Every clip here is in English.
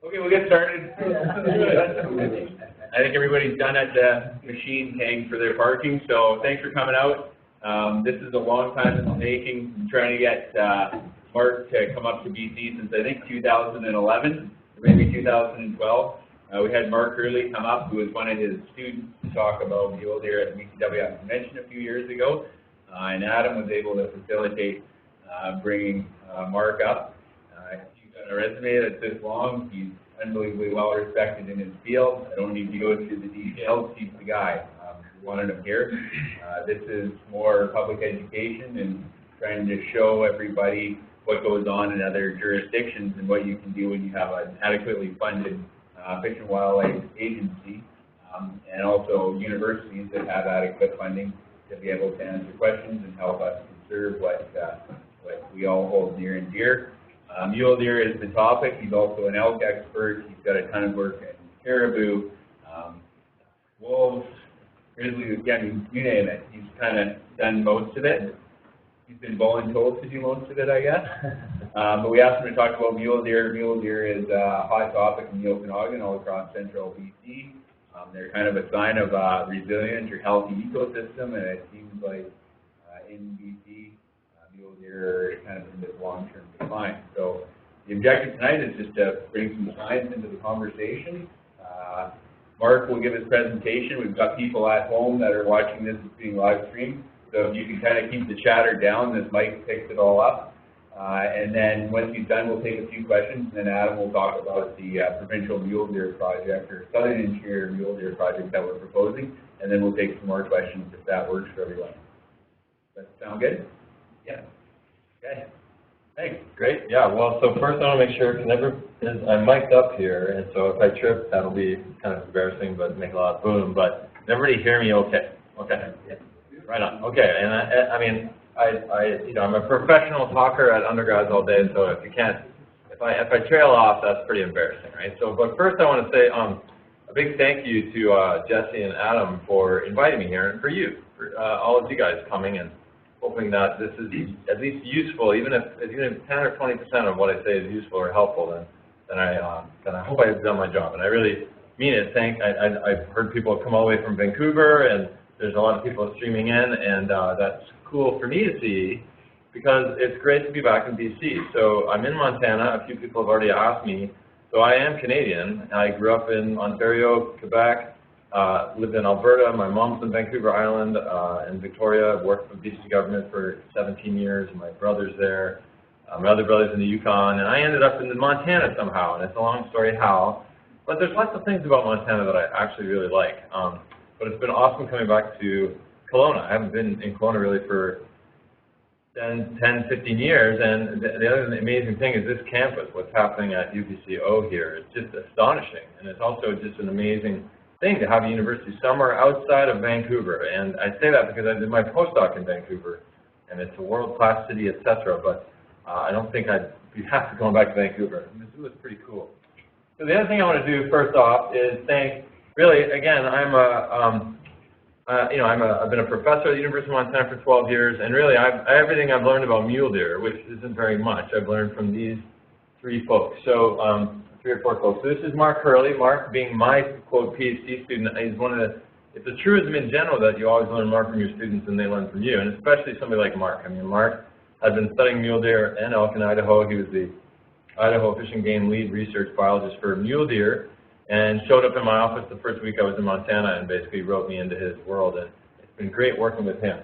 Okay, we'll get started. I think everybody's done at the machine paying for their parking, so thanks for coming out. This is a long time in the making. I'm trying to get Mark to come up to BC since I think 2011, or maybe 2012. We had Mark Hurley come up, who was one of his students, to talk about mule deer at the BCW convention a few years ago. And Adam was able to facilitate bringing Mark up. He's got a resume that's this long. He's unbelievably well respected in his field. I don't need to go through the details. He's the guy. We wanted him here. This is more public education and trying to show everybody what goes on in other jurisdictions and what you can do when you have an adequately funded Fish and Wildlife agency, and also universities that have adequate funding to be able to answer questions and help us conserve what we all hold near and dear. Mule deer is the topic. He's also an elk expert. He's got a ton of work in caribou, wolves, grizzlies, again, you name it. He's kind of done most of it. He's been voluntold to do most of it, I guess. But we asked him to talk about mule deer. Mule deer is a hot topic in the Okanagan all across central BC. They're kind of a sign of resilient or healthy ecosystem, and it seems like in BC, mule deer are kind of in this long-term decline. So the objective tonight is just to bring some science into the conversation. Mark will give his presentation. We've got people at home that are watching this as being live streamed. So if you can kind of keep the chatter down, this mic picks it all up. And then once he's done, we'll take a few questions, and then Adam will talk about the provincial mule deer project, or Southern Interior mule deer project that we're proposing, and then we'll take some more questions if that works for everyone. Does that sound good? Yeah. Okay. Thanks. Great. Yeah. Well, so first I want to make sure, I'm mic'd up here, and so if I trip, that'll be kind of embarrassing, but make a lot of boom. But everybody hear me okay? Okay. Yeah. Right on. Okay. And I mean, I'm a professional talker at undergrads all day, so if I trail off, that's pretty embarrassing, right? So, but first I want to say a big thank you to Jesse and Adam for inviting me here, and for you, for all of you guys coming, and hoping that this is at least useful, even if 10 or 20% of what I say is useful or helpful, then I hope I've done my job, and I really mean it. I've heard people come all the way from Vancouver, and there's a lot of people streaming in, and that's cool for me to see, because it's great to be back in BC. So I'm in Montana. A few people have already asked me. So I am Canadian. I grew up in Ontario, Quebec, lived in Alberta. My mom's in Vancouver Island and Victoria. I've worked for the BC government for 17 years. My brother's there. My other brother's in the Yukon. And I ended up in Montana somehow, and it's a long story how. But there's lots of things about Montana that I actually really like. But it's been awesome coming back to Kelowna. I haven't been in Kelowna really for 10, 15 years, and the other amazing thing is this campus, what's happening at UBCO here, is just astonishing, and it's also just an amazing thing to have a university somewhere outside of Vancouver. And I say that because I did my postdoc in Vancouver, and it's a world-class city, etc., but I don't think I'd be happy going back to Vancouver. It was pretty cool. So the other thing I want to do first off is thank, really, again, I've been a professor at the University of Montana for 12 years, and really, everything I've learned about mule deer, which isn't very much, I've learned from these three folks. So, 3 or 4 folks. So this is Mark Hurley. Mark, being my, quote, PhD student, is one of the, it's a truism in general that you always learn more from your students than they learn from you, and especially somebody like Mark. I mean, Mark had been studying mule deer and elk in Idaho. He was the Idaho Fish and Game lead research biologist for mule deer, and showed up in my office the first week I was in Montana and basically wrote me into his world, and it's been great working with him.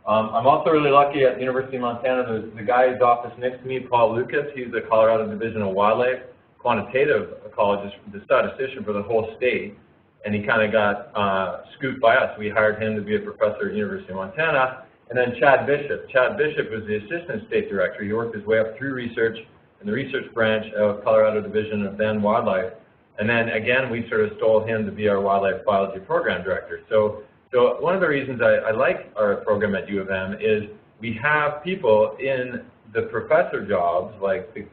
I'm also really lucky at the University of Montana. There's the guy's office next to me, Paul Lucas. He's the Colorado Division of Wildlife quantitative ecologist, the statistician for the whole state, and he kind of got scooped by us. We hired him to be a professor at the University of Montana. And then Chad Bishop. Chad Bishop was the assistant state director. He worked his way up through research in the research branch of Colorado Division of then Wildlife. And then again, we sort of stole him to be our wildlife biology program director. So one of the reasons I like our program at U of M is we have people in the professor jobs, like the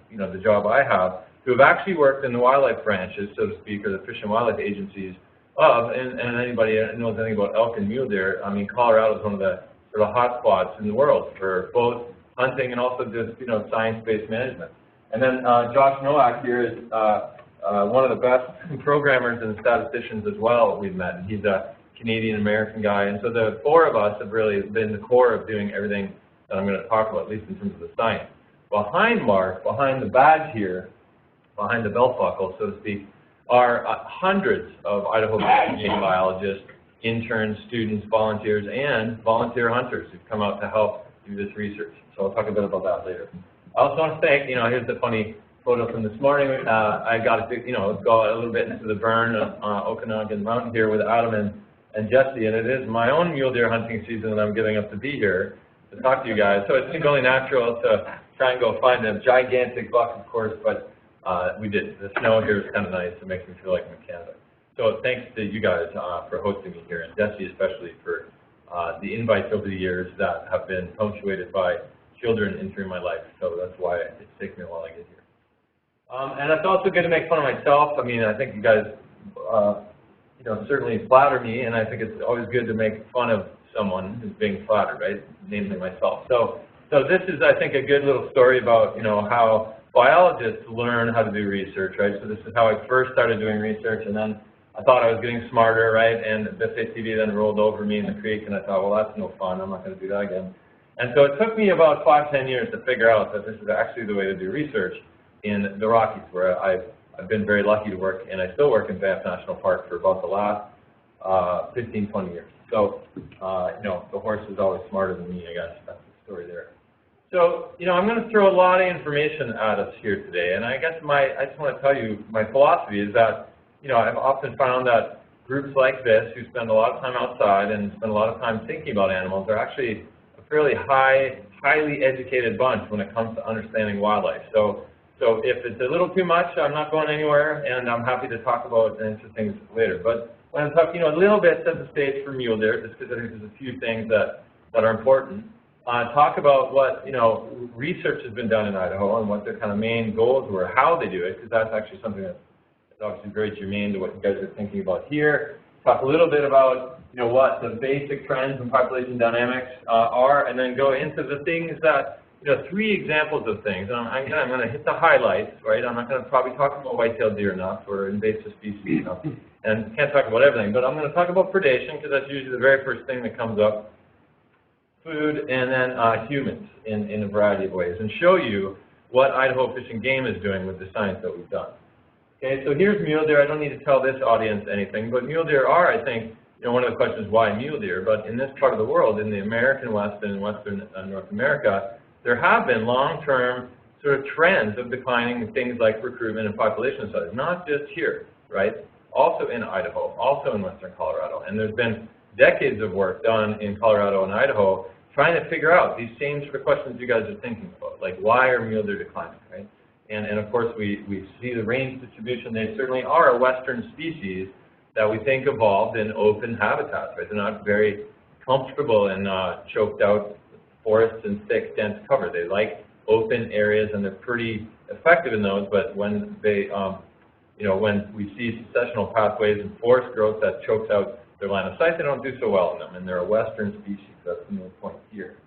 job I have, who have actually worked in the wildlife branches, so to speak, or the fish and wildlife agencies of, and anybody that knows anything about elk and mule deer, I mean, Colorado is one of the sort of hot spots in the world for both hunting and also just, science-based management. And then Josh Nowak here is one of the best programmers and statisticians as well we've met. He's a Canadian-American guy, and so the four of us have really been the core of doing everything that I'm going to talk about, at least in terms of the science. Behind Mark, behind the badge here, behind the belt buckle, so to speak, are hundreds of Idaho Panhandle biologists, interns, students, volunteers, and volunteer hunters who've come out to help do this research. So I'll talk a bit about that later. I also want to thank, here's the funny photo from this morning. I got to, go a little bit into the burn on Okanagan Mountain here with Adam and Jesse, and it is my own mule deer hunting season, and I'm giving up to be here to talk to you guys. So it seemed only natural to try and go find a gigantic buck, of course, but we did. The snow here is kind of nice. It makes me feel like I'm in Canada. So thanks to you guys for hosting me here, and Jesse especially for the invites over the years that have been punctuated by children entering my life. So that's why it's taken me a while to get here. And it's also good to make fun of myself. I mean, I think you guys, certainly flatter me, and I think it's always good to make fun of someone who's being flattered, right? Namely myself. So this is, I think, a good little story about, how biologists learn how to do research, right? So this is how I first started doing research, and then I thought I was getting smarter, right? And the FATV then rolled over me in the creek, and I thought, well, that's no fun. I'm not going to do that again. And so it took me about 5-10 years to figure out that this is actually the way to do research in the Rockies, where I've been very lucky to work, and I still work in Banff National Park for about the last 15-20 years. So, the horse is always smarter than me, I guess. That's the story there. So, I'm going to throw a lot of information at us here today, and I guess I just want to tell you my philosophy is that, I've often found that groups like this who spend a lot of time outside and spend a lot of time thinking about animals are actually a fairly highly educated bunch when it comes to understanding wildlife. So if it's a little too much, I'm not going anywhere, and I'm happy to talk about and answer things later. But when I'm talking, a little bit set the stage for mule deer, just because I think there's a few things that are important. Talk about what, research has been done in Idaho and what their kind of main goals were, how they do it, because that's actually something that's obviously very germane to what you guys are thinking about here. Talk a little bit about, what the basic trends in population dynamics are, and then go into the things that, 3 examples of things. And I'm going to hit the highlights, right? I'm not going to probably talk about white-tailed deer enough or invasive species enough, and can't talk about everything. But I'm going to talk about predation, because that's usually the very first thing that comes up. Food, and then humans in a variety of ways, and show you what Idaho Fish and Game is doing with the science that we've done. Okay, so here's mule deer. I don't need to tell this audience anything, but mule deer are, I think, one of the questions is why mule deer, but in this part of the world, in the American West and Western North America, there have been long-term sort of trends of declining things like recruitment and population size, not just here, right? Also in Idaho, also in Western Colorado, and there's been decades of work done in Colorado and Idaho trying to figure out these same sort of questions you guys are thinking about, like why are mule deer declining, right? And of course, we see the range distribution. They certainly are a Western species that we think evolved in open habitats, right? They're not very comfortable in choked out forests and thick, dense cover. They like open areas, and they're pretty effective in those, but when they, when we see successional pathways and forest growth that chokes out their line of sight, they don't do so well in them, and they're a Western species. That's the main point here.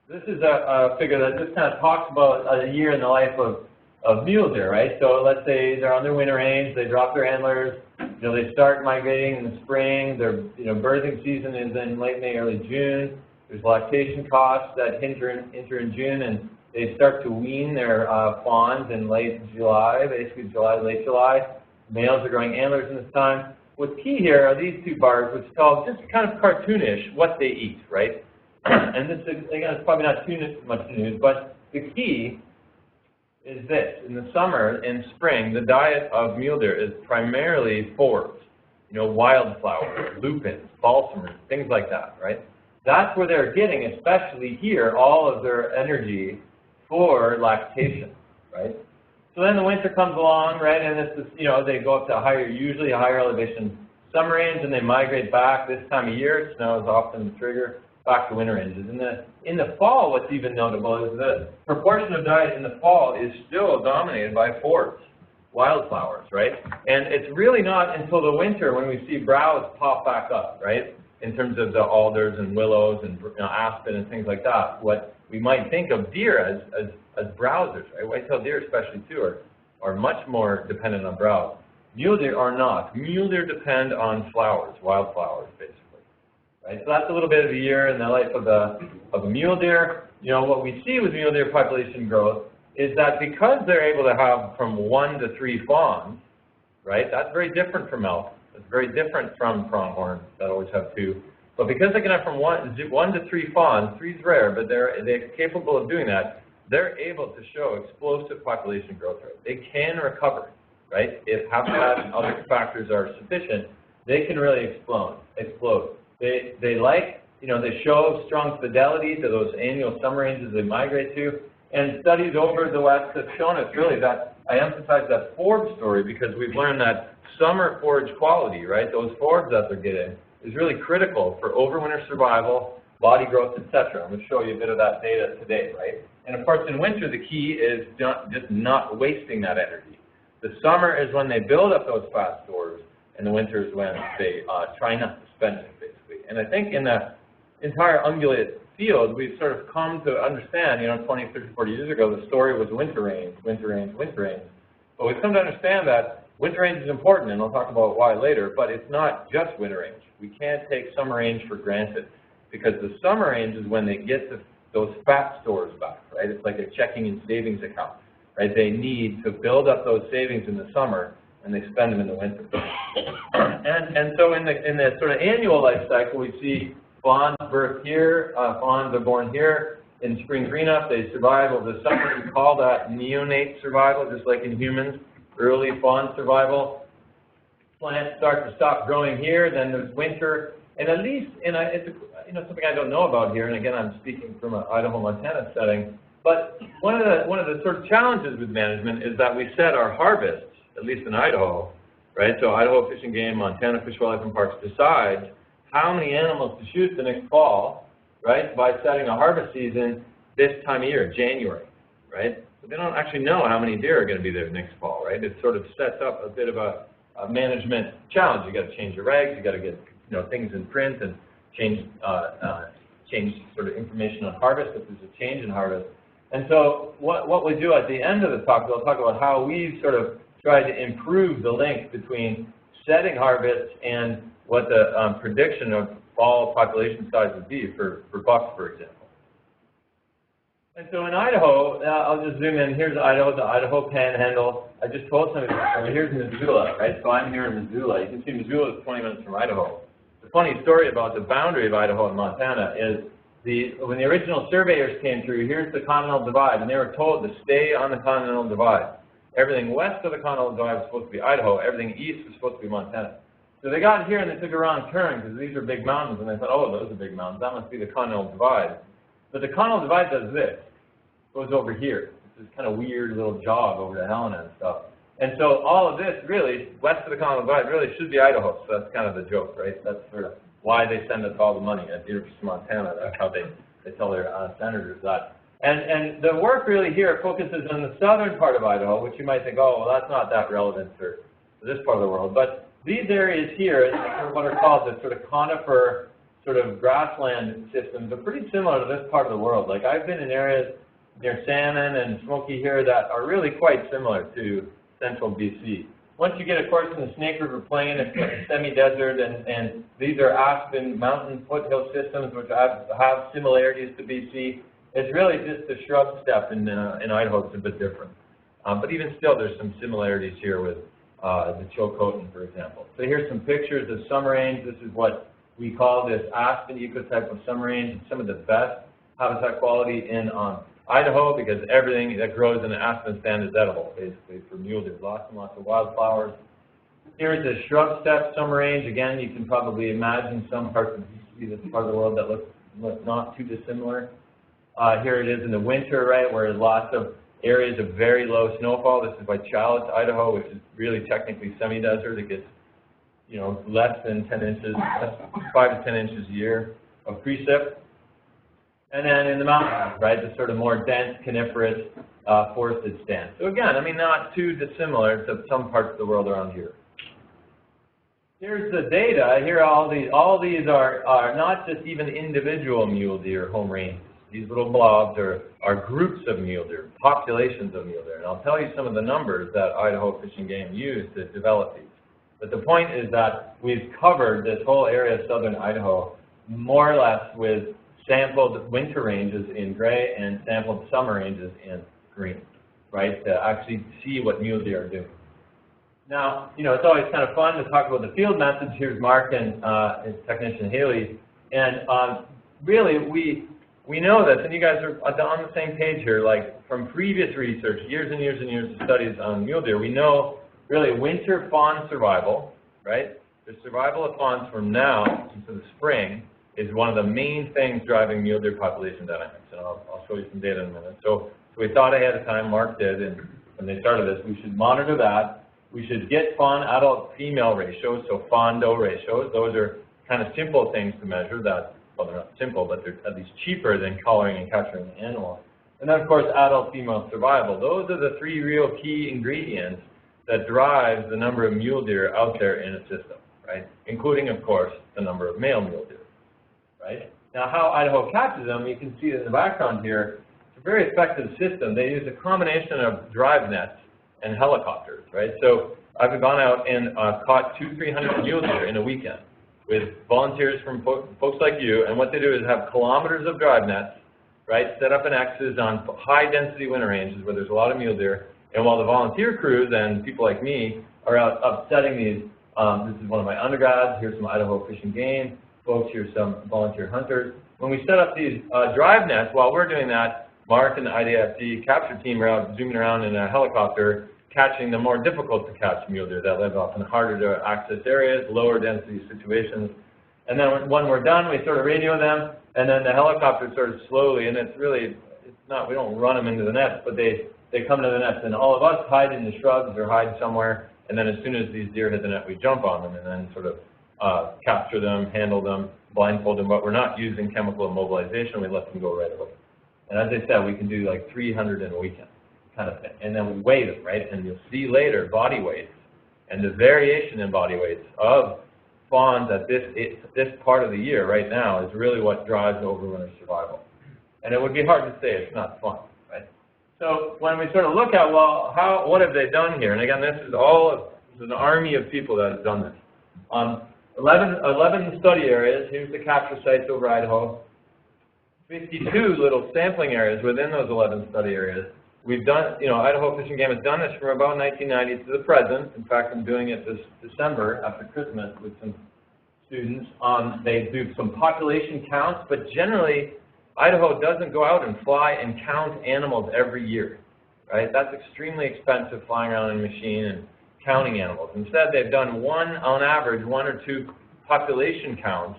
This is a figure that just kind of talks about a year in the life of mule deer, right? So let's say they're on their winter range, they drop their antlers, they start migrating in the spring. Their birthing season is in late May, early June. There's lactation costs that enter in June, and they start to wean their fawns in late July, basically late July. Males are growing antlers in this time. What's key here are these 2 bars, which tell just kind of cartoonish what they eat, right? And this, again, is probably not too much news, but the key is this. In the summer and spring, the diet of mule deer is primarily forbs, wildflowers, lupins, balsamers, things like that, right? That's where they're getting, especially here, all of their energy for lactation, right? So then the winter comes along, right, and this is, they go up to usually a higher elevation summer range, and they migrate back this time of year. Snow is often the trigger, back to winter ranges. In the fall, what's even notable is the proportion of diet in the fall is still dominated by forbs, wildflowers, right? And it's really not until the winter when we see browse pop back up, right, in terms of the alders and willows and aspen and things like that. What we might think of deer as browsers, right? White-tailed deer especially too are much more dependent on browse. Mule deer are not. Mule deer depend on flowers, wildflowers, basically. Right? So that's a little bit of a year in the life of a mule deer. You know, what we see with mule deer population growth is that because they're able to have from 1 to 3 fawns, right? That's very different from elk. It's very different from pronghorn that always have 2. But because they can have from 1 to 3 fawns, 3 is rare, but they're capable of doing that, they're able to show explosive population growth rate. They can recover, right? If habitat and other factors are sufficient, they can really explode. They like, you know, they show strong fidelity to those annual summer ranges they migrate to. And studies over the West have shown us really that, I emphasize that forage story because we've learned that summer forage quality, right, those forages that they're getting, is really critical for overwinter survival, body growth, etc. I'm going to show you a bit of that data today, right? And of course, in winter, the key is just not wasting that energy. The summer is when they build up those fat stores, and the winter is when they try not to spend it, basically. And I think in the entire ungulate field, we've sort of come to understand, you know, 20, 30, 40 years ago, the story was winter range, winter range, winter range. But we've come to understand that winter range is important, and I'll talk about why later, but it's not just winter range. We can't take summer range for granted, because the summer range is when they get those fat stores back, right? It's like a checking and savings account, right? They need to build up those savings in the summer, and they spend them in the winter. and so in the sort of annual life cycle, we see fawns birth here, fawns are born here. In spring green-up, they survive over the summer. We call that neonate survival, just like in humans, early fawn survival. Plants start to stop growing here, then there's winter, and at least, it's something I don't know about here, and again, I'm speaking from an Idaho, Montana setting, but one of the sort of challenges with management is that we set our harvests, at least in Idaho, right? So Idaho Fish and Game, Montana Fish, Wildlife and Parks decides how many animals to shoot the next fall, right, by setting a harvest season this time of year, January, right? But they don't actually know how many deer are going to be there next fall, right? It sort of sets up a bit of a management challenge. You got to change your regs, you got to get, you know, things in print and change sort of information on harvest if there's a change in harvest. And so what we do at the end of the talk, we'll talk about how we sort of try to improve the link between setting harvest and what the prediction of fall population size would be for bucks, for example. And so in Idaho, I'll just zoom in. Here's Idaho, the Idaho Panhandle. I just told somebody, here's Missoula, right? So I'm here in Missoula. You can see Missoula is 20 minutes from Idaho. The funny story about the boundary of Idaho and Montana is when the original surveyors came through, here's the Continental Divide, and they were told to stay on the Continental Divide. Everything west of the Continental Divide was supposed to be Idaho. Everything east was supposed to be Montana. So they got here and they took a wrong turn because these are big mountains, and they thought, oh, those are big mountains. That must be the Continental Divide. But the Continental Divide does this. It goes over here. It's this kind of weird little jog over to Helena and stuff. And so all of this really, west of the Continental Divide, really should be Idaho. So that's kind of the joke, right? That's sort of why they send us all the money at the University of Montana. That's how they tell their senators that. And the work really here focuses on the southern part of Idaho, which you might think, oh, well, that's not that relevant for this part of the world. But these areas here, what are called the sort of conifer, sort of grassland systems, are pretty similar to this part of the world. Like I've been in areas near Salmon and Smoky here that are really quite similar to central BC. Once you get, of course, in the Snake River Plain, it's semi-desert, and these are Aspen mountain foothill systems which have similarities to BC. It's really just the shrub steppe in Idaho that's a bit different. But even still, there's some similarities here with the Chilcotin, for example. So here's some pictures of summer range. This is what we call this Aspen ecotype of summer range. It's some of the best habitat quality in Idaho because everything that grows in the Aspen Stand is edible, basically, for mule deer. Lots and lots of wildflowers. Here's the shrub steppe summer range. Again, you can probably imagine some parts of BC, this part of the world that look not too dissimilar. Here it is in the winter, right, where there's lots of areas of very low snowfall. This is by Challis, Idaho, which is really technically semi-desert. It gets, you know, less than 10 inches, 5 to 10 inches a year of precip. And then in the mountains, right, the sort of more dense coniferous forested stand. So again, I mean, not too dissimilar to some parts of the world around here. Here's the data. Here, all these are not just even individual mule deer home ranges, These little blobs are groups of mule deer, populations of mule deer. And I'll tell you some of the numbers that Idaho Fish and Game used to develop these. But the point is that we've covered this whole area of southern Idaho more or less with sampled winter ranges in gray and sampled summer ranges in green, right, to actually see what mule deer are doing. Now, you know, it's always kind of fun to talk about the field methods. Here's Mark and his technician Haley. And really, we know this, and you guys are on the same page here, like from previous research, years and years and years of studies on mule deer, we know really winter fawn survival, right? The survival of fawns from now to the spring is one of the main things driving mule deer population dynamics, and I'll show you some data in a minute. So we thought ahead of time, Mark did, and when they started this, we should monitor that. We should get fawn adult female ratios, so fawn-doe ratios. Those are kind of simple things to measure that, well, they're not simple, but they're at least cheaper than collaring and capturing the animal. And then, of course, adult female survival. Those are the three real key ingredients that drive the number of mule deer out there in a system, right? Including, of course, the number of male mule deer, right? Now, how Idaho catches them, you can see it in the background here. It's a very effective system. They use a combination of drive nets and helicopters, right? So I've gone out and caught 200-300 mule deer in a weekend with volunteers from folks like you, and what they do is have kilometers of drive nets, right, set up in X's on high-density winter ranges where there's a lot of mule deer, and while the volunteer crews and people like me are out upsetting these, this is one of my undergrads, here's some Idaho Fish and Game folks, here's some volunteer hunters. When we set up these drive nets, while we're doing that, Mark and the IDFD capture team are out zooming around in a helicopter catching the more difficult to catch mule deer that live often harder to access areas, lower density situations. And then when we're done, we sort of radio them, and then the helicopter sort of slowly, and it's really, it's not, we don't run them into the nest, but they come to the nest, and all of us hide in the shrubs or hide somewhere, and then as soon as these deer hit the net, we jump on them and then sort of capture them, handle them, blindfold them, but we're not using chemical immobilization, we let them go right away. And as I said, we can do like 300 in a weekend kind of thing. And then we weigh them, right? And you'll see later body weights and the variation in body weights of fawns at this part of the year right now is really what drives overwinter survival. And it would be hard to say it's not fun, right? So when we sort of look at, well, what have they done here? And again, this is an army of people that have done this. 11 study areas. Here's the capture sites over Idaho. 52 little sampling areas within those 11 study areas. We've done, you know, Idaho Fish and Game has done this from about 1990 to the present. In fact, I'm doing it this December after Christmas with some students. They do some population counts, but generally, Idaho doesn't go out and fly and count animals every year, right? That's extremely expensive, flying around in a machine and counting animals. Instead, they've done on average, one or two population counts.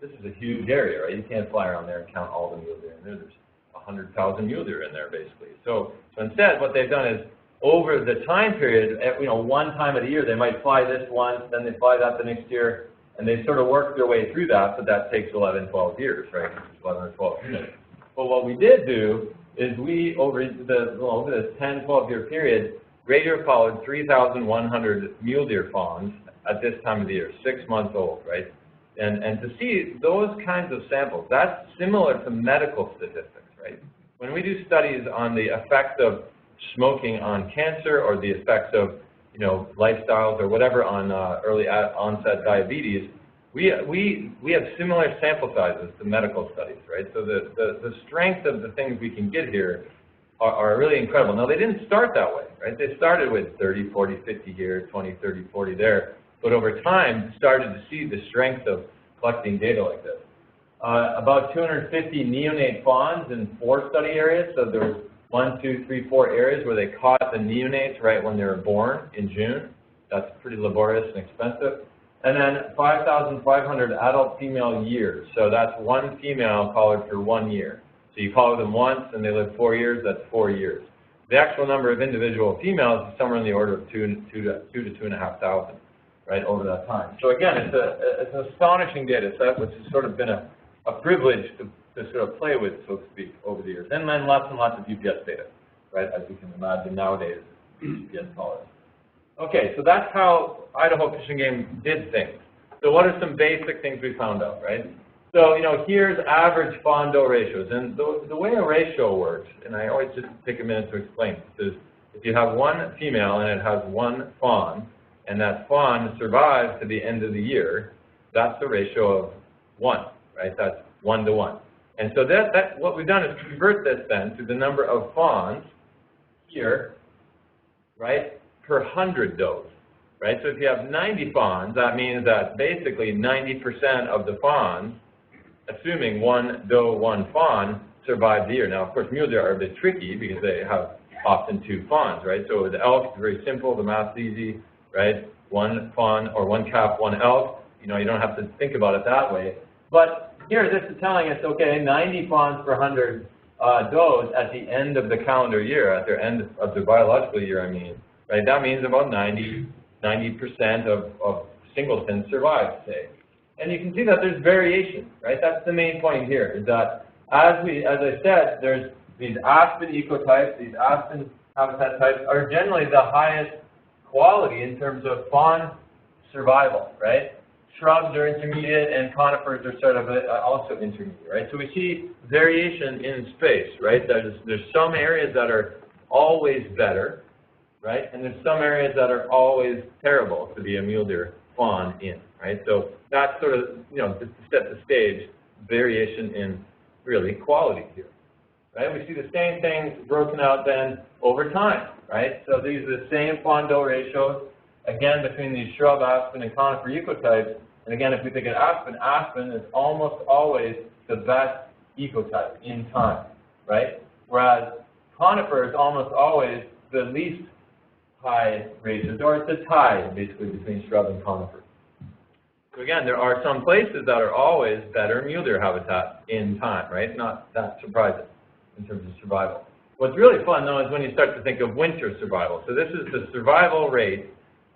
This is a huge area, right? You can't fly around there and count all the mule deer in there. There's 100,000 mule deer in there, basically. So instead, what they've done is, over the time period, you know, one time of the year, they might fly this once, then they fly that the next year, and they sort of work their way through that, but that takes 11, 12 years, right? 11 or 12 years. But what we did do is we, over this 10, 12-year period, radio collared 3,100 mule deer fawns at this time of the year, 6 months old, right? And to see those kinds of samples, that's similar to medical statistics, right? When we do studies on the effects of smoking on cancer or the effects of, you know, lifestyles or whatever on early onset diabetes, we have similar sample sizes to medical studies, right? So the strength of the things we can get here are really incredible. Now, they didn't start that way, right? They started with 30, 40, 50 here, 20, 30, 40 there. But over time, started to see the strength of collecting data like this. About 250 neonate fawns in 4 study areas. So there was 1, 2, 3, 4 areas where they caught the neonates right when they were born in June. That's pretty laborious and expensive. And then 5,500 adult female years. So that's one female collared for 1 year. So you collar them once and they live 4 years, that's 4 years. The actual number of individual females is somewhere in the order of 2,000 to 2,500. Right, over that time. So again, it's an astonishing data set, which has sort of been a privilege to sort of play with, so to speak, over the years. And then lots and lots of GPS data, right, as you can imagine nowadays, GPS collars. Okay, so that's how Idaho Fish and Game did things. So what are some basic things we found out, right? So, here's average fawn-doe ratios. And the way a ratio works, and I always just take a minute to explain this, is if you have one female and it has one fawn, and that fawn survives to the end of the year, that's the ratio of 1, right? That's 1 to 1. And so what we've done is convert this then to the number of fawns here, right, per 100 does, right? So if you have 90 fawns, that means that basically 90% of the fawns, assuming 1 doe, 1 fawn, survive the year. Now, of course, mule deer are a bit tricky because they have often 2 fawns, right? So with the elk, it's very simple, the math's easy, right? 1 fawn or 1 calf, 1 elk. You don't have to think about it that way. But here, this is telling us, okay, 90 fawns per 100 does at the end of the calendar year, at the end of the biological year, I mean, right? That means about 90% of singletons survive, say. And you can see that there's variation, right? That's the main point here, is that as I said, there's these aspen ecotypes, these aspen habitat types are generally the highest quality in terms of fawn survival, right? Shrubs are intermediate and conifers are sort of also intermediate, right? So we see variation in space, right? There's some areas that are always better, right? And there's some areas that are always terrible to be a mule deer fawn in, right? So that's sort of, just to set the stage, variation in really quality here, right? We see the same things broken out then over time, right? So these are the same fawn-doe ratios, again, between these shrub, aspen, and conifer ecotypes. And again, if we think of aspen, aspen is almost always the best ecotype in time, right? Whereas conifer is almost always the least high ratios, or it's a tie, basically, between shrub and conifer. So again, there are some places that are always better mule deer habitat in time, right? Not that surprising in terms of survival. What's really fun, though, is when you start to think of winter survival. So this is the survival rate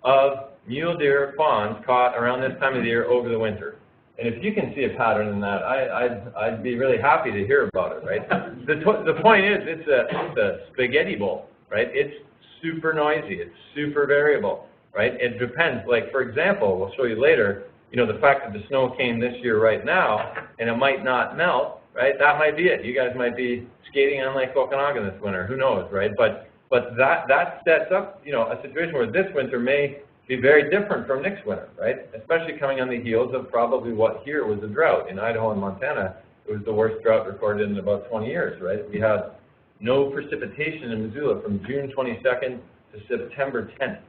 of mule deer fawns caught around this time of the year over the winter. And if you can see a pattern in that, I'd be really happy to hear about it, right? The point is, it's a spaghetti bowl, right? It's super noisy. It's super variable, right? It depends. Like, for example, we'll show you later, the fact that the snow came this year right now, and it might not melt, right? That might be it. You guys might be skating on Lake Okanagan this winter. Who knows, right? But that sets up, a situation where this winter may be very different from next winter, right? Especially coming on the heels of probably what here was a drought. In Idaho and Montana, it was the worst drought recorded in about 20 years, right? We had no precipitation in Missoula from June 22nd to September 10th.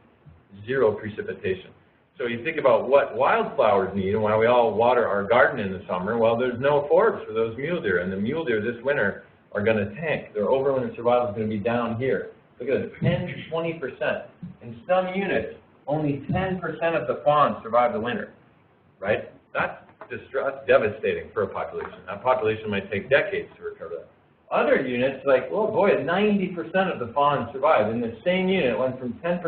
0 precipitation. So you think about what wildflowers need and why we all water our garden in the summer. Well, there's no forbs for those mule deer, and the mule deer this winter are going to tank. Their overwinter survival is going to be down here. Look at it, 10 to 20%. In some units, only 10% of the fawns survive the winter, right? That's devastating for a population. That population might take decades to recover that. Other units, like, oh boy, 90% of the fawns survive. In the same unit, it went from 10%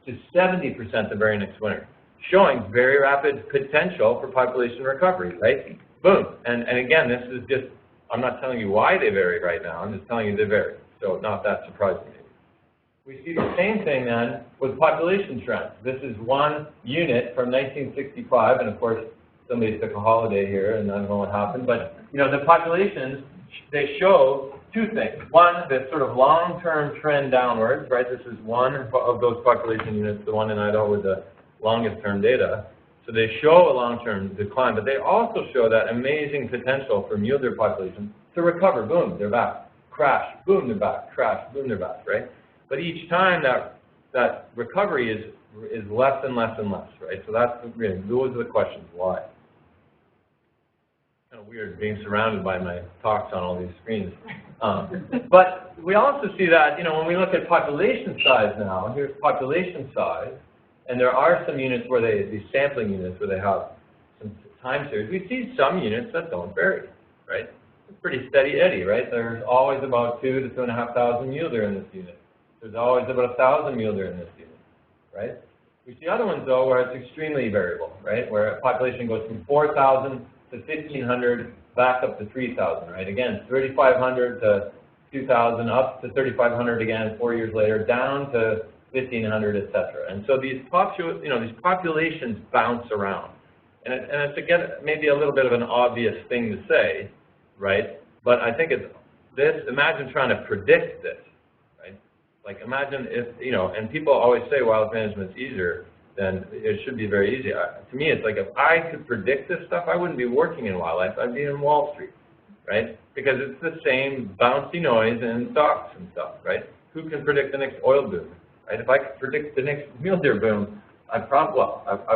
to 70% the very next winter, showing very rapid potential for population recovery, right? Boom. And again, this is just, I'm not telling you why they vary right now. I'm just telling you they vary. So not that surprising. We see the same thing then with population trends. This is one unit from 1965, and of course, somebody took a holiday here, and I don't know what happened, but the populations, they show two things. One, this sort of long-term trend downwards, right? This is one of those population units, the one in Idaho with the longest-term data. So they show a long-term decline, but they also show that amazing potential for mule deer population to recover. Boom, they're back. Crash, boom, they're back. Crash, boom, they're back, right? But each time that recovery is less and less and less, right? So that's those are the questions. Why? Kind of weird being surrounded by my talks on all these screens. But we also see that when we look at population size now, here's population size, and there are some units where these sampling units where they have some time series. We see some units that don't vary, right? It's pretty steady eddy, right? There's always about 2,000 to 2,500 mule deer in this unit. There's always about 1,000 mule deer in this unit, right? We see other ones, though, where it's extremely variable, right? Where a population goes from 4,000 to 1,500 back up to 3,000, right? Again, 3,500 to 2,000, up to 3,500 again 4 years later, down to 1,500, etc. And so these populations bounce around. And it's again maybe a little bit of an obvious thing to say, right? But I think it's this. Imagine trying to predict this, right? Like imagine if and people always say wildlife management's easier, then it should be very easy. To me, it's like if I could predict this stuff, I wouldn't be working in wildlife. I'd be in Wall Street, right? Because it's the same bouncy noise and stocks and stuff, right? Who can predict the next oil boom, right? If I could predict the next mule deer boom, I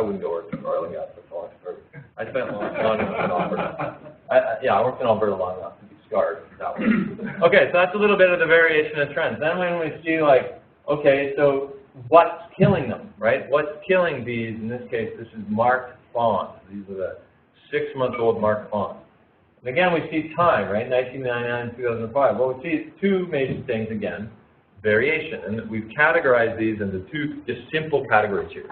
wouldn't go work in oil and gas. That's a long story. I spent a long time in Alberta. I worked in Alberta long enough to be scarred that way. Okay, so that's a little bit of the variation of trends. Then when we see like, okay, so what's killing them, right? What's killing these? In this case, this is marked fawns. These are the 6-month-old marked fawns. And again, we see time, right? 1999, 2005. Well, we see two major things again. Variation, and we've categorized these into two just simple categories here.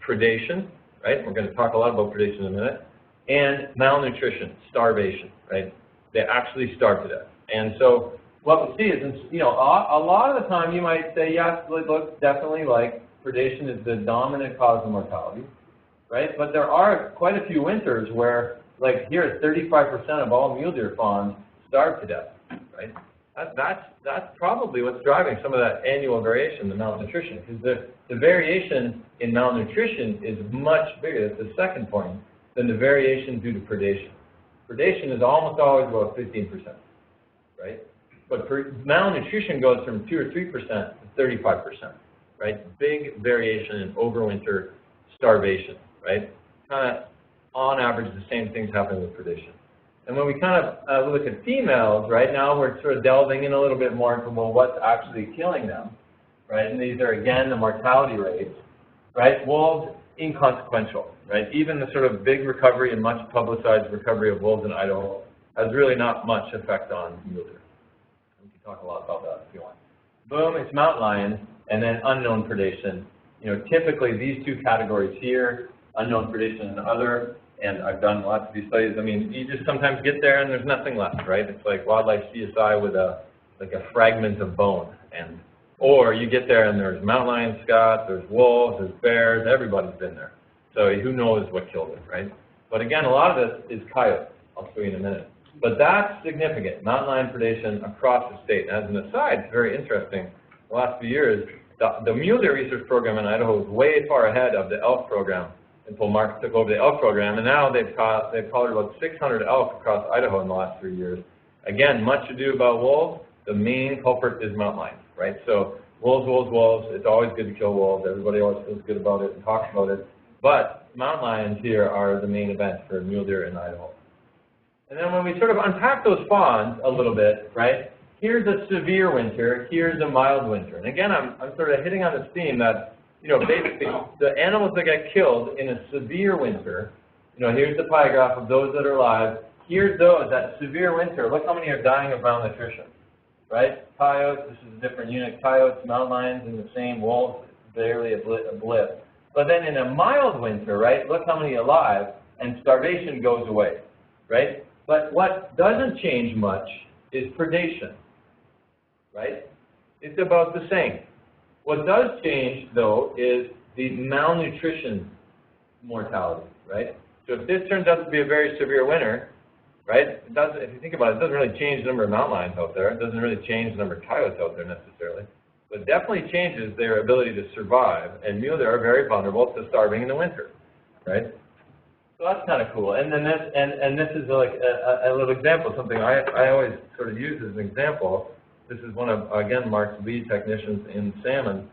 Predation, right? We're going to talk a lot about predation in a minute. And malnutrition, starvation, right? They actually starve to death. And so what we see is, a lot of the time you might say, yes, look, definitely like predation is the dominant cause of mortality, right? But there are quite a few winters where, like here, 35% of all mule deer fawns starve to death, right? That's probably what's driving some of that annual variation, the malnutrition, because the variation in malnutrition is much bigger, that's the second point, than the variation due to predation. Predation is almost always about 15%, right? But malnutrition goes from 2 or 3% to 35%, right? Big variation in overwinter starvation, right? Kind of, on average, the same things happen with predation. And when we kind of look at females, right, now we're sort of delving in a little bit more into, well, what's actually killing them, right? And these are, again, the mortality rates, right? Wolves, inconsequential, right? Even the sort of big recovery and much publicized recovery of wolves in Idaho has really not much effect on mule deer. We can talk a lot about that if you want. Boom, it's mountain lions, and then unknown predation. Typically these two categories here, unknown predation and other, and I've done lots of these studies. I mean, you just sometimes get there and there's nothing left, right? It's like wildlife CSI with a fragment of bone, or you get there and there's mountain lion scots, there's wolves, there's bears, everybody's been there. So who knows what killed it, right? But again, a lot of this is coyotes. I'll show you in a minute. But that's significant, mountain lion predation across the state. As an aside, it's very interesting. The last few years, the mule deer research program in Idaho is way far ahead of the elk program until Mark took over the elk program, and now they've collared about 600 elk across Idaho in the last 3 years. Again, much ado about wolves. The main culprit is mountain lions, right? So wolves, wolves, wolves. It's always good to kill wolves. Everybody always feels good about it and talks about it. But mountain lions here are the main event for mule deer in Idaho. And then when we sort of unpack those fawns a little bit, right? Here's a severe winter. Here's a mild winter. And again, I'm sort of hitting on this theme that, basically, the animals that get killed in a severe winter, here's the pie graph of those that are alive. Here's those, that severe winter. Look how many are dying of malnutrition, right? Coyotes, this is a different unit. Coyotes, mountain lions in the same, wolves, barely a blip. But then in a mild winter, right, look how many alive, and starvation goes away, right? But what doesn't change much is predation, right? It's about the same. What does change, though, is the malnutrition mortality, right? So if this turns out to be a very severe winter, right, it doesn't, if you think about it, it doesn't really change the number of mountain lions out there. It doesn't really change the number of coyotes out there necessarily. But it definitely changes their ability to survive, and mule deer are very vulnerable to starving in the winter, right? So that's kind of cool. And then this is like a little example, something I always sort of use as an example. This is one of, again, Mark's lead technicians in Salmon,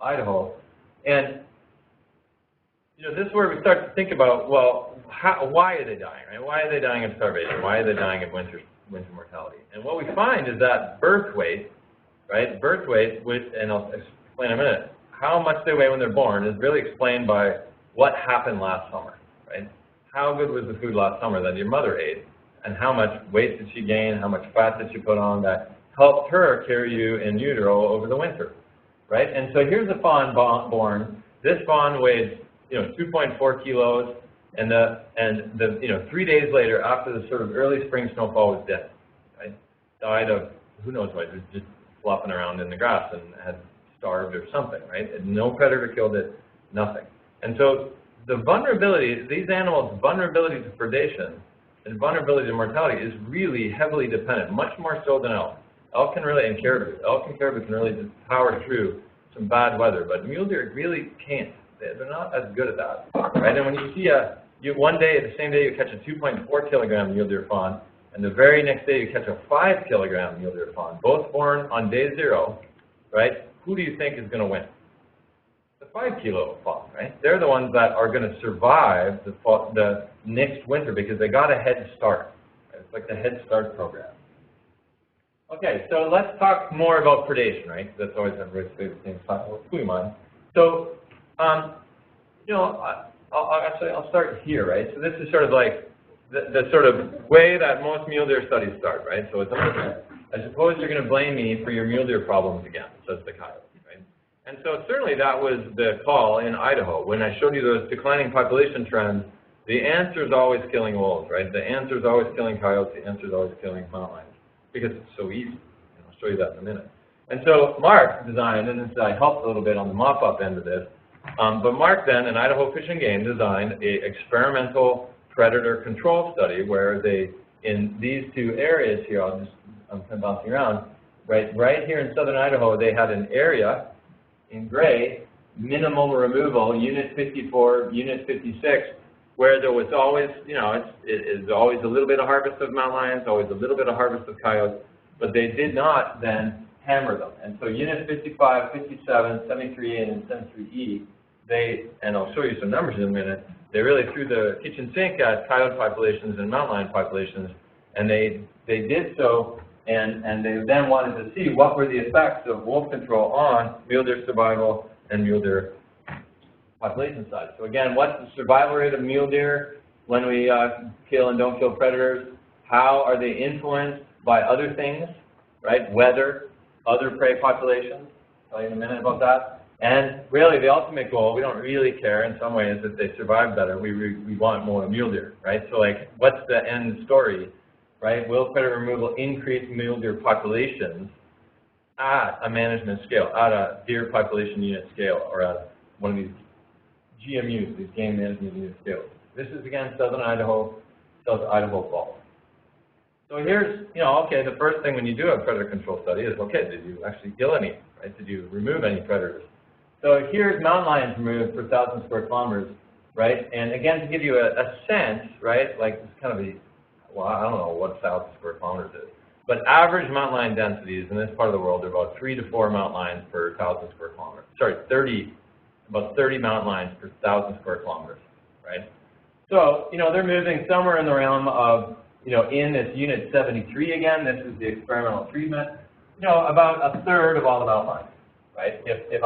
Idaho. And, this is where we start to think about, well, why are they dying, right? Why are they dying of starvation? Why are they dying of winter mortality? And what we find is that birth weight, right, and I'll explain in a minute, how much they weigh when they're born is really explained by what happened last summer, right? How good was the food last summer that your mother ate, and how much weight did she gain, how much fat did she put on that helped her carry you in utero over the winter, right? And so here's a fawn born. This fawn weighs, 2.4 kilos, and 3 days later, after the sort of early spring snowfall, was dead, right? Died of who knows what, just flopping around in the grass and had starved or something, right? And no predator killed it, nothing. And so the vulnerability, these animals' vulnerability to predation and vulnerability to mortality is really heavily dependent, much more so than elk. Elk can really, and caribou, elk and caribou can really just power through some bad weather, but mule deer really can't. They're not as good at that, right? And when you see one day, the same day you catch a 2.4 kilogram mule deer fawn, and the very next day you catch a 5 kilogram mule deer fawn, both born on day 0, right? Who do you think is going to win? The 5 kilo fawn, right? They're the ones that are going to survive the next winter because they got a head start. Right? It's like the Head Start program. Okay, so let's talk more about predation, right? That's always everybody's favorite thing to talk about. Who am I? So, you know, I'll start here, right? So this is sort of like the sort of way that most mule deer studies start, right? So it's I suppose you're going to blame me for your mule deer problems again, says the coyote, right? And so certainly that was the call in Idaho. When I showed you those declining population trends, the answer is always killing wolves, right? The answer is always killing coyotes. The answer is always killing mountain lions because it's so easy. And I'll show you that in a minute. And so Mark designed, and I helped a little bit on the mop-up end of this, but Mark then, in Idaho Fish and Game, designed an experimental predator control study where they, in these two areas here, I'm kind of bouncing around, right here in southern Idaho, they had an area in gray, minimal removal, unit 54, unit 56, where there was always, you know, it's always a little bit of harvest of mountain lions, always a little bit of harvest of coyotes, but they did not then hammer them. And so units 55, 57, 73A, and 73E, and I'll show you some numbers in a minute, they really threw the kitchen sink at coyote populations and mountain lion populations, and they did so, and they then wanted to see what were the effects of wolf control on mule deer survival and mule deer population size. So again, what's the survival rate of mule deer when we kill and don't kill predators? How are they influenced by other things, right? Weather, other prey populations. I'll tell you in a minute about that. And really, the ultimate goal, we don't really care in some ways if they survive better. We want more mule deer, right? So like, what's the end story, right? Will predator removal increase mule deer populations at a management scale, at a deer population unit scale, or at one of these GMUs, these game management unit scales? This is, again, southern Idaho, South Idaho Falls. So here's, you know, okay, the first thing when you do a predator control study is, okay, did you actually kill any, right? Did you remove any predators? So here's mountain lions removed per 1,000 square kilometers, right? And again, to give you a sense, right, like it's kind of a, well, I don't know what 1,000 square kilometers is, but average mountain lion densities in this part of the world are about 3 to 4 mountain lions per 1,000 square kilometers. Sorry, about 30 mountain lions per 1,000 square kilometers, right? So, you know, they're moving somewhere in the realm of, you know, in this unit 73 again, this is the experimental treatment, you know, about a third of all the mountain lions, right? If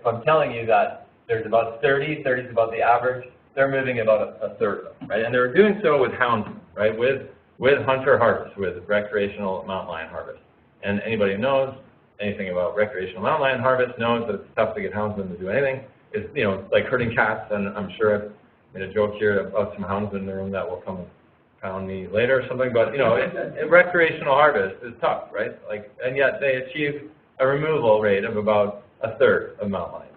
I'm telling you that there's about 30 is about the average, they're moving about a third of them, right? And they're doing so with houndsmen, right? With hunter harvest, with recreational mountain lion harvest. And anybody who knows anything about recreational mountain lion harvest knows that it's tough to get houndsmen to do anything. It's, you know, like herding cats, and I'm sure I've made a joke here about some houndsmen in the room that will come and pound me later or something, but, you know, recreational harvest is tough, right? Like, and yet they achieve a removal rate of about a third of mountain lions.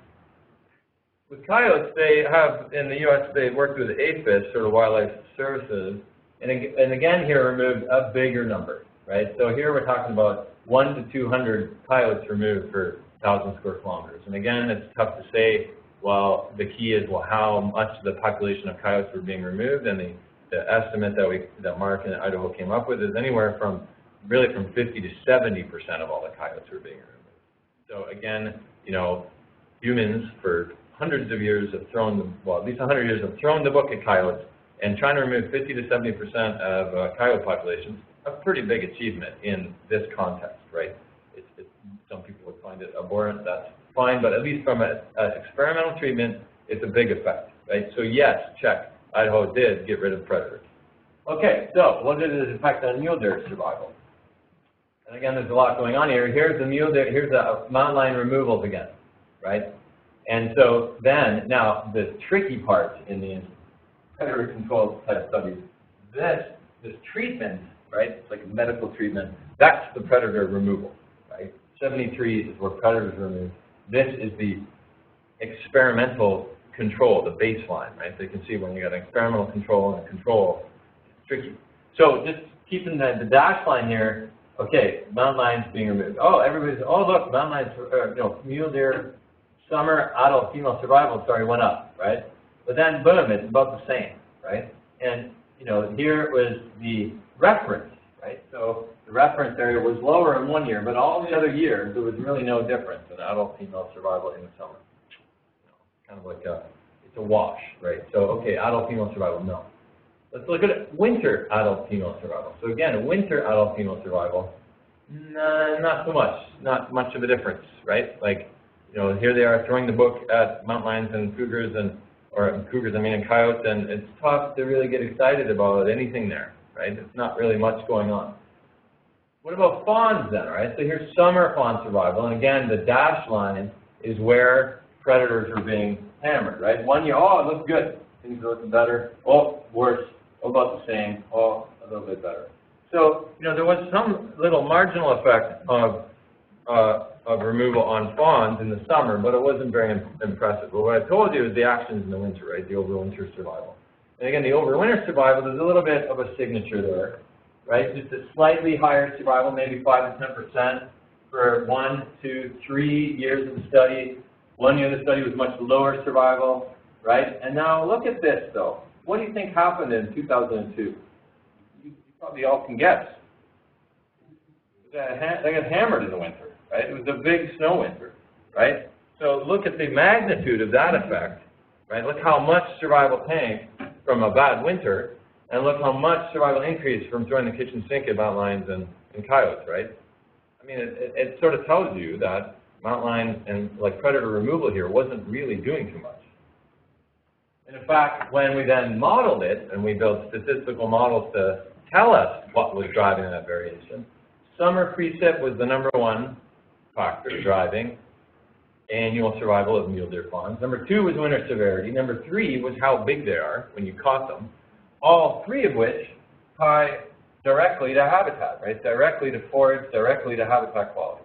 With coyotes, they have, in the U.S., they worked with APHIS, sort of Wildlife Services, and again here removed a bigger number, right? So here we're talking about 1 to 200 coyotes removed per 1,000 square kilometers. And again, it's tough to say, well, the key is, well, how much the population of coyotes were being removed, and the estimate that Mark and Idaho came up with is anywhere from, really from 50 to 70% of all the coyotes were being removed. So again, you know, humans for hundreds of years have thrown, well, at least 100 years have thrown the book at coyotes, and trying to remove 50 to 70% of coyote populations, a pretty big achievement in this context, right? Some people would find it abhorrent, that's fine, but at least from an experimental treatment, it's a big effect, right? So yes, check, Idaho did get rid of predators. Okay, so what did it affect on mule deer survival? And again, there's a lot going on here. Here's the mule deer, here's the mountain lion removals again, right? And so then, now the tricky part in the predator control type studies, this treatment, right? It's like a medical treatment, that's the predator removal, right? 73 is where predators are removed. This is the experimental control, the baseline, right? So you can see when you got an experimental control and a control, it's tricky. So just keeping the dash line here, okay, mountain lions being removed. Oh, everybody's, oh look, mountain lions, mule deer, summer adult female survival, went up, right? But then boom, it's about the same, right? And, here was the reference, right? So the reference area was lower in one year, but all the other years, there was really no difference in adult female survival in the summer. Kind of like it's a wash, right? So, okay, adult female survival, no. Let's look at winter adult female survival. So again, winter adult female survival, not so much, not much of a difference, right? Like, here they are throwing the book at mountain lions and cougars and coyotes, and it's tough to really get excited about anything there, right? It's not really much going on. What about fawns then, right? So here's summer fawn survival, and again, the dashed line is where predators are being hammered, right? 1 year, oh, it looks good, things are looking better, oh, worse, oh, about the same, oh, a little bit better. So, there was some little marginal effect of removal on fawns in the summer, but it wasn't very impressive. But what I told you is the actions in the winter, right? The overwinter survival. And again, the overwinter survival, there's a little bit of a signature there, right? Just a slightly higher survival, maybe 5 to 10% for 1, 2, 3 years of the study. 1 year of the study was much lower survival, right? And now look at this, though. What do you think happened in 2002? You probably all can guess. They got hammered in the winter. Right? It was a big snow winter, right? So look at the magnitude of that effect, right? Look how much survival tanked from a bad winter, and look how much survival increased from throwing the kitchen sink at mountain lions and coyotes, right? I mean, it sort of tells you that mountain lion and predator removal here wasn't really doing too much. And in fact, when we then modeled it, and we built statistical models to tell us what was driving that variation, summer precip was the #1 factor driving annual survival of mule deer fawns. #2 was winter severity. #3 was how big they are when you caught them. All three of which tie directly to habitat, right? Directly to forage, directly to habitat quality.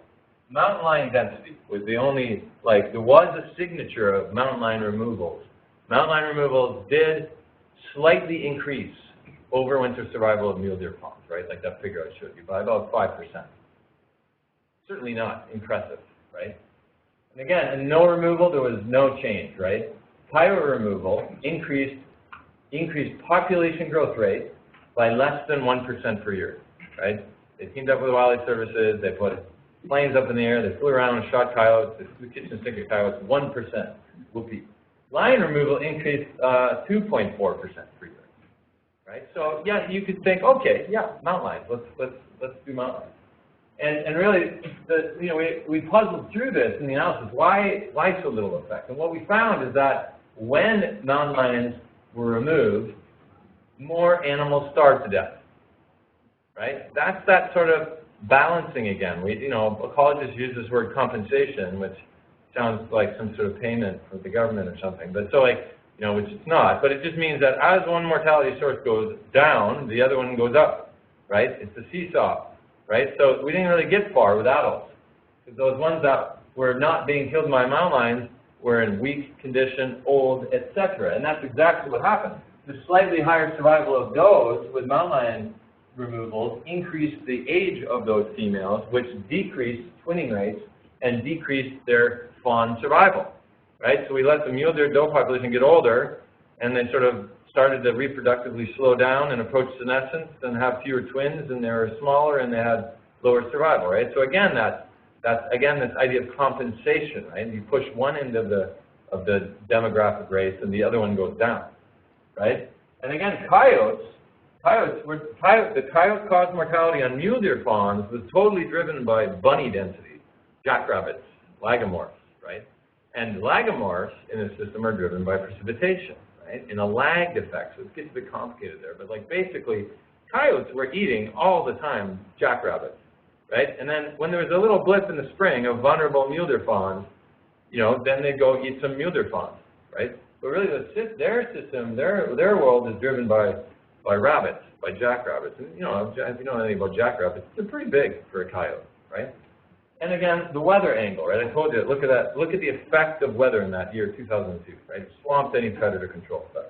Mountain lion density was the only, there was a signature of mountain lion removals. Mountain lion removals did slightly increase overwinter survival of mule deer fawns, right? Like that figure I showed you, by about 5%. Certainly not impressive, right? And again, in no removal, there was no change, right? Coyote removal increased population growth rate by less than 1% per year, right? They teamed up with wildlife services, they put planes up in the air, they flew around and shot coyotes, they flew kitchen sink at coyotes, 1%, whoopee. Lion removal increased 2.4% per year, right? So yeah, you could think, okay, yeah, mountain lions, let's do mountain lions. And really, we puzzled through this in the analysis. Why so little effect? And what we found is that when mountain lions were removed, more animals starved to death. Right? That's that sort of balancing again. Ecologists use this word compensation, which sounds like some sort of payment from the government or something. But so which it's not. But it just means that as one mortality source goes down, the other one goes up. Right? It's a seesaw. Right? So we didn't really get far with adults. Because those ones that were not being killed by mountain lions were in weak condition, old, etc. And that's exactly what happened. The slightly higher survival of those with mountain lion removals increased the age of those females, which decreased twinning rates and decreased their fawn survival. Right? So we let the mule deer doe population get older, and they sort of started to reproductively slow down and approach senescence and have fewer twins, and they were smaller and they had lower survival, right? So again, that's again this idea of compensation, right? You push one end of the demographic race and the other one goes down, right? And again, the coyote cause mortality on mule deer fawns was totally driven by bunny density, jackrabbits, lagomorphs, right? And lagomorphs in the system are driven by precipitation. In a lagged effect, so it gets a bit complicated there. But basically, coyotes were eating all the time jackrabbits, right? And then when there was a little blip in the spring of vulnerable mule deer fawns, then they'd go eat some mule deer fawns, right? But really, their system, their world is driven by rabbits, by jackrabbits. And if you know anything about jackrabbits, they're pretty big for a coyote, right? And again, the weather angle, right? I told you, look at that. Look at the effect of weather in that year, 2002, right? Swamped any predator control stuff,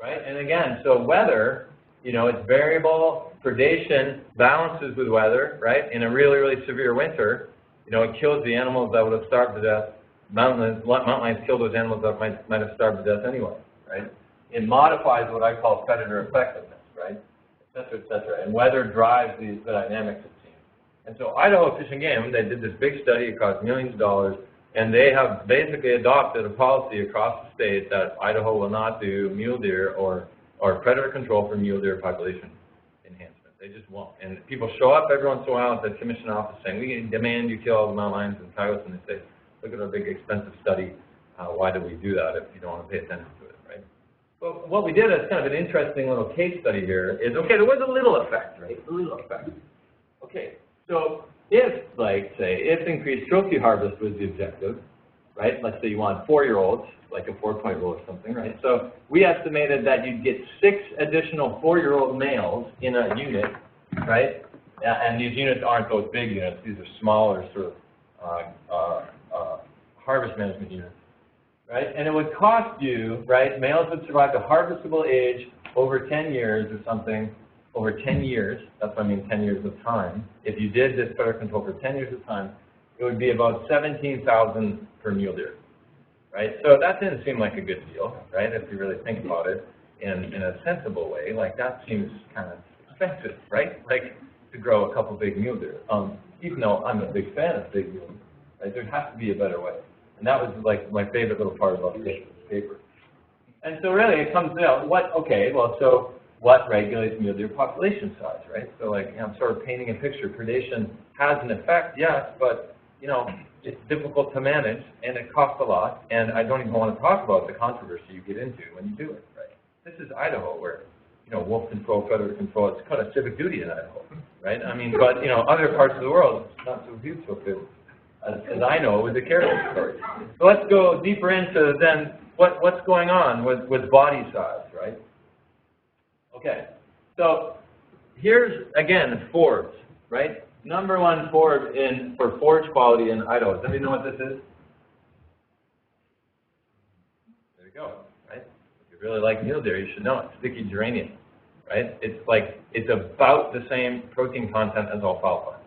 right? And again, so weather, you know, it's variable. Predation balances with weather, right? In a really, really severe winter, you know, it kills the animals that would have starved to death. Mountain lions kill those animals that might have starved to death anyway, right? It modifies what I call predator effectiveness, right? Et cetera, et cetera. And weather drives the dynamics. And so Idaho Fish and Game, they did this big study, it cost millions of dollars, and they have basically adopted a policy across the state that Idaho will not do mule deer or predator control for mule deer population enhancement. They just won't. And people show up every once in a while at the commission office saying, we demand you kill all the mountain lions and coyotes, and they say, look at our big expensive study, why do we do that if you don't want to pay attention to it, right? Well, what we did as kind of an interesting little case study here is, okay, there was a little effect, right? A little effect. Okay. So if, like, say, if increased trophy harvest was the objective, right, let's say you want 4-year-olds, like a 4-point rule or something, right, so we estimated that you'd get 6 additional 4-year-old males in a unit, right, and these units aren't those big units, these are smaller sort of harvest management units, right, and it would cost you, right, males would survive to harvestable age over 10 years or something, over 10 years, that's what I mean 10 years of time. If you did this predator control for 10 years of time, it would be about $17,000 per mule deer, right? So that didn't seem like a good deal, right, if you really think about it in a sensible way. Like, that seems kind of expensive, right? Like, to grow a couple big mule deer. Even though I'm a big fan of big mule deer, right, there has to be a better way. And that was, like, my favorite little part about the paper. And so really it comes down, what regulates mule deer population size, right? So, like, I'm sort of painting a picture. Predation has an effect, yes, but, you know, it's difficult to manage, and it costs a lot, and I don't even want to talk about the controversy you get into when you do it, right? This is Idaho, where, you know, wolf control, predator control, it's kind of civic duty in Idaho, right? I mean, but, you know, other parts of the world, it's not so viewed so good. As I know, it was a careless story. So let's go deeper into then what's going on with body size, right? Okay, so here's, again, forbs, right? Number one forb for forage quality in Idaho. Does anybody know what this is? There you go, right? If you really like mule deer, you should know it. Sticky geranium, right? It's about the same protein content as alfalfa,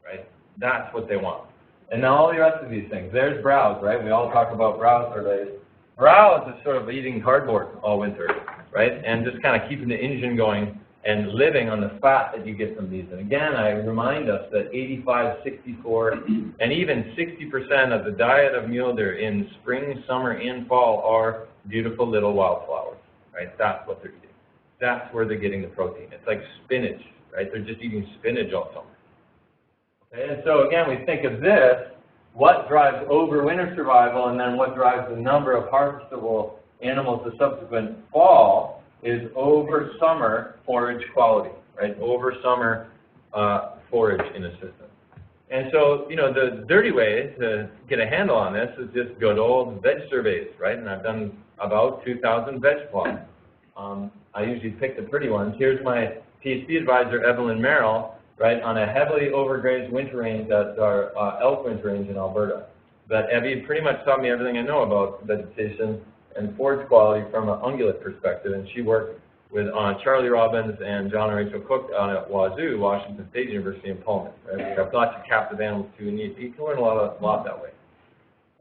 right? That's what they want. And now all the rest of these things. There's browse, right? We all talk about browse surveys. Browse is sort of eating cardboard all winter, right? And just kind of keeping the engine going and living on the fat that you get from these. And again, I remind us that 85, 64, and even 60% of the diet of mule deer in spring, summer, and fall are beautiful little wildflowers, right? That's what they're eating. That's where they're getting the protein. It's like spinach, right? They're just eating spinach all summer. Okay, and so again, we think of this, what drives overwinter survival, and then what drives the number of harvestable animals the subsequent fall is over summer forage quality, right? Over summer forage in a system. And so, you know, the dirty way to get a handle on this is just good old veg surveys, right? And I've done about 2,000 veg plots. I usually pick the pretty ones. Here's my PhD advisor, Evelyn Merrill, right, on a heavily overgrazed winter range that's our elk winter range in Alberta. But Evie pretty much taught me everything I know about vegetation and forage quality from an ungulate perspective, and she worked with Charlie Robbins and John and Rachel Cook at Wazoo, Washington State University in Pullman. Right? We have lots of captive animals too, and you can learn a lot that way.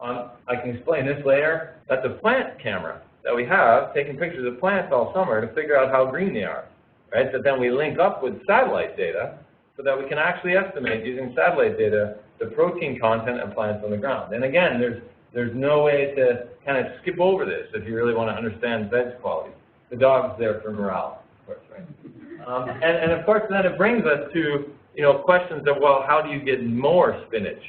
I can explain this later. That's a plant camera that we have, taking pictures of plants all summer to figure out how green they are. Right? So then we link up with satellite data so that we can actually estimate using satellite data the protein content of plants on the ground. And again, there's no way to kind of skip over this if you really want to understand veg quality. The dog's there for morale, of course, right? And of course, then it brings us to, you know, questions of, well, how do you get more spinach,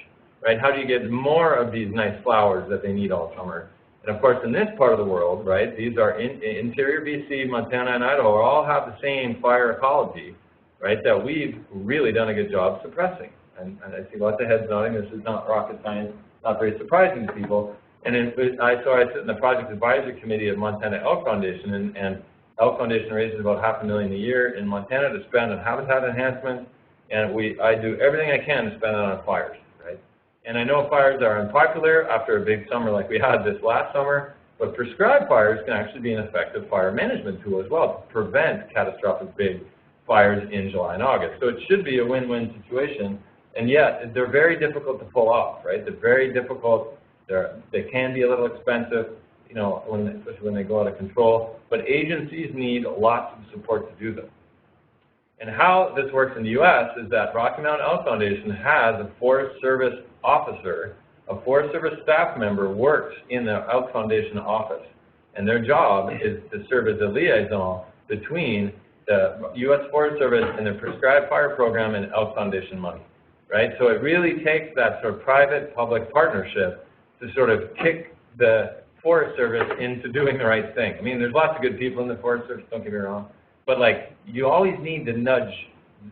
right? How do you get more of these nice flowers that they need all summer? And of course, in this part of the world, right, these are interior BC, Montana, and Idaho all have the same fire ecology, right, that we've really done a good job suppressing. And I see lots of heads nodding. This is not rocket science, not very surprising to people. And I sit in the project advisory committee of Montana Elk Foundation, and Elk Foundation raises about $500,000 a year in Montana to spend on habitat enhancement and I do everything I can to spend it on fires, right? And I know fires are unpopular after a big summer like we had this last summer, but prescribed fires can actually be an effective fire management tool as well to prevent catastrophic big fires in July and August. So it should be a win-win situation, and yet they're very difficult to pull off, right? They're very difficult. They can be a little expensive, you know, especially when they go out of control, but agencies need lots of support to do them. And how this works in the U.S. is that Rocky Mountain Elk Foundation has a Forest Service officer, a Forest Service staff member works in the Elk Foundation office, and their job is to serve as a liaison between the U.S. Forest Service and their prescribed fire program and Elk Foundation money, right? So it really takes that sort of private-public partnership to sort of kick the Forest Service into doing the right thing. I mean, there's lots of good people in the Forest Service, don't get me wrong, but like, you always need to nudge,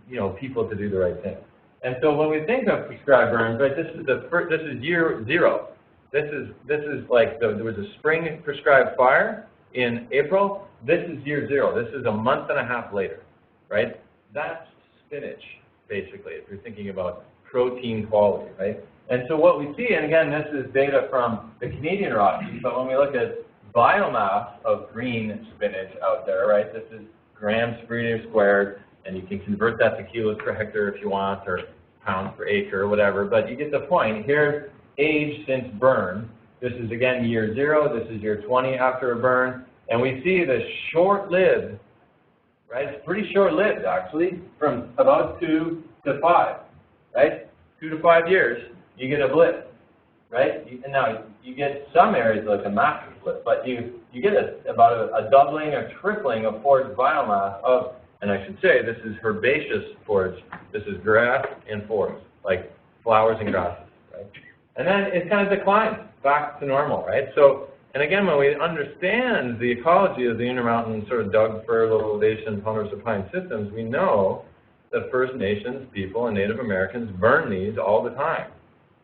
you know, people to do the right thing. And so when we think of prescribed burns, right, this is year zero. This is like there was a spring prescribed fire in April. This is year zero. This is a month and a half later, right? That's spinach, basically, if you're thinking about protein quality, right? And so what we see, and again, this is data from the Canadian Rockies, but when we look at biomass of green spinach out there, right, this is grams per meter squared, and you can convert that to kilos per hectare if you want, or pounds per acre, or whatever, but you get the point. Here's age since burn. This is, again, year zero. This is year 20 after a burn. And we see the short-lived, right? It's pretty short-lived, actually, from about 2 to 5, right? 2 to 5 years, you get a blip, right? And now, you get some areas like a massive blip, but you get about a doubling or tripling of forage biomass of, and I should say, this is herbaceous forage. This is grass and forage, like flowers and grasses, right? And then it kind of declines back to normal, right? So, and again, when we understand the ecology of the Intermountain sort of Doug fir, Little Elation, ponderosa pine systems, we know that First Nations people and Native Americans burn these all the time.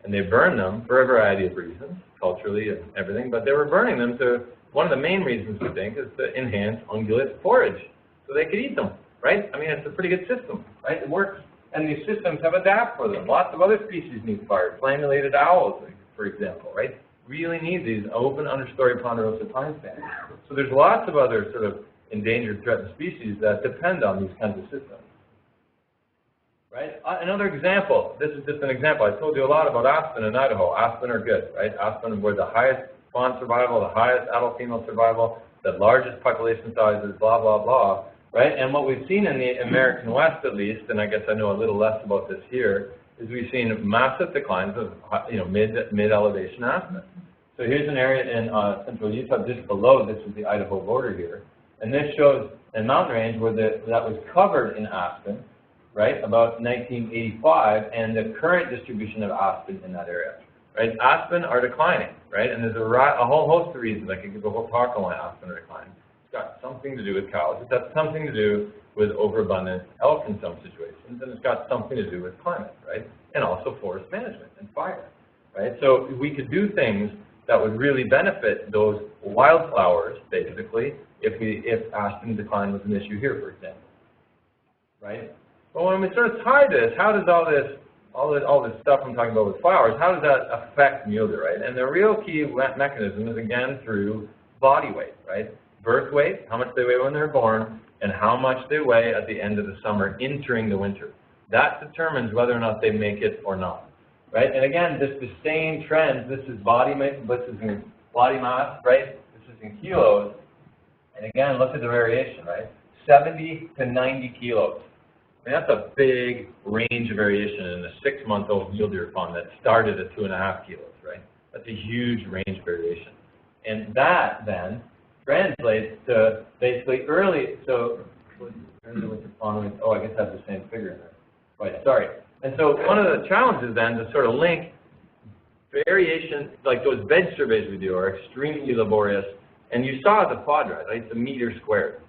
And they burn them for a variety of reasons, culturally and everything, but they were burning them to, one of the main reasons we think is to enhance ungulate forage, so they could eat them, right? I mean, it's a pretty good system, right? It works. And these systems have adapted for them. Lots of other species need fire. Flame-related owls, for example, right? Really need these open understory ponderosa pine stands. So there's lots of other sort of endangered, threatened species that depend on these kinds of systems. Right? Another example, this is just an example. I told you a lot about aspen in Idaho. Aspen are good, right? Aspen were the highest fawn survival, the highest adult-female survival, the largest population sizes, blah, blah, blah, right? And what we've seen in the American West, at least, and I guess I know a little less about this here, is we've seen massive declines of, you know, mid-elevation aspen. So here's an area in central Utah, just below, this is the Idaho border here, and this shows a mountain range where that was covered in aspen, right, about 1985, and the current distribution of aspen in that area, right? Aspen are declining, right, and there's a whole host of reasons. I could give a whole talk on why aspen are declining. It's got something to do with cows. It's got something to do with overabundant elk in some situations, and it's got something to do with climate, right, and also forest management and fire, right? So we could do things that would really benefit those wildflowers, basically, if aspen decline was an issue here, for example, right? But when we sort of tie this, how does all this stuff I'm talking about with flowers, how does that affect mule deer, right? And the real key mechanism is, again, through body weight, right? Birth weight, how much they weigh when they're born, and how much they weigh at the end of the summer entering the winter. That determines whether or not they make it or not, right? And again, this the same trend. This is body weight, this is in body mass, right? This is in kilos. And again, look at the variation, right? 70 to 90 kilos. I mean, that's a big range of variation in a 6-month-old mule deer fawn that started at 2.5 kilos, right? That's a huge range variation. And that then translates to basically early, so, oh, I guess I have the same figure in there. Right, sorry. And so one of the challenges then to sort of link variation, like those bed surveys we do are extremely laborious, and you saw the quadrat, right? It's a meter squared.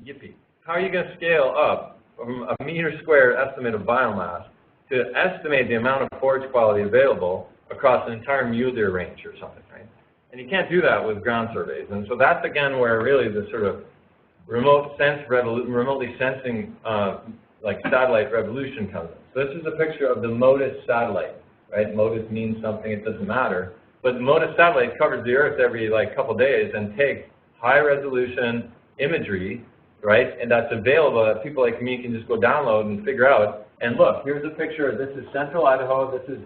Yippee. How are you going to scale up from a meter squared estimate of biomass to estimate the amount of forage quality available across an entire mule deer range or something, right? And you can't do that with ground surveys. And so that's, again, where really the sort of remotely sensing like satellite revolution comes in. So this is a picture of the MODIS satellite, right? MODIS means something, it doesn't matter. But the MODIS satellite covers the Earth every like couple days and takes high resolution imagery, right? And that's available that people like me can just go download and figure out. And look, here's a picture. This is central Idaho. This is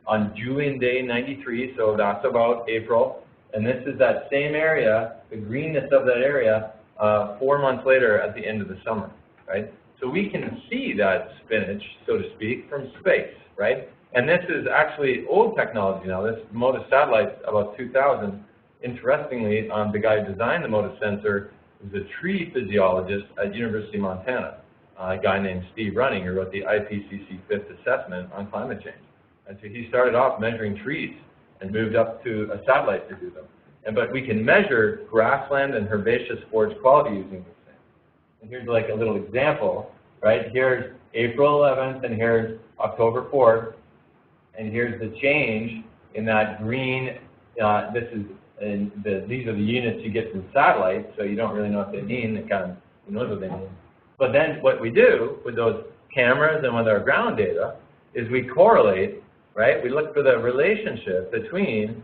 on Julian Day 93, so that's about April. And this is that same area, the greenness of that area, 4 months later at the end of the summer, right? So we can see that spinach, so to speak, from space, right? And this is actually old technology now. This MODIS satellite, about 2000. Interestingly, the guy who designed the MODIS sensor was a tree physiologist at University of Montana, a guy named Steve Running, who wrote the IPCC 5th assessment on climate change. And so he started off measuring trees and moved up to a satellite to do them. But we can measure grassland and herbaceous forage quality using this thing. And here's like a little example, right? Here's April 11th and here's October 4th. And here's the change in that green. These are the units you get from satellites, so you don't really know what they mean. It kind of, who knows what they mean. But then what we do with those cameras and with our ground data is we correlate, right? We look for the relationship between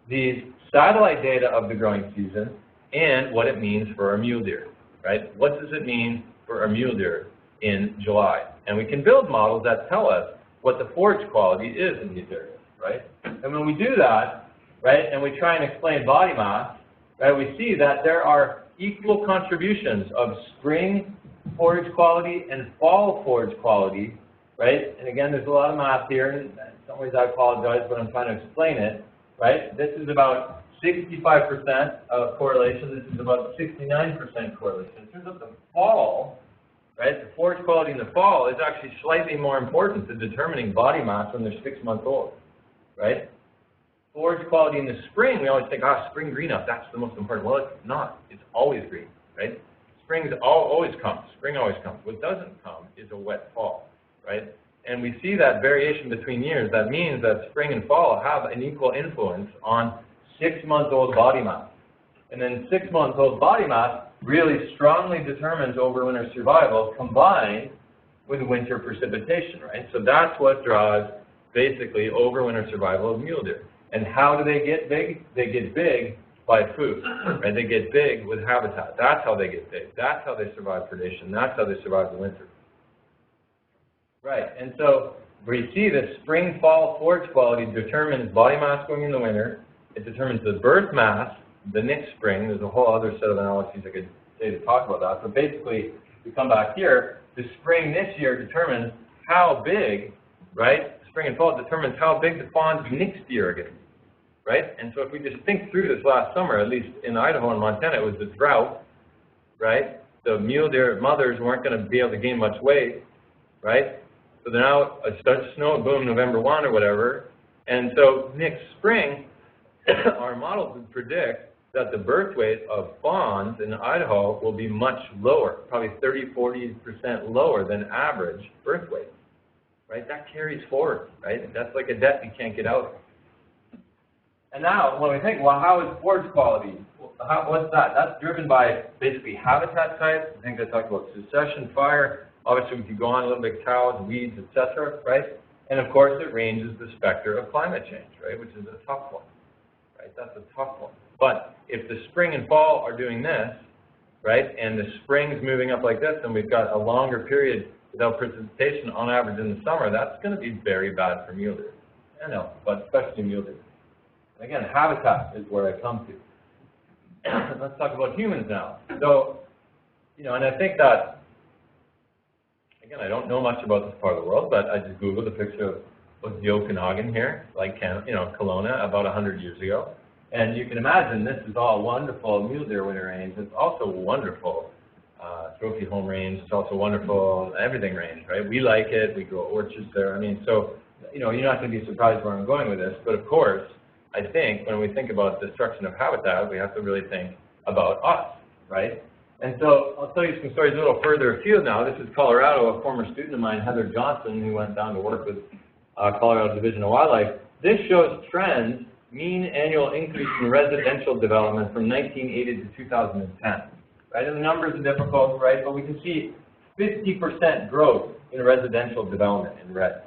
these satellite data of the growing season and what it means for our mule deer, right? What does it mean for our mule deer in July? And we can build models that tell us what the forage quality is in these areas, right? And when we do that, right, and we try and explain body mass, right, we see that there are equal contributions of spring forage quality and fall forage quality, right? And again, there's a lot of math here, and in some ways I apologize, but I'm trying to explain it, right? This is about 65% of correlation. This is about 69% correlation. In terms of the fall, right, the forage quality in the fall is actually slightly more important to determining body mass when they're 6 months old, right? Forage quality in the spring, we always think, spring green up, that's the most important. Well, it's not. It's always green, right? Spring always comes. Spring always comes. What doesn't come is a wet fall, right? And we see that variation between years. That means that spring and fall have an equal influence on 6-month-old body mass. And then 6-month-old body mass really strongly determines overwinter survival combined with winter precipitation, right? So that's what drives basically overwinter survival of mule deer. And how do they get big? They get big by food, right? They get big with habitat. That's how they get big. That's how they survive predation. That's how they survive the winter. Right, and so we see the spring-fall forage quality determines body mass going in the winter. It determines the birth mass the next spring. There's a whole other set of analyses I could say to talk about that. But basically, we come back here, the spring this year determines how big, right? Spring and fall determines how big the fawns next year are going to be, right? And so if we just think through this last summer, at least in Idaho and Montana, it was the drought, right? The mule deer mothers weren't going to be able to gain much weight, right? So now it starts to snow, boom, November 1 or whatever. And so next spring, our models would predict that the birth weight of fawns in Idaho will be much lower, probably 30–40% lower than average birth weight, right? That carries forward, right? That's like a debt you can't get out of. And now when we think, well, how is forage quality? What's that? That's driven by basically habitat type. I think I talked about succession, fire. Obviously, we could go on a little bit, cows, weeds, etc., right? And of course, it ranges the specter of climate change, right, which is a tough one, right? That's a tough one. But if the spring and fall are doing this, right, and the spring's moving up like this, and we've got a longer period without precipitation on average in the summer, that's going to be very bad for mule deer. I know, but especially mule deer. And again, habitat is where I come to. Let's talk about humans now. So, and I think that, again, I don't know much about this part of the world, but I just Googled a picture of the Okanagan here, like, Kelowna, about 100 years ago. And you can imagine this is all wonderful mule deer winter range. It's also wonderful trophy home range. It's also wonderful everything range, right? We like it. We grow orchards there. I mean, so, you're not going to be surprised where I'm going with this. But of course, I think when we think about destruction of habitat, we have to really think about us, right? And so I'll tell you some stories a little further afield now. This is Colorado, a former student of mine, Heather Johnson, who went down to work with Colorado Division of Wildlife. This shows trends, mean annual increase in residential development from 1980 to 2010. Right? And the numbers are difficult, right? But we can see 50% growth in residential development in red,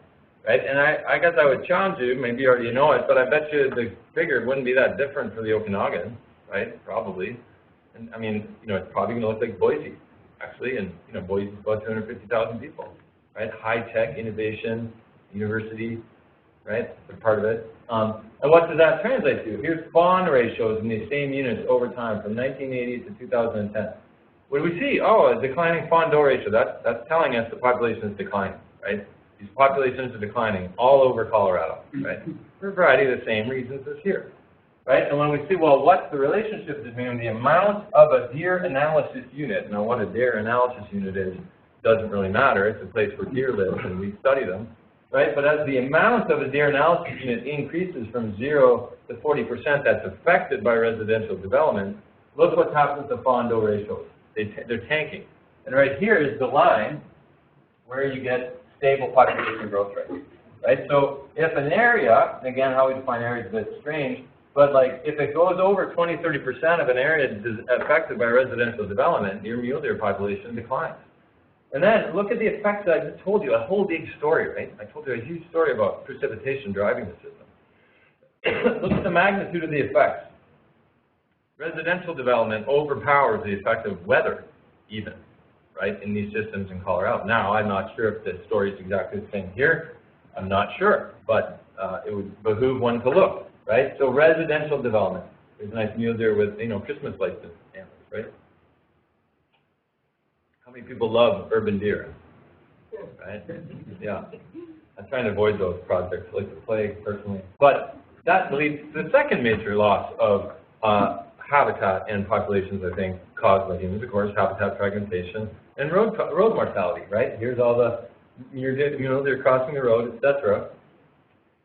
right? And I guess I would challenge you, maybe you already know it, but I bet you the figure wouldn't be that different for the Okanagan, right? Probably. And I mean, you know, it's probably going to look like Boise, actually, and, you know, Boise's about 250,000 people, right? High-tech, innovation, university, right? That's part of it. And what does that translate to? Here's fawn ratios in these same units over time from 1980 to 2010. What do we see? Oh, a declining fawn-doe ratio. That's telling us the population is declining, right? These populations are declining all over Colorado, right? For a variety of the same reasons as here, right? And when we see, well, what's the relationship between the amount of a deer analysis unit? Now, what a deer analysis unit is doesn't really matter. It's a place where deer live, and we study them, right? But as the amount of a deer analysis unit increases from 0 to 40%, that's affected by residential development. Look what happens to fawn-doe ratios. They're tanking. And right here is the line where you get stable population growth rate, right? So if an area, and again, how we define area is a bit strange, but like if it goes over 20, 30% of an area affected by residential development, your mule deer population declines. And then look at the effects that I just told you, a whole big story, right? I told you a huge story about precipitation driving the system. Look at the magnitude of the effects. Residential development overpowers the effect of weather, even, right, in these systems in Colorado. Now, I'm not sure if the story is exactly the same here. I'm not sure, but it would behoove one to look, right? So residential development. There's a nice mule deer with, you know, Christmas lights and antlers, right? How many people love urban deer, right? Yeah. I'm trying to avoid those projects like the plague, personally. But that leads to the second major loss of habitat and populations, I think, caused by humans, of course, habitat fragmentation and road mortality, right? Here's all the, they're crossing the road, etc.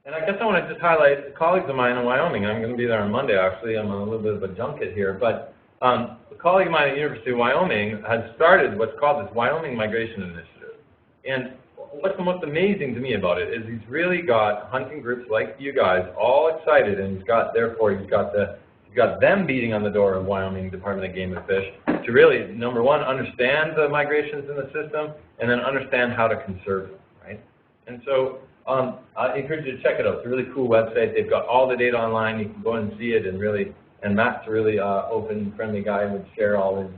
And I guess I want to just highlight colleagues of mine in Wyoming. I'm going to be there on Monday, actually. I'm on a little bit of a junket here. But a colleague of mine at the University of Wyoming has started what's called this Wyoming Migration Initiative. And what's the most amazing to me about it is he's really got hunting groups like you guys all excited, and he's got them beating on the door of Wyoming Department of Game and Fish to really, number one, understand the migrations in the system, and then understand how to conserve them, right? And so I encourage you to check it out. It's a really cool website. They've got all the data online. You can go and see it, and Matt's a really open, friendly guy and would share all his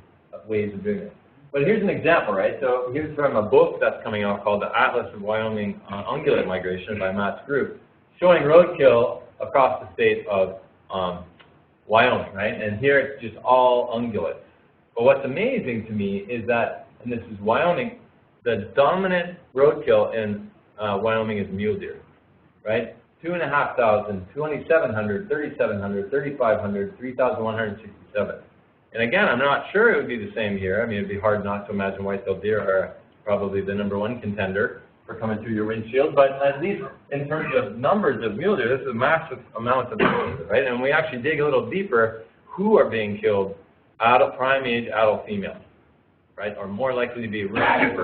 ways of doing it. But here's an example, right? So here's from a book that's coming out called The Atlas of Wyoming Ungulate Migration by Matt's group, showing roadkill across the state of Wyoming, right? And here it's just all ungulates. But what's amazing to me is that, and this is Wyoming, the dominant roadkill in Wyoming is mule deer, right? 2,500, 2,700, 3,700, 3,500, 3,167. And again, I'm not sure it would be the same here. I mean, it'd be hard not to imagine white-tailed deer are probably the #1 contender for coming through your windshield, but at least in terms of numbers of mule deer, this is a massive amount of mule deer, right? And we actually dig a little deeper, who are being killed? Adult, prime age, adult females, right? Are more likely to be run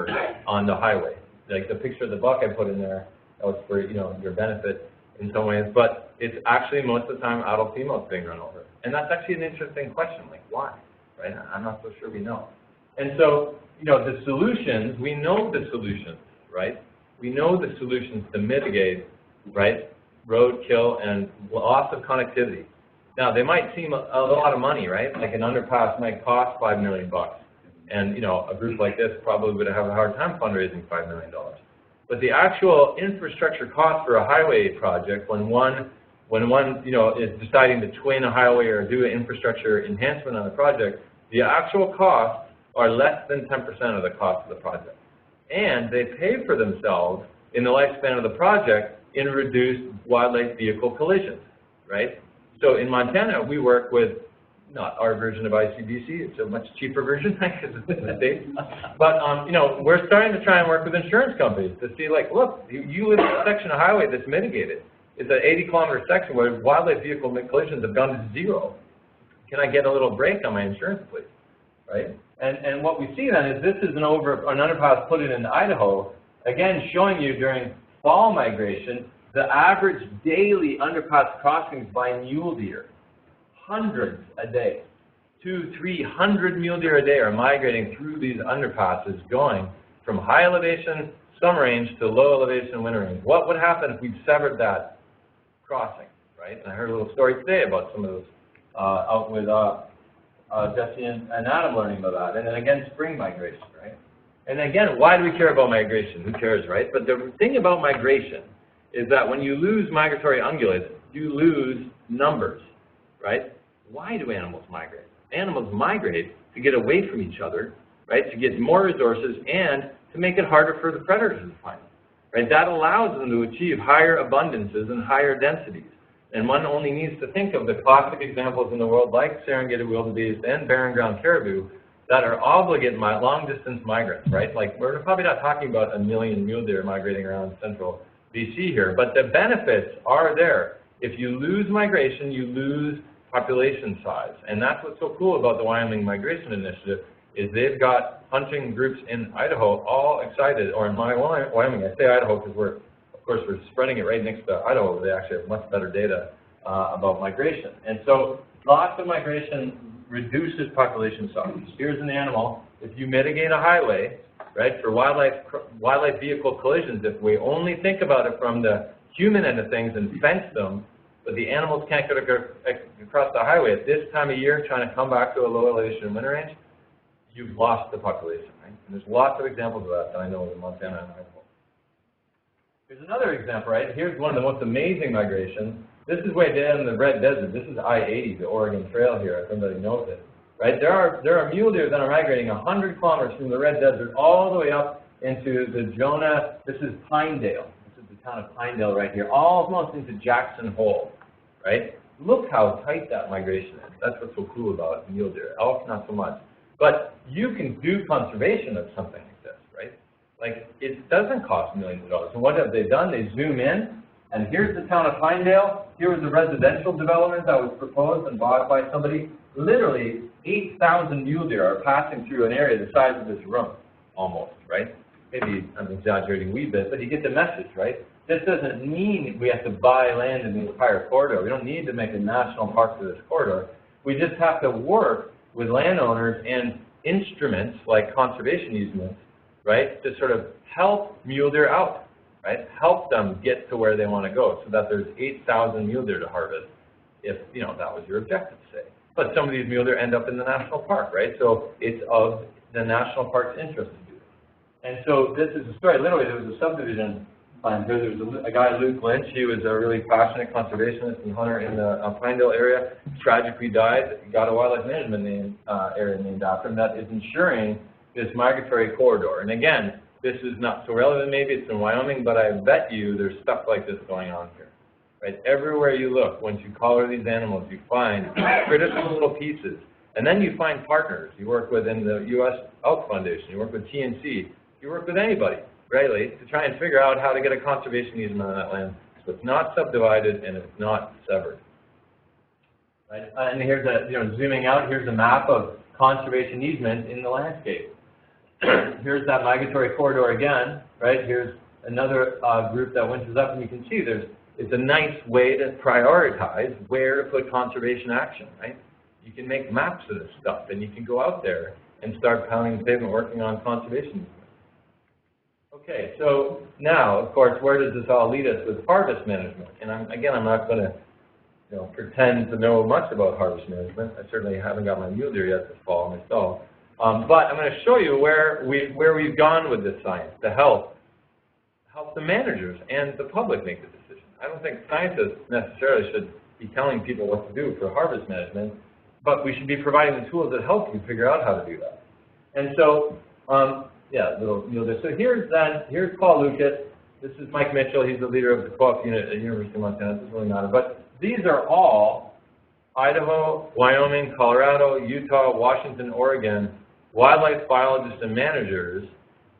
on the highway. Like the picture of the buck I put in there, that was for, you know, your benefit in some ways, but it's actually most of the time adult females being run over. And that's actually an interesting question, like why, right? I'm not so sure we know. And so, you know, the solutions, we know the solutions, right? We know the solutions to mitigate, right, roadkill and loss of connectivity. Now, they might seem a lot of money, right? Like an underpass might cost $5 million. And, you know, a group like this probably would have a hard time fundraising $5 million. But the actual infrastructure cost for a highway project, when one you know, is deciding to twin a highway or do an infrastructure enhancement on a project, the actual costs are less than 10% of the cost of the project. And they pay for themselves in the lifespan of the project in reduced wildlife vehicle collisions, right? So in Montana, we work with, not our version of ICBC, it's a much cheaper version because it's in the States. But, you know, we're starting to try and work with insurance companies to see, like, look, you live in a section of highway that's mitigated. It's an 80-kilometer section where wildlife vehicle collisions have gone to 0. Can I get a little break on my insurance, please? Right? And what we see then is this is an underpass put in Idaho, again showing you during fall migration, the average daily underpass crossings by mule deer. Hundreds a day. 200-300 mule deer a day are migrating through these underpasses going from high elevation summer range to low elevation winter range. What would happen if we severed that crossing, right? And I heard a little story today about some of those out with Jesse and Adam learning about that. And then again, spring migration, right? And again, why do we care about migration? Who cares, right? But the thing about migration is that when you lose migratory ungulates, you lose numbers, right? Why do animals migrate? Animals migrate to get away from each other, right? To get more resources and to make it harder for the predators to find them, right? That allows them to achieve higher abundances and higher densities. And one only needs to think of the classic examples in the world like Serengeti wildebeest and barren ground caribou that are obligate long-distance migrants, right? Like, we're probably not talking about 1 million mule deer migrating around central BC here, but the benefits are there. If you lose migration, you lose population size. And that's what's so cool about the Wyoming Migration Initiative, is they've got hunting groups in Idaho all excited, or in Wyoming, I say Idaho because of course, we're spreading it right next to Idaho, where they actually have much better data about migration. And so lots of migration reduces population size. Here's an animal. If you mitigate a highway, right, for wildlife vehicle collisions, if we only think about it from the human end of things and fence them, but the animals can't get across the highway at this time of year trying to come back to a low elevation winter range, you've lost the population, right? And there's lots of examples of that I know in Montana and Idaho. Here's another example, right? Here's one of the most amazing migrations. This is way down in the Red Desert. This is I-80, the Oregon Trail here, if everybody knows it, right? There are mule deer that are migrating 100 kilometers from the Red Desert all the way up into the Jonah. This is Pinedale. This is the town of Pinedale right here, almost into Jackson Hole, right? Look how tight that migration is. That's what's so cool about mule deer. Elk, not so much. But you can do conservation of something like this, right? Like, it doesn't cost millions of dollars. And what have they done? They zoom in, and here's the town of Pinedale. Here was the residential development that was proposed and bought by somebody. Literally, 8,000 mule deer are passing through an area the size of this room, almost, right? Maybe I'm exaggerating a wee bit, but you get the message, right? This doesn't mean we have to buy land in the entire corridor. We don't need to make a national park for this corridor. We just have to work with landowners and instruments like conservation easements, right, to sort of help mule deer out, right? Help them get to where they want to go so that there's 8,000 mule deer to harvest if, you know, that was your objective, say. But some of these mule deer end up in the national park, right? So it's of the national park's interest to do this. And so this is a story. Literally, there was a subdivision plan here. There was a guy, Luke Lynch. He was a really passionate conservationist and hunter in the Pinedale area. Tragically died. He got a wildlife management area named after him that is ensuring this migratory corridor. And again, this is not so relevant. Maybe it's in Wyoming, but I bet you there's stuff like this going on here. Right? Everywhere you look, once you collar these animals, you find critical little pieces. And then you find partners. You work with in the U.S. Elk Foundation. You work with TNC. You work with anybody, really, to try and figure out how to get a conservation easement on that land so it's not subdivided and it's not severed. Right? And here's a, zooming out, here's a map of conservation easement in the landscape. Here's that migratory corridor again, right? Here's another group that winters up, and you can see it's a nice way to prioritize where to put conservation action, right? You can make maps of this stuff, and you can go out there and start pounding the pavement working on conservation. Okay, so now, of course, where does this all lead us with harvest management? And I'm not going to pretend to know much about harvest management. I certainly haven't got my mule deer yet this fall myself. But I'm going to show you where we've gone with this science to help the managers and the public make the decision. I don't think scientists necessarily should be telling people what to do for harvest management, but we should be providing the tools that help you figure out how to do that. And so, little mule deer. So here's Paul Lucas. This is Mike Mitchell. He's the leader of the co-op unit at University of Montana. It doesn't really matter. But these are all Idaho, Wyoming, Colorado, Utah, Washington, Oregon wildlife biologists and managers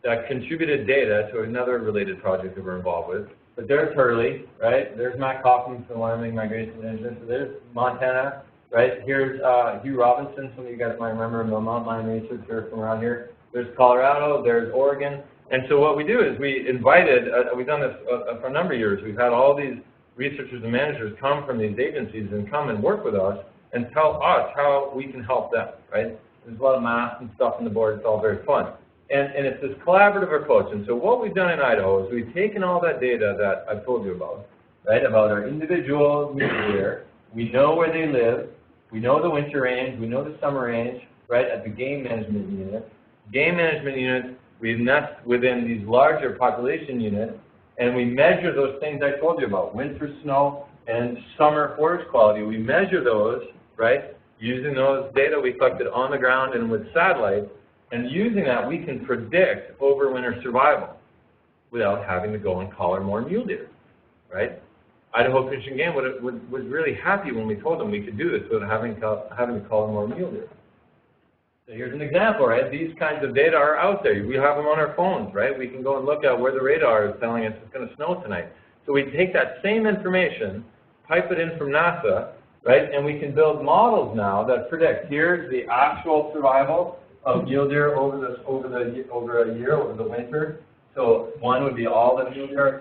that contributed data to another related project that we're involved with. But there's Hurley, right? There's Matt Kaufman from Wyoming Migration Management. So there's Montana, right? Here's Hugh Robinson. Some of you guys might remember him, a mountain lion researcher from around here. There's Colorado. There's Oregon. And so what we do is we invited, we've done this for a number of years. We've had all these researchers and managers come from these agencies and come and work with us and tell us how we can help them, right? There's a lot of math and stuff on the board. It's all very fun. And it's this collaborative approach. And so what we've done in Idaho is we've taken all that data that I've told you about, right, about our individual mule deer. We know where they live. We know the winter range. We know the summer range, right, at the game management unit. Game management units, we nest within these larger population units, and we measure those things I told you about, winter snow and summer forage quality. We measure those, right, using those data we collected on the ground and with satellites. And using that, we can predict overwinter survival without having to go and collar more mule deer, right? Idaho Fish and Game was really happy when we told them we could do this without having to collar more mule deer. So here's an example, right? These kinds of data are out there. We have them on our phones, right? We can go and look at where the radar is telling us it's going to snow tonight. So we take that same information, pipe it in from NASA, right? And we can build models now that predict, here's the actual survival of mule deer over a year, over the winter. So one would be all the mule deer are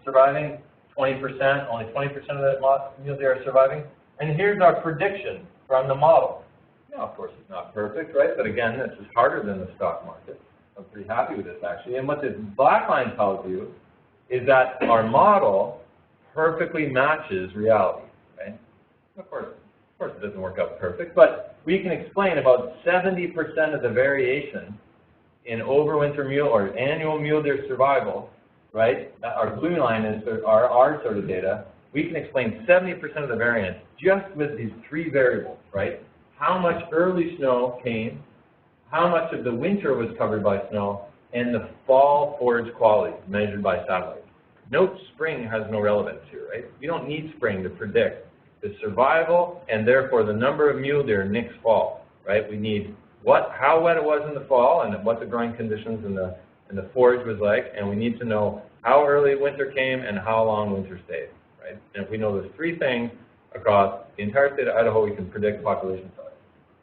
surviving, 20%, only 20% of the mule deer are surviving. And here's our prediction from the model. Now, of course, it's not perfect, right? But again, this is harder than the stock market. I'm pretty happy with this, actually. And what this black line tells you is that our model perfectly matches reality, right? Of course, it doesn't work out perfect, but we can explain about 70% of the variation in overwinter mule or annual mule deer survival, right? Our blue line is our sort of data. We can explain 70% of the variance just with these three variables, right? How much early snow came, how much of the winter was covered by snow, and the fall forage quality measured by satellite. Note spring has no relevance here, right? You don't need spring to predict the survival and therefore the number of mule deer next fall, right? We need how wet it was in the fall and what the growing conditions and the forage was like, and we need to know how early winter came and how long winter stayed, right? And if we know those three things across the entire state of Idaho, we can predict population size.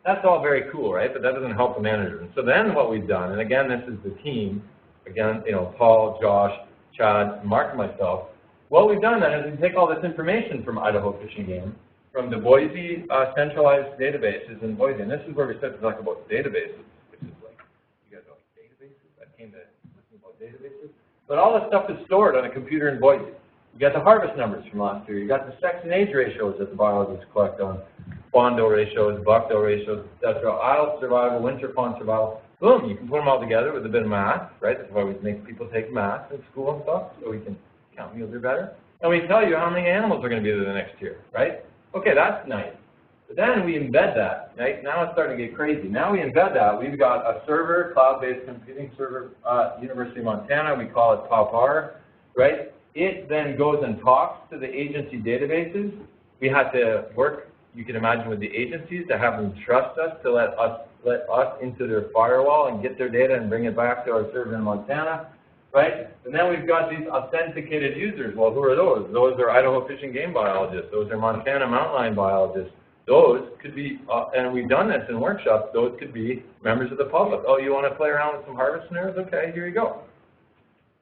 That's all very cool, right? But that doesn't help the manager. And so then what we've done, and again, this is the team, again, Paul, Josh, Chad, Mark, and myself. What we've done then is we take all this information from Idaho Fish and Game, from the Boise centralized databases in Boise, and this is where we start to talk about databases, which is like, you guys know databases? I came to listen about databases. But all this stuff is stored on a computer in Boise. You got the harvest numbers from last year. You got the sex and age ratios that the biologists collect on, fawn-doe ratios, buck-doe ratios, etc. Adult survival, winter fawn survival. Boom, you can put them all together with a bit of math, right? That's why we make people take math in school and stuff, so we can count mule deer better. And we tell you how many animals are going to be there the next year, right? Okay, that's nice. But then we embed that, right? Now it's starting to get crazy. Now we embed that. We've got a server, cloud-based computing server, University of Montana. We call it POPR, right? It then goes and talks to the agency databases. We had to work, you can imagine, with the agencies to have them trust us to let us into their firewall and get their data and bring it back to our server in Montana, right? And then we've got these authenticated users. Well, who are those? Those are Idaho Fish and Game biologists. Those are Montana mountain lion biologists. Those could be, and we've done this in workshops, those could be members of the public. Oh, you want to play around with some harvest snares? Okay, here you go.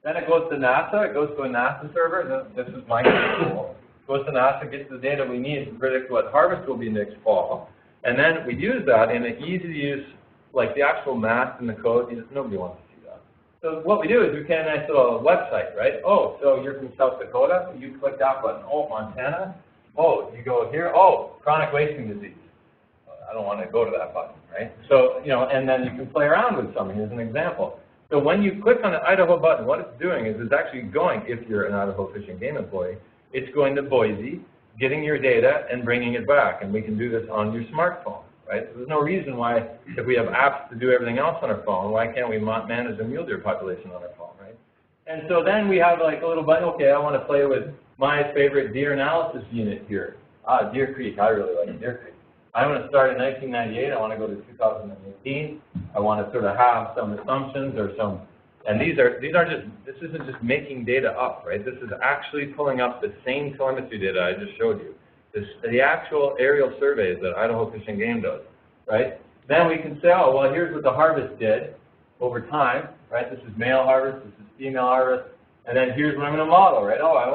Then it goes to NASA. It goes to a NASA server. This is my tool. It goes to NASA, gets the data we need to predict what harvest will be next fall. And then we use that in an easy-to-use, like the actual math and the code. Nobody wants to see that. So what we do is we create a nice little website, right? Oh, so you're from South Dakota. You click that button. Oh, Montana. Oh, you go here. Oh, chronic wasting disease. I don't want to go to that button, right? So, and then you can play around with something. Here's an example. So when you click on the Idaho button, what it's doing is it's actually going, if you're an Idaho Fish and Game employee, it's going to Boise, getting your data and bringing it back. And we can do this on your smartphone, right? So there's no reason why, if we have apps to do everything else on our phone, why can't we manage a mule deer population on our phone, right? And so then we have like a little button, okay, I want to play with my favorite deer analysis unit here. Deer Creek, I really like Deer Creek. I want to start in 1998, I want to go to 2018. I want to sort of have some assumptions or some, and this isn't just making data up, right? This is actually pulling up the same telemetry data I just showed you. The actual aerial surveys that Idaho Fish and Game does, right? Then we can say, oh, well, here's what the harvest did over time, right? This is male harvest, this is female harvest, and then here's what I'm going to model, right? Oh, I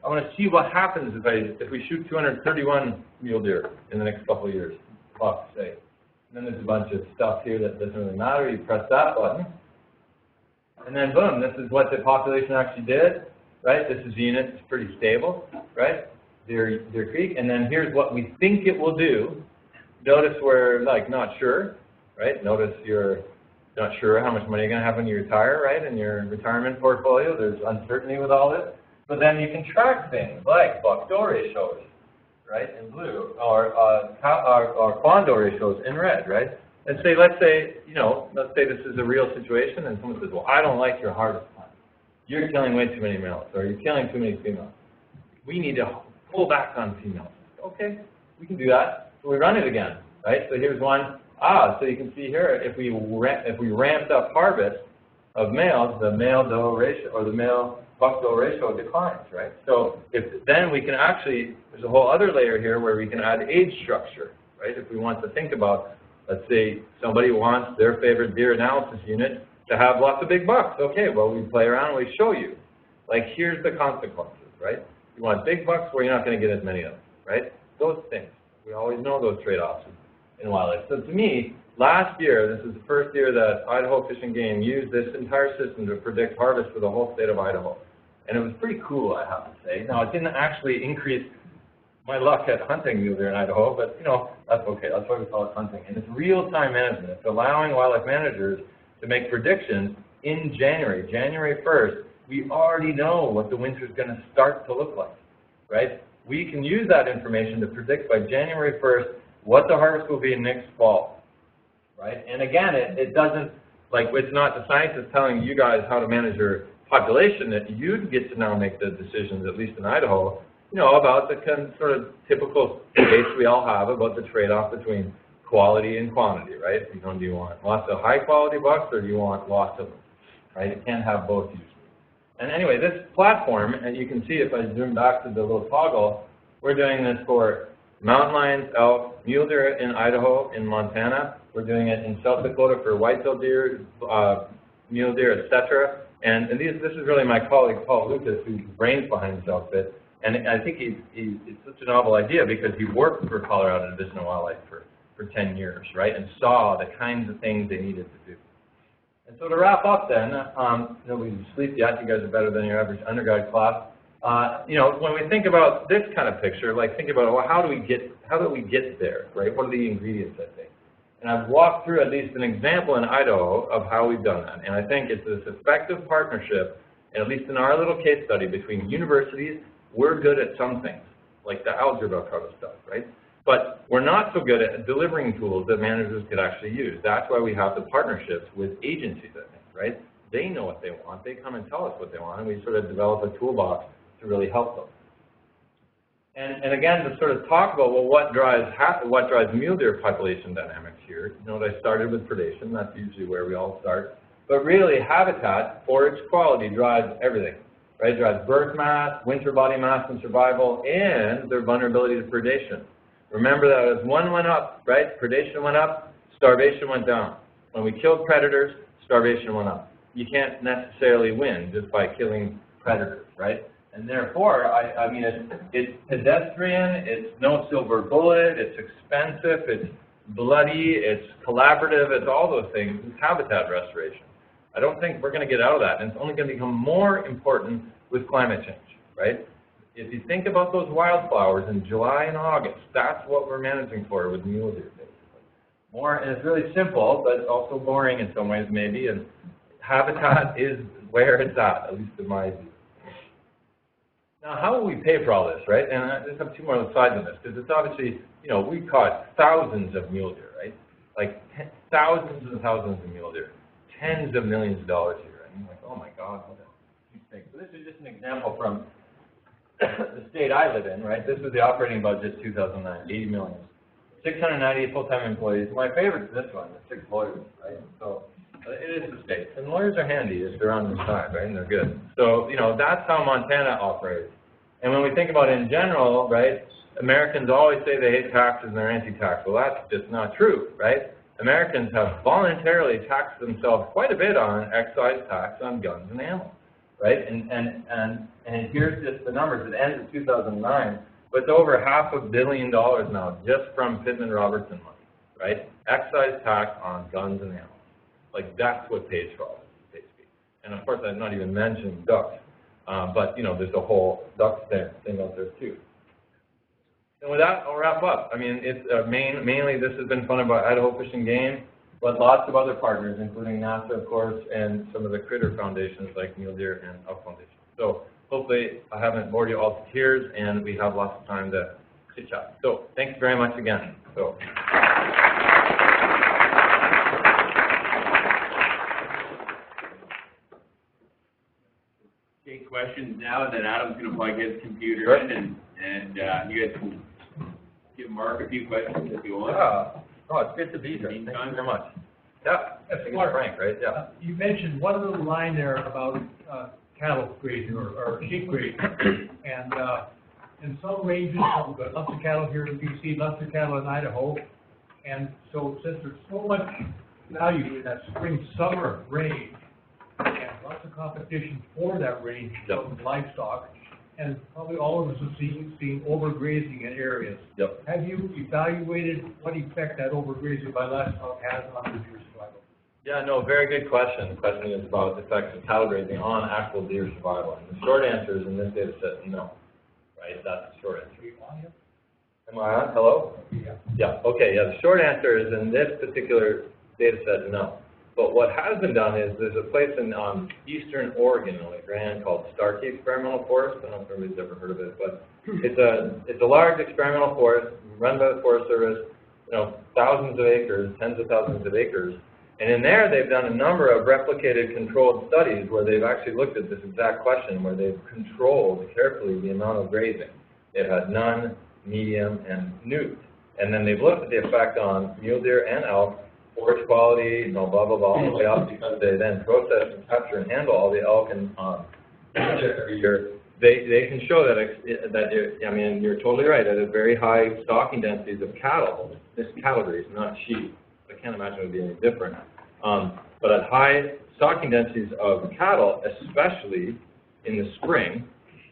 want to see what happens if we shoot 231 mule deer in the next couple of years, say. then there's a bunch of stuff here that doesn't really matter. You press that button, and then boom, this is what the population actually did, right? This is the unit, it's pretty stable, right? Deer Creek, and then here's what we think it will do. Notice we're like not sure, right? Notice you're not sure how much money you're going to have when you retire, right? In your retirement portfolio, there's uncertainty with all this. But then you can track things like buck-doe ratios, right, in blue, or fawn-doe ratios in red, right? And say, let's say this is a real situation, and someone says, well, I don't like your harvest plan. You're killing way too many males, or you're killing too many females. We need to pull back on females. Okay, we can do that. So we run it again, right? So here's one. So you can see here, if we ramped up harvest of males, the male-doe ratio, or the male buck-doe ratio declines, right? So then we can actually, there's a whole other layer here where we can add age structure, right? If we want to think about, let's say somebody wants their favorite deer analysis unit to have lots of big bucks. Okay, well, we play around and we show you. Like, here's the consequences, right? You want big bucks where you're not going to get as many of them, right? Those things. We always know those trade-offs in wildlife. So to me, last year, this is the first year that Idaho Fish and Game used this entire system to predict harvest for the whole state of Idaho. And it was pretty cool, I have to say. Now, it didn't actually increase my luck at hunting mule deer in Idaho, but, you know, that's okay. That's why we call it hunting. And it's real-time management. It's allowing wildlife managers to make predictions in January. January 1st, we already know what the winter's going to start to look like, right? We can use that information to predict by January 1st what the harvest will be next fall, right? And again, it doesn't, like, it's not the scientists telling you guys how to manage your population, that you get to now make the decisions, at least in Idaho, you know, about the kind of sort of typical debates we all have about the trade-off between quality and quantity, right? You know, do you want lots of high-quality bucks or do you want lots of them, right? You can't have both usually. And anyway, this platform, and you can see if I zoom back to the little toggle, we're doing this for mountain lions, elk, mule deer in Idaho, in Montana. We're doing it in South Dakota for white-tailed deer, mule deer, etc. And this is really my colleague, Paul Lucas, who's the brains behind this outfit. And I think it's such a novel idea because he worked for Colorado Division of Wildlife for 10 years, right, and saw the kinds of things they needed to do. And so to wrap up then, nobody's asleep yet, you guys are better than your average undergrad class. You know, when we think about this kind of picture, like think about, well, how do we get there, right? What are the ingredients, I think? And I've walked through at least an example in Idaho of how we've done that. And I think it's this effective partnership, at least in our little case study, between universities. We're good at some things, like the algebra kind of stuff, right? But we're not so good at delivering tools that managers could actually use. That's why we have the partnerships with agencies, I think, right? They know what they want. They come and tell us what they want, and we sort of develop a toolbox to really help them. And again, to sort of talk about, well, what drives mule deer population dynamics here? You know, I started with predation. That's usually where we all start. But really, habitat, forage quality, drives everything, right? It drives birth mass, winter body mass and survival, and their vulnerability to predation. Remember that as one went up, right? Predation went up, starvation went down. When we killed predators, starvation went up. You can't necessarily win just by killing predators, right? And therefore, I mean, it's pedestrian, it's no silver bullet, it's expensive, it's bloody, it's collaborative, it's all those things. It's habitat restoration. I don't think we're going to get out of that, and it's only going to become more important with climate change, right? If you think about those wildflowers in July and August, that's what we're managing for with mule deer, basically. More, and it's really simple, but also boring in some ways, maybe, and habitat is where it's at least in my view. Now, how will we pay for all this, right? And I just have two more slides on this, because it's obviously, you know, we caught thousands of mule deer, right? Like thousands and thousands of mule deer, tens of millions of dollars here. And you're like, oh my God, what a huge thing. So this is just an example from the state I live in, right? This was the operating budget 2009, 80 million. 698 full-time employees. My favorite is this one, the 6 lawyers, right? So it is the state. And lawyers are handy if they're on the side, right? And they're good. So, you know, that's how Montana operates. And when we think about it in general, right, Americans always say they hate taxes and they're anti-tax. Well, that's just not true, right? Americans have voluntarily taxed themselves quite a bit on excise tax on guns and ammo, right? And here's just the numbers. It ends in 2009, but it's over $500 million now just from Pittman-Robertson money, right? excise tax on guns and ammo. Like, that's what pays for all this, basically. And of course, I'm not even mentioning ducks. But, you know, there's a whole duck thing out there, too. And with that, I'll wrap up. I mean, it's mainly this has been funded by Idaho Fish and Game, but lots of other partners, including NASA, of course, and some of the critter foundations like Mule Deer and Elk Foundation. So hopefully I haven't bored you all to tears, and we have lots of time to chit-chat. So thanks very much again. So. Take questions now, and then Adam's going to plug his computer in, and you guys can give Mark a few questions if you want. Yeah. Oh, it's good to be here. Thank you very much. Yeah, I think it's Frank, right? Yeah. You mentioned one little line there about cattle grazing or sheep grazing, and in some ranges, we've got lots of cattle here in BC, lots of cattle in Idaho, and so since there's so much value in that spring-summer range, and lots of competition for that range of livestock, and probably all of us have seen overgrazing in areas. Yep. Have you evaluated what effect that overgrazing by livestock has on the deer survival? Yeah, no, very good question. The question is about the effects of cattle grazing on actual deer survival. And the short answer is in this data set, no. Right? That's the short answer. Am I on? Hello? Yeah. Yeah, okay, yeah, the short answer is in this particular data set, no. But what has been done is there's a place in eastern Oregon, in Lake Grand, called Starkey Experimental Forest. I don't know if everybody's ever heard of it, but it's a large experimental forest run by the Forest Service, you know, thousands of acres, tens of thousands of acres. And in there, they've done a number of replicated controlled studies where they've actually looked at this exact question, where they've controlled carefully the amount of grazing. It had none, medium, and newt. And then they've looked at the effect on mule deer and elk, forage quality, you know, blah, blah, blah, all the way up, because they then process and capture and handle all the elk and every year. They can show that, I mean, you're totally right, at a very high stocking densities of cattle, this cattle graze, not sheep. I can't imagine it would be any different. But at high stocking densities of cattle, especially in the spring,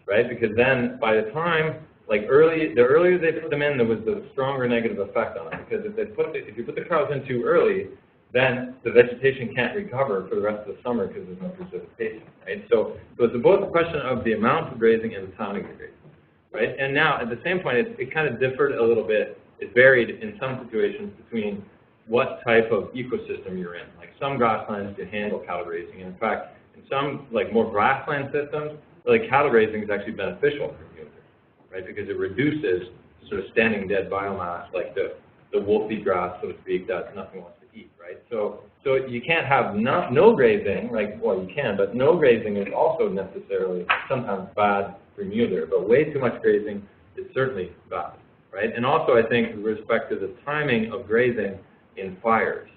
right, because then by the time, like the earlier they put them in, there was the stronger negative effect on it. Because if you put the cows in too early, then the vegetation can't recover for the rest of the summer because there's no precipitation, right? So it's both a question of the amount of grazing and the timing of grazing, right? And now at the same point, it kind of differed a little bit. It varied in some situations between what type of ecosystem you're in. Like some grasslands can handle cattle grazing. And in fact, in some like more grassland systems, like cattle grazing is actually beneficial for mule deer, right? Because it reduces sort of standing dead biomass, like the wolfy grass, so to speak, that nothing wants to eat, right? So you can't have no grazing, like, well, you can, but no grazing is also necessarily sometimes bad for mule deer, but way too much grazing is certainly bad, right? And also, I think, with respect to the timing of grazing in fires.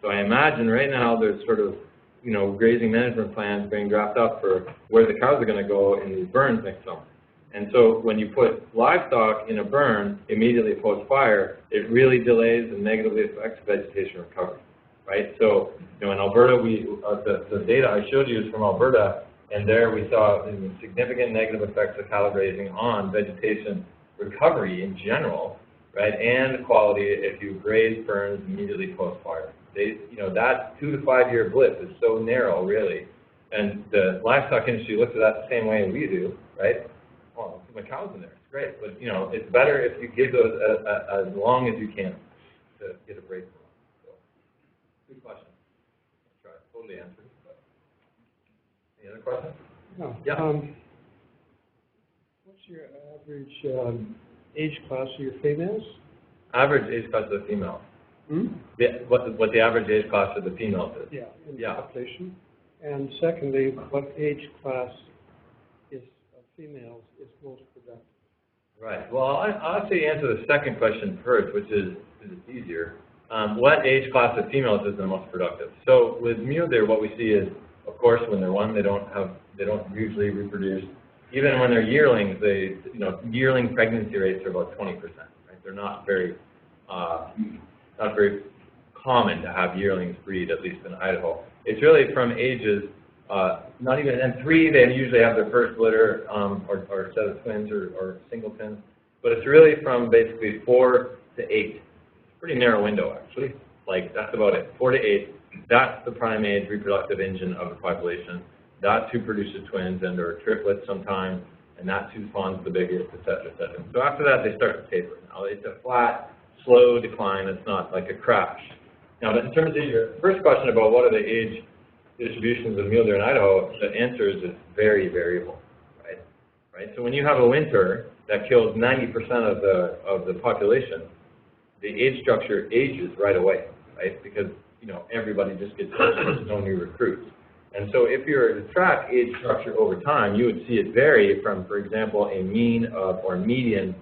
So I imagine right now there's sort of, you know, grazing management plans being drafted up for where the cows are going to go in these burns next summer. And so when you put livestock in a burn immediately post-fire, it really delays and negatively affects vegetation recovery, right? So, you know, in Alberta, the data I showed you is from Alberta, and there we saw significant negative effects of cattle grazing on vegetation recovery in general, right, and quality if you graze burns immediately post-fire. You know, that 2 to 5 year blip is so narrow, really, and the livestock industry looks at that the same way we do, right? Oh, my cow's in there. It's great, but you know, it's better if you give those as long as you can to get a break from them. So, good question. I'll try to totally answer it. But any other questions? No. Yeah. What's your average age class of your females? Average age class of the female. Hmm? What the average age class of the females is? Yeah, in Yeah. population. And secondly, what age class of females is most productive? Right. Well, I'll actually answer the second question first, which is easier. What age class of females is the most productive? So with mule deer, what we see is, of course, when they're one, they don't usually reproduce. Even when they're yearlings, yearling pregnancy rates are about 20%. Right? They're not very common to have yearlings breed, at least in Idaho. It's really from ages, not even, and 3, they usually have their first litter, or set of twins or singletons. But it's really from basically 4 to 8. It's a pretty narrow window, actually. Like, that's about it. 4 to 8, that's the prime age reproductive engine of the population. That's who produces twins and or triplets sometimes, and that's who spawns the biggest, et cetera, et cetera. So after that, they start to taper. Now, it's a flat, slow decline. It's not like a crash. Now, in terms of your first question about what are the age distributions of mule deer in Idaho, the answer is it's very variable, right? So when you have a winter that kills 90% of the population, the age structure ages right away, right? Because, you know, everybody just gets sick, there's no new recruits. And so if you were to track age structure over time, you would see it vary from, for example, a mean of, or median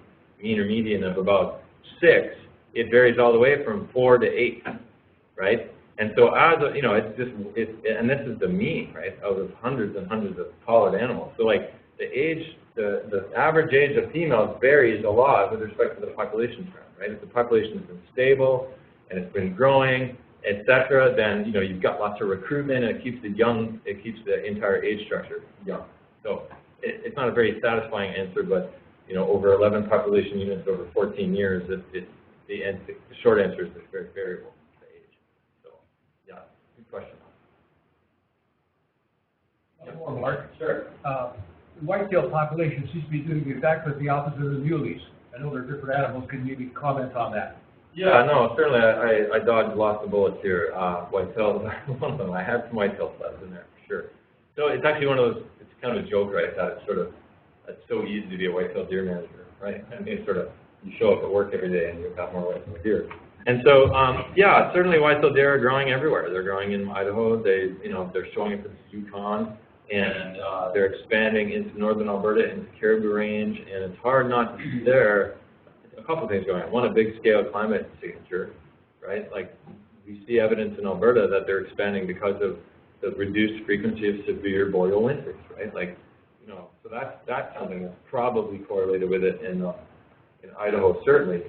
of about 6, it varies all the way from 4 to 8, right? And so as a, you know, it's just, and this is the mean, right, out of hundreds and hundreds of collared animals. So like the age, the average age of females varies a lot with respect to the population trend, right? If the population has been stable and it's been growing, etc., then, you know, you've got lots of recruitment and it keeps the entire age structure young. So it's not a very satisfying answer, but, you know, over 11 population units over 14 years, the short answer is it's very variable. Question. One more, Mark. Sure. The whitetail population seems to be doing exactly the opposite of the muleys. I know they're different animals. Can you maybe comment on that? Yeah, no, certainly I dodged lots of bullets here. Whitetails, one of them. I had some whitetail sleds in there, for sure. So it's actually one of those, it's kind of a joke, right? That it's so easy to be a whitetail deer manager, right? I mean, sort of, you show up at work every day and you've got more whitetail deer. And so, yeah, certainly whitetail deer are growing everywhere. They're growing in Idaho. They're showing up in Yukon, and they're expanding into northern Alberta, into Caribou Range, and it's hard not to see there a couple of things going on. One, a big scale climate signature, right? Like, we see evidence in Alberta that they're expanding because of the reduced frequency of severe boreal winters, right? Like, you know, so that's something that's probably correlated with it in Idaho, certainly.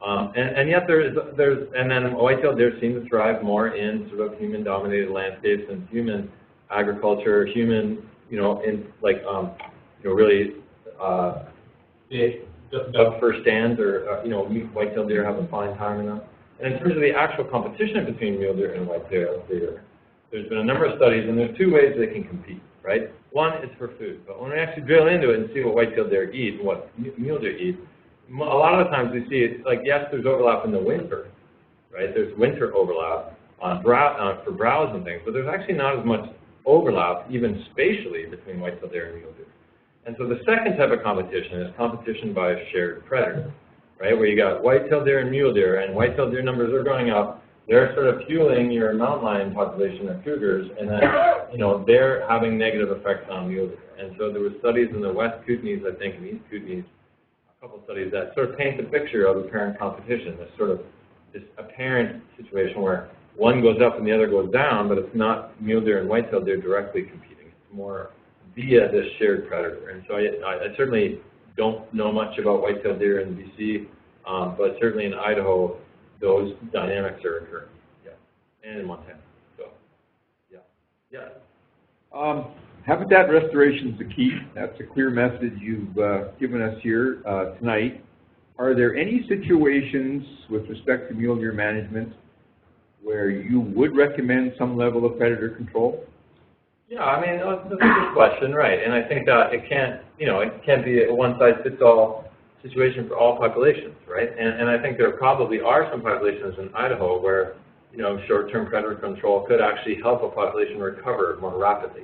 And yet and then whitetail deer seem to thrive more in sort of human-dominated landscapes and human agriculture, human, you know, in like, you know, really dug for stands, or you know, whitetail deer have a fine time in them. And in terms of the actual competition between mule deer and whitetail deer, there's been a number of studies, and there's 2 ways they can compete, right? One is for food, but when we actually drill into it and see what whitetail deer eat and what mule deer eat, a lot of the times we see it, like, yes, there's overlap in the winter, right? There's winter overlap on for browse and things, but there's actually not as much overlap, even spatially, between whitetail deer and mule deer. And so the second type of competition is competition by a shared predator, right? Where you got whitetail deer and mule deer, and whitetail deer numbers are going up. They're sort of fueling your mountain lion population of cougars, and then, you know, they're having negative effects on mule deer. And so there were studies in the West Kootenays, I think, and East Kootenays, a couple of studies that sort of paint the picture of apparent competition, this apparent situation where one goes up and the other goes down, but it's not mule deer and whitetail deer directly competing. It's more via this shared predator. And so I certainly don't know much about whitetail deer in BC, but certainly in Idaho, those dynamics are occurring. Yeah, and in Montana. So, yeah. Habitat restoration is the key. That's a clear message you've given us here tonight. Are there any situations with respect to mule deer management where you would recommend some level of predator control? Yeah, I mean, that's a good question, right? And I think that it can't be a one-size-fits-all situation for all populations, right? And I think there probably are some populations in Idaho where, you know, short-term predator control could actually help a population recover more rapidly,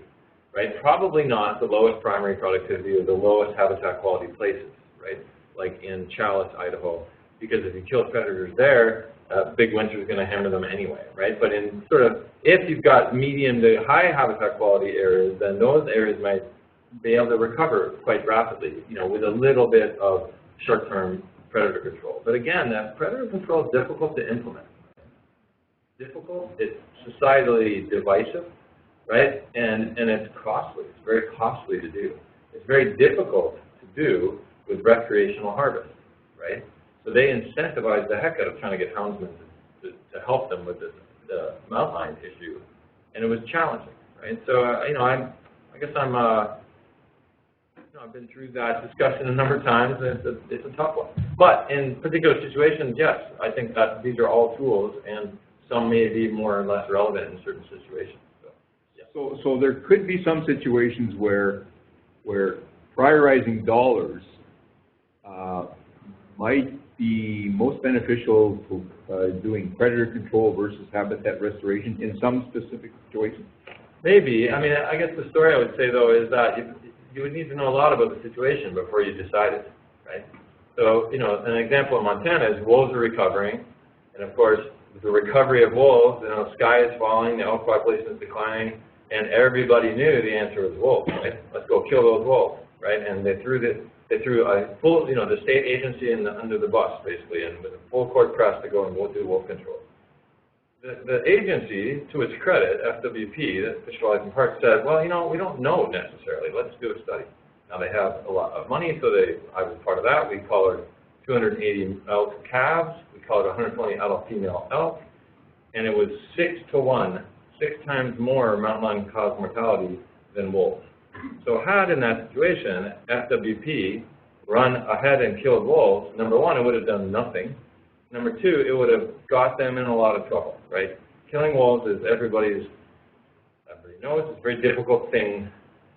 right? Probably not the lowest primary productivity or the lowest habitat quality places, right? Like in Chalice, Idaho, because if you kill predators there, big winter is going to hammer them anyway, right? But in sort of, if you've got medium to high habitat quality areas, then those areas might be able to recover quite rapidly, you know, with a little bit of short-term predator control. But again, that predator control is difficult to implement. Difficult, it's societally divisive, right? And it's costly. It's very costly to do. It's very difficult to do with recreational harvest, right? So they incentivize the heck out of trying to get houndsmen to help them with the mountain lion issue, and it was challenging, right? So you know, I guess I've been through that discussion a number of times, and it's a tough one. But in particular situations, yes, I think that these are all tools, and some may be more or less relevant in certain situations. So, yeah. So there could be some situations where prioritizing dollars might be most beneficial to doing predator control versus habitat restoration in some specific situations? Maybe. I mean, I guess the story I would say, though, is that you would need to know a lot about the situation before you decided, right? So, you know, an example in Montana is wolves are recovering, and of course, with the recovery of wolves, you know, sky is falling, the elk population is declining, and everybody knew the answer was wolves, right? Let's go kill those wolves, right? And they threw a full, you know, the state agency under the bus, basically, and with a full court press to go and do wolf control. The agency, to its credit, FWP, the Fish, Wildlife and Parks, said, well, you know, we don't know necessarily. Let's do a study. Now, they have a lot of money, so I was part of that. We collared 280 elk calves. We collared 120 adult female elk, and it was 6 to 1, 6 times more mountain lion cause mortality than wolves. So had, in that situation, FWP run ahead and killed wolves, number one, it would have done nothing. Number two, it would have got them in a lot of trouble, right? Killing wolves is everybody knows it's a very difficult thing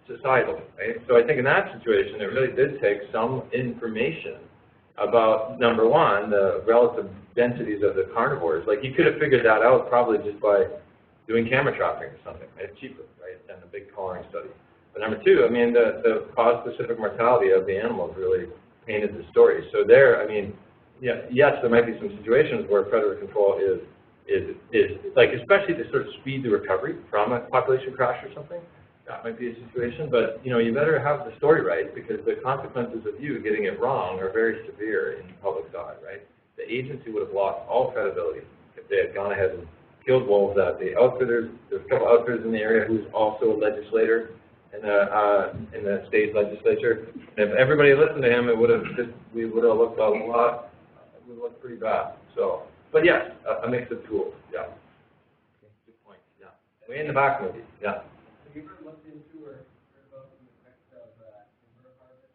societally, right? So I think in that situation, it really did take some information about, number one, the relative densities of the carnivores. Like, you could have figured that out probably just by doing camera trapping or something, right? It's cheaper, right, than a big collaring study. But number two, I mean, the cause-specific mortality of the animals really painted the story. So there, I mean, yeah, yes, there might be some situations where predator control is like, especially to sort of speed the recovery from a population crash or something. That might be a situation, but you know, you better have the story right, because the consequences of you getting it wrong are very severe in the public's eye, right? The agency would have lost all credibility if they had gone ahead and killed wolves at the outfitters. There's a couple outfitters in the area who's also a legislator in the state legislature. And if everybody listened to him, it would have we would have looked a lot. We looked pretty bad. So, but yes, a mix of tools. Yeah. Good point. Yeah. Way in the back, maybe. Yeah. Have you ever looked into or heard about the effects of timber harvest?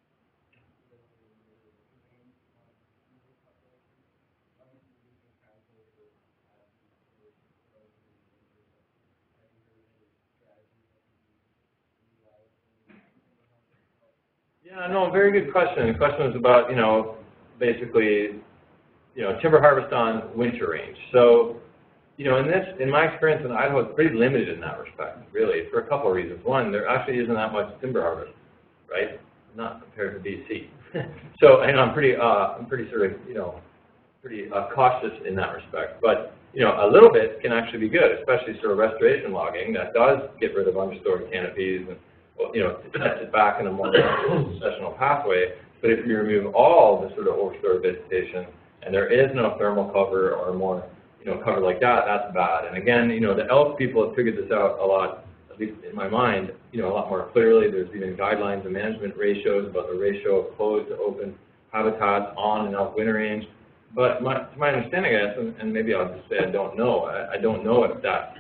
Yeah, no, very good question. The question was about, you know, basically, you know, timber harvest on winter range. So, you know, in my experience in Idaho, it's pretty limited in that respect, really, for a couple of reasons. One, there actually isn't that much timber harvest, right? Not compared to BC. So, and I'm pretty sort of, you know, pretty cautious in that respect. But, you know, a little bit can actually be good, especially sort of restoration logging that does get rid of understory canopies and, you know, sets it back in a more successional pathway. But if you remove all the sort of overstory vegetation and there is no thermal cover or more, you know, cover like that, that's bad. And again, you know, the elk people have figured this out a lot, at least in my mind, you know, a lot more clearly. There's even guidelines and management ratios about the ratio of closed to open habitats on an elk winter range. But to my understanding, I guess, and maybe I'll just say I don't know. I don't know if that's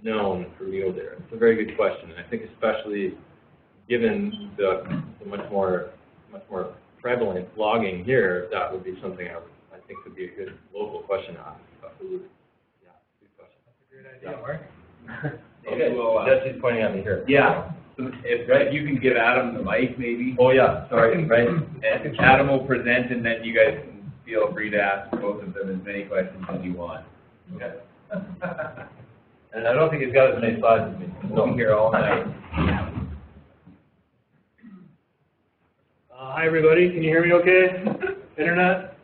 known for mule deer. It's a very good question, and I think especially given the much more prevalent logging here, that would be something I think could be a good local question to ask. Yeah, good question. That's a great idea, Mark. Okay, well, Jesse's pointing at me here. Yeah, so if you can give Adam the mic, maybe. Oh yeah, sorry, right. And Adam will present, and then you guys can feel free to ask both of them as many questions as you want. Okay. And I don't think he's got as many slides as me. We'll be here all night. Hi, everybody. Can you hear me okay? Internet?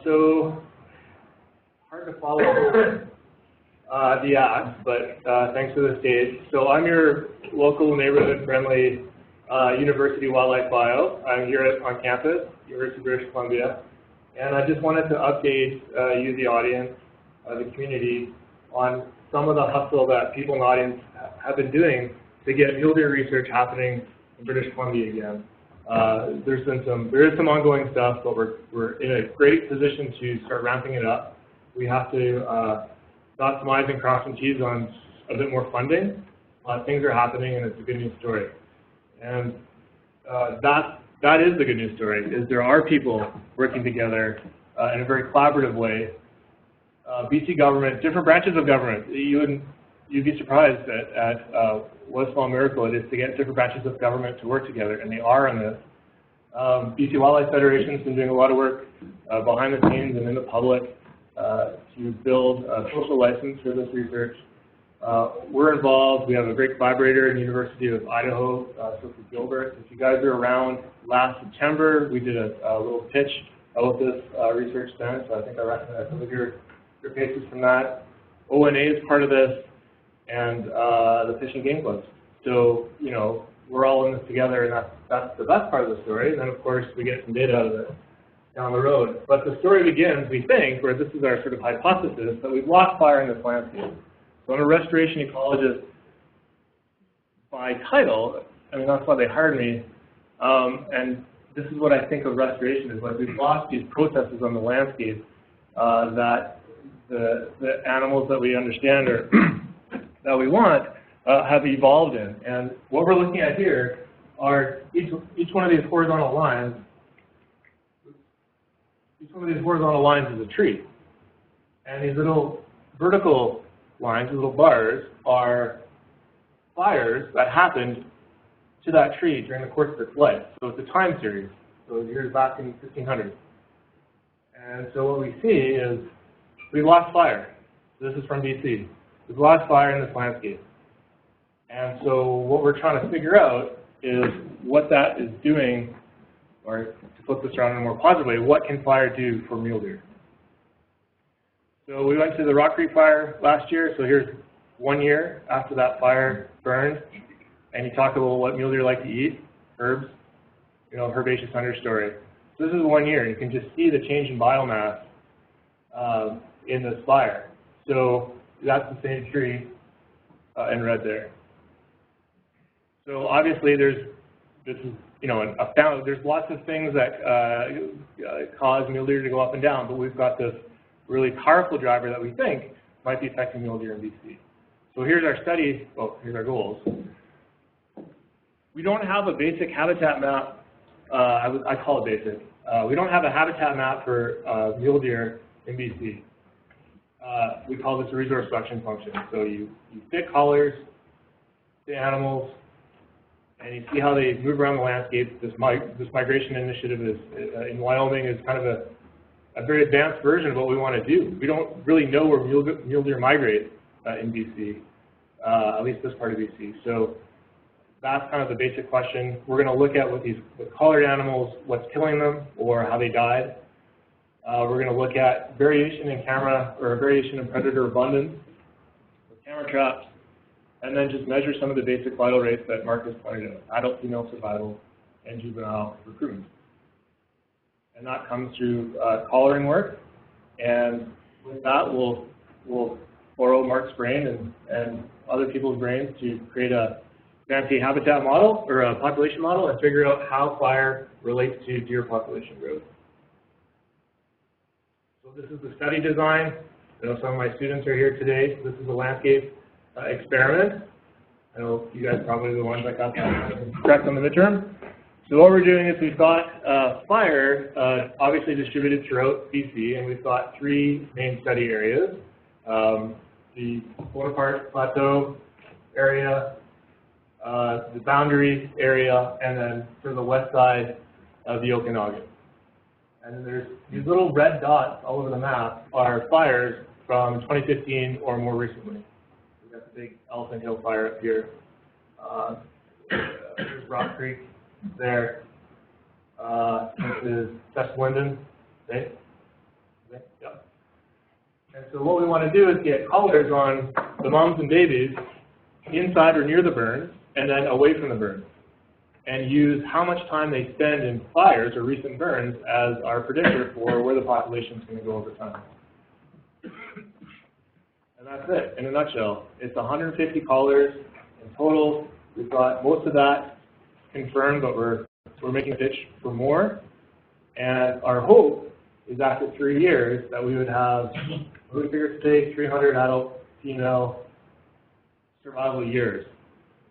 So, hard to follow the act, but thanks for the stage. So I'm your local neighborhood-friendly university wildlife bio. I'm here on campus, University of British Columbia, and I just wanted to update you, the audience, the community, on some of the hustle that people in the audience have been doing to get mule deer research happening in British Columbia again. There is some ongoing stuff, but we're in a great position to start ramping it up. We have to dot some I's and cross some T's on a bit more funding. Things are happening, and it's a good news story. And that is the good news story, is there are people working together in a very collaborative way. BC government, different branches of government, you'd be surprised at what a small miracle it is to get different branches of government to work together, and they are on this. BC Wildlife Federation has been doing a lot of work behind the scenes and in the public to build a social license for this research. We're involved. We have a great collaborator in the University of Idaho, Sophie Gilbert. If you guys are around last September, we did a little pitch about this research then, so I think I recognize some of your faces from that. ONA is part of this, and the Fish and Game Clubs. So, you know, we're all in this together, and that's the best part of the story. And then, of course, we get some data out of it down the road. But the story begins, we think, or this is our sort of hypothesis, that we've lost fire in this landscape. So I'm a restoration ecologist by title. I mean, that's why they hired me. And this is what I think of restoration is, like we've lost these processes on the landscape that the animals that we understand or that we want have evolved in. And what we're looking at here are each one of these horizontal lines. Each one of these horizontal lines is a tree. And these little vertical lines, these little bars, are fires that happened to that tree during the course of its life. So it's a time series. So years back in 1500. And so what we see is we've lost fire. This is from BC. We've lost fire in this landscape. And so what we're trying to figure out is what that is doing, or to flip this around in a more positive way, what can fire do for mule deer? So we went to the Rock Creek fire last year, so here's 1 year after that fire burned, and you talk about what mule deer like to eat, herbs, you know, herbaceous understory. So this is 1 year. You can just see the change in biomass in this fire. So that's the same tree in red there. So obviously there's lots of things that cause mule deer to go up and down, but we've got this really powerful driver that we think might be affecting mule deer in BC. So here's our study, here's our goals. We don't have a basic habitat map, I call it basic. We don't have a habitat map for mule deer in BC. We call this a resource selection function. So you pick collars, the animals, and you see how they move around the landscape. This migration initiative is, in Wyoming is kind of a very advanced version of what we want to do. We don't really know where mule deer migrate in BC, at least this part of BC. So that's kind of the basic question. We're going to look at with collared animals, what's killing them or how they died. We're going to look at variation in variation in predator abundance with camera traps, and then just measure some of the basic vital rates that Mark has pointed out, adult female survival and juvenile recruitment. And that comes through collaring work. And with that, we'll borrow Mark's brain and other people's brains to create a fancy habitat model or a population model and figure out how fire relates to deer population growth. So this is the study design. I know some of my students are here today. This is a landscape experiment. I know you guys are probably the ones that got correct on the midterm. So what we're doing is we've got fire obviously distributed throughout BC, and we've got 3 main study areas. The Bonaparte Plateau area, the Boundary area, and then for the west side of the Okanagan. And there's these little red dots all over the map are fires from 2015 or more recently. We've got the big Elephant Hill fire up here. There's Rock Creek there. This is Linden. Okay? Yep. And so what we want to do is get collars on the moms and babies inside or near the burns and then away from the burns, and use how much time they spend in fires or recent burns as our predictor for where the population is going to go over time. And that's it, in a nutshell. It's 150 collars in total. We've got most of that confirmed, but we're making a pitch for more. And our hope is after 3 years that we would have, what we figure today, 300 adult female survival years.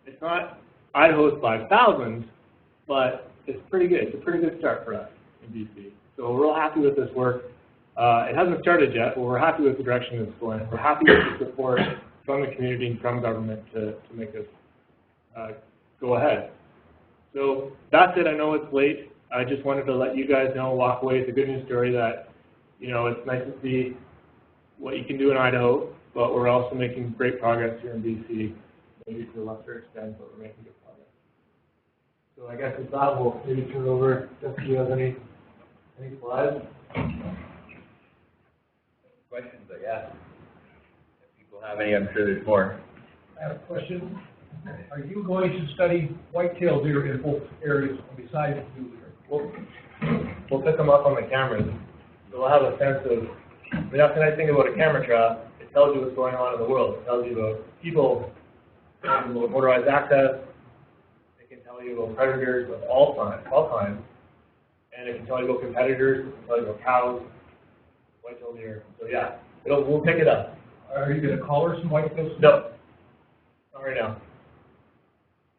It's not Idaho's 5,000, but it's pretty good. It's a pretty good start for us in BC. So we're real happy with this work. It hasn't started yet, but we're happy with the direction it's going. We're happy with the support from the community and from government to make this go ahead. So that's it. I know it's late. I just wanted to let you guys know, walk away with a good news story that, you know, it's nice to see what you can do in Idaho, but we're also making great progress here in BC. Maybe to a lesser extent, but we're making good progress. So I guess with that, we'll maybe turn it over. Jeff, do you have any slides? Questions, I guess. If people have any, I'm sure there's more. I have a question. Are you going to study white-tailed deer in both areas besides mule deer? We'll pick them up on the cameras. So we'll have a sense of, I mean, that's the nice thing about a camera trap. It tells you what's going on in the world. It tells you about people, about motorized access. It can tell you about predators of all kinds. And it can tell you about competitors. It can tell you about cows, white-tailed deer. So yeah, we'll pick it up. Are you going to collar some white-tails? No, not right now.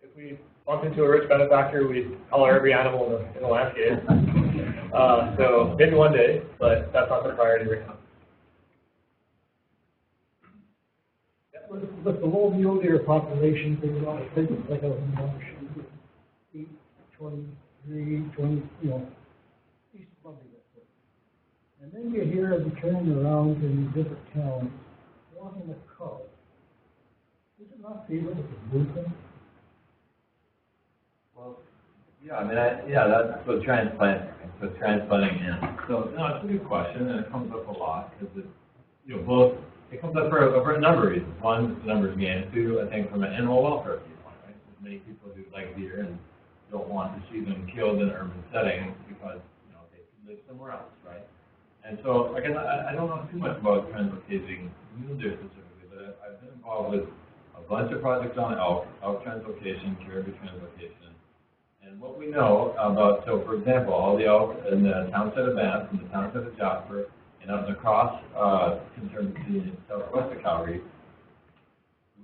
If we bump into a rich benefactor, we collar every animal in the landscape. So maybe one day, but that's not the priority right now. With the low mule deer population, I think it's like a 8, 23, 20, you know, east probably that way. And then you hear them turning around in different towns, wanting a cub. Is it not feasible to move them? Well, yeah, I mean, that's what transplanting is. So, no, it's a good question, and it comes up a lot, because it comes up for a number of reasons. One, it's the numbers game. Two, I think from an animal welfare viewpoint, right? There's many people who like deer and don't want to see them killed in an urban setting because, they can live somewhere else, right? And so, again, I don't know too much about translocating mule deer specifically, but I've been involved with a bunch of projects on elk translocation, caribou translocation. And what we know about, so for example, all the elk in the township of Banff and the township of Jasper, and up across Conservancy in southwest of Calgary,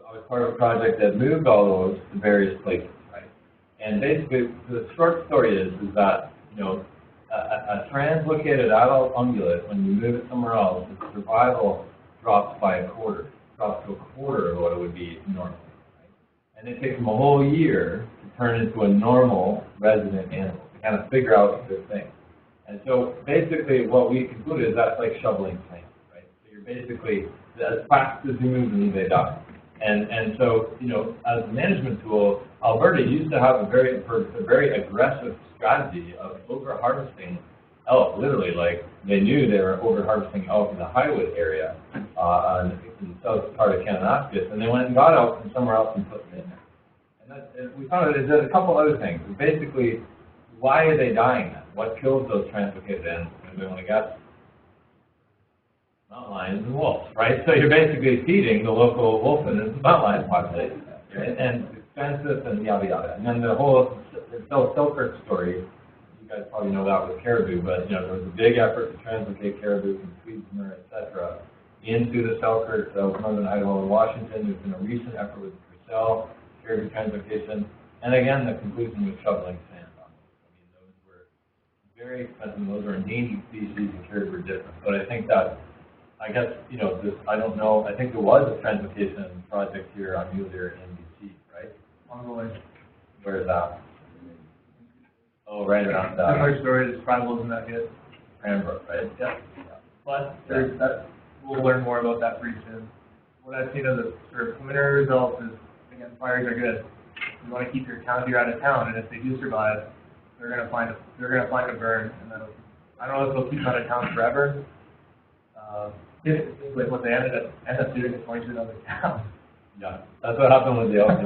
I was part of a project that moved all those to various places, right? And basically, the short story is that, a translocated adult ungulate, when you move it somewhere else, its survival drops by a quarter, drops to a quarter of what it would be normally, right? And it takes them a whole year to turn into a normal resident animal, to kind of figure out this thing. And so basically what we concluded is that's like shoveling sand, right? So you're basically, as fast as you move them, they die. And so, as a management tool, Alberta used to have a very aggressive strategy of over-harvesting elk, literally, like they knew they were over-harvesting elk in the Highwood area in the south part of Kananaskis, and they went and got elk from somewhere else and put them in there. And we found out there's a couple other things. Basically, why are they dying then? What kills those translocated animals? Anybody want to guess? Mountain lions and wolves, right? So you're basically feeding the local wolf and the mountain lion population, right? And expensive and yada yada. And then the whole Selkirk story, you guys probably know that with caribou, but there was a big effort to translocate caribou from Sweden, etc., into the Selkirk of northern Idaho and Washington. There's been a recent effort with Purcell, caribou translocation, and again the conclusion was shoveling sand. Very expensive, those are endangered species, and caribou are different. But I think that, I don't know, I think there was a translocation project here on mule deer in BC, right? Ungulate. Where is that? Oh, right around that. Similar story, the survival isn't that good. Cranbrook, right? Yeah. But we'll learn more about that pretty soon. What I've seen of the sort of preliminary results is, again, fires are good. You want to keep your town deer out of town, and if they do survive, they're gonna find a burn, and then I don't know if they'll keep out of town forever. Like what they ended up doing is going to another town. Yeah, that's what happened with the elk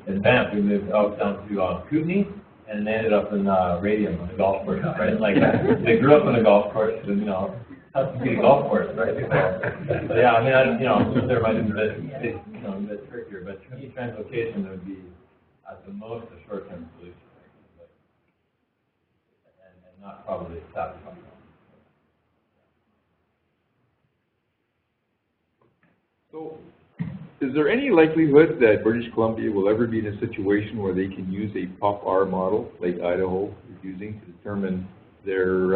in Banff. We moved elk down to Kootenai, and they ended up in Radium on the golf course, right? Like they grew up on a golf course, and tough to be a golf course, right? But yeah, I mean, there might be a bit trickier, but to me, translocation would be at the most a short-term solution. Not probably satisfying. So, Is there any likelihood that British Columbia will ever be in a situation where they can use a POP-R model like Idaho is using to determine their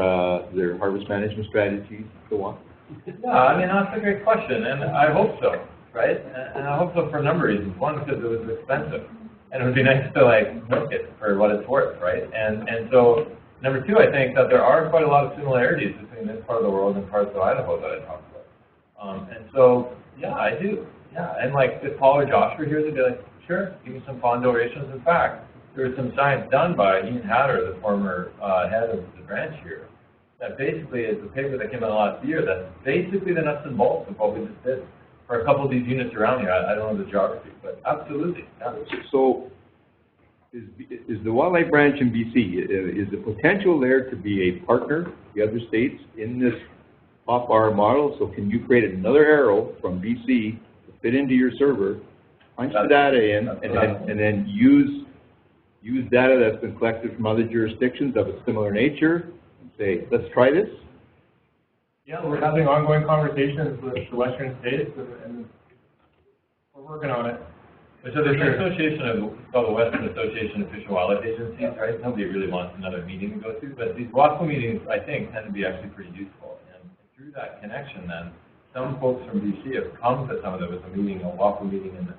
harvest management strategies and so on? Yeah, I mean, that's a great question, and I hope so, right? And I hope so for a number of reasons. One, because it was expensive, and it would be nice to, like, milk it for what it's worth, right? And so, number two, I think that there are quite a lot of similarities between this part of the world and parts of Idaho that I talked about. And so, yeah, I do. Yeah, and like if Paul or Josh were here, they'd be like, sure, give me some pond durations. In fact, there was some science done by Ian Hatter, the former head of the branch here, that basically is a paper that came out last year that's basically the nuts and bolts of what we just did for a couple of these units around here. I don't know the geography, but absolutely. Yeah. So is the wildlife branch in BC, is the potential there to be a partner with the other states in this POP-R model? So can you create another arrow from BC to fit into your server, punch the data in, and then use data that's been collected from other jurisdictions of a similar nature and say, let's try this? Yeah, we're having ongoing conversations with the Western states, and we're working on it. So there's an association called the Western Association of Fish and Wildlife Agencies, right? Nobody really wants another meeting to go to, but these WAFO meetings, I think, tend to be actually pretty useful. And through that connection, then, some folks from BC have come to some of them. There was a meeting, a WAFO meeting in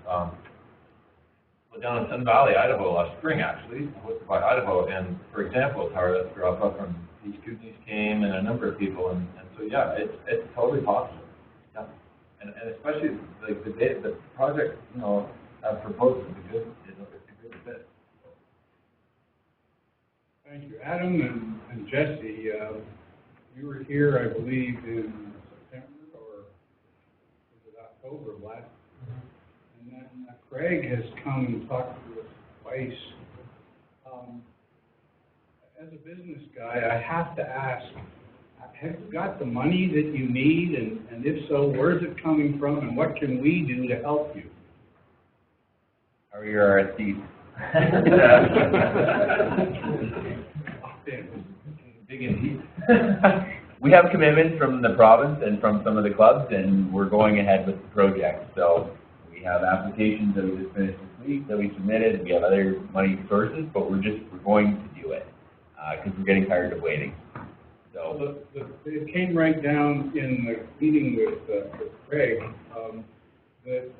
down in Sun Valley, Idaho, last spring, actually, hosted by Idaho. And for example, Tara Strapa from East Kootenays came, and a number of people. And so, yeah, it's totally possible. Yeah. And especially like the project, you know, proposed is a good fit. Thank you. Adam and Jesse, you were here, I believe, in September or was it October of last year? And then Craig has come and talked to us twice. As a business guy, I have to ask, have you got the money that you need? And if so, where is it coming from? And what can we do to help you? How are your RSPs? Big and deep. We have commitments from the province and from some of the clubs, and we're going ahead with the project. So we have applications that we just finished this week that we submitted. We have other money sources, but we're going to do it because we're getting tired of waiting. So it came right down in the meeting with Craig. That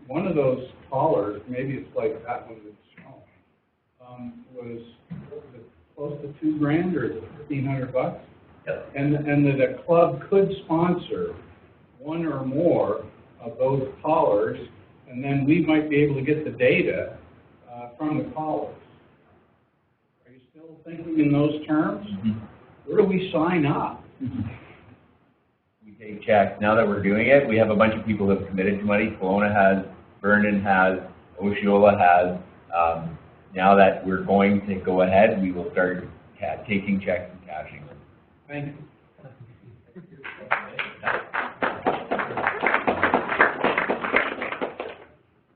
one of those collars, maybe it's like that one that's shown, was it close to $2,000 or is it $1,500? Yep. And that a club could sponsor one or more of those collars, and then we might be able to get the data from the collars. Are you still thinking in those terms? Mm-hmm. Where do we sign up? We take checks. Now that we're doing it, we have a bunch of people who have committed to money. Kelowna has, Vernon has, Osceola has. Now that we're going to go ahead, we will start taking checks and cashing them. Thank you.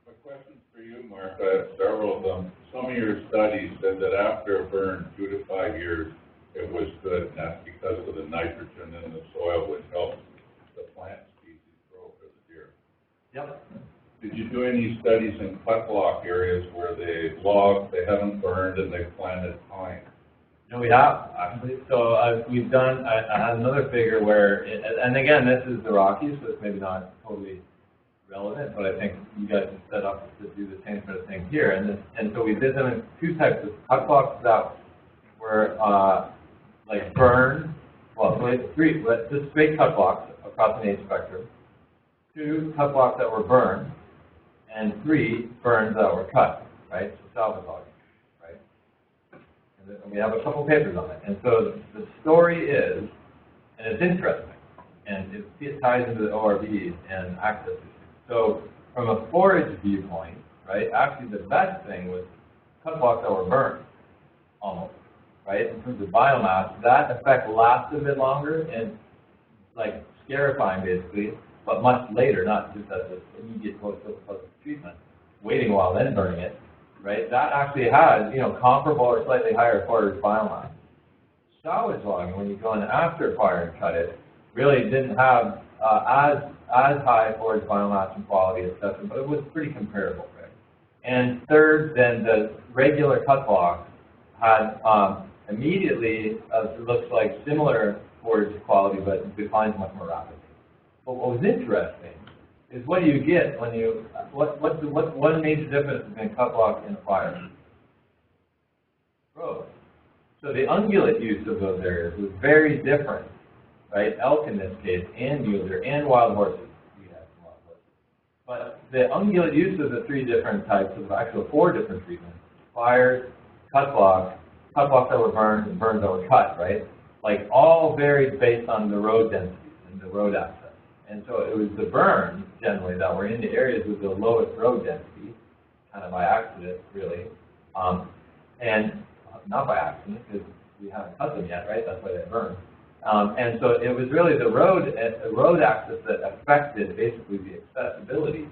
My question for you, Mark, I have several of them. Some of your studies said that after a burn, 2 to 5 years, it was good, and that's because of the nitrogen in the soil, which helps the plant species grow for the deer. Yep. Did you do any studies in cut block areas where they logged, they haven't burned, and they planted pine? No, we have, actually. So we've done, I had another figure where, and again, this is the Rockies, so it's maybe not totally relevant, but I think you guys are set up to do the same sort of thing here. And so we did them in two types of cut blocks that were like burned, well, so it's three, just straight cut blocks across an age spectrum, 2 cut blocks that were burned, and 3 burns that were cut, right? So salvage logging. And we have a couple papers on it. And so the story is, and it's interesting, and it ties into the ORVs and access issues. So from a forage viewpoint, right, actually the best thing was cut blocks that were burned, almost, right? In terms of biomass, that effect lasts a bit longer and like scarifying basically, but much later, not just as an immediate post-treatment, waiting a while then burning it. Right, that actually has, comparable or slightly higher forage biomass. Salvage logging, when you go in after fire and cut it, really didn't have as high forage biomass and quality, et cetera, but it was pretty comparable, right? And third, then the regular cut blocks had immediately, it looks like similar forage quality, but declines much more rapidly. But what was interesting is what do you get when you, what major difference between cut block and a fire? Growth. So the ungulate use of those areas was very different, right? Elk in this case, and mule deer, and wild horses. We had some wild horses. But the ungulate use of the three different types of, actually four different treatments: fires, cut blocks that were burned, and burns that were cut, right? Like all varied based on the road densities and the road access. And so it was the burns, generally, that were in the areas with the lowest road density, kind of by accident, really. And not by accident, because we haven't cut them yet, right? That's why they burn. And so it was really the road access that affected basically the accessibility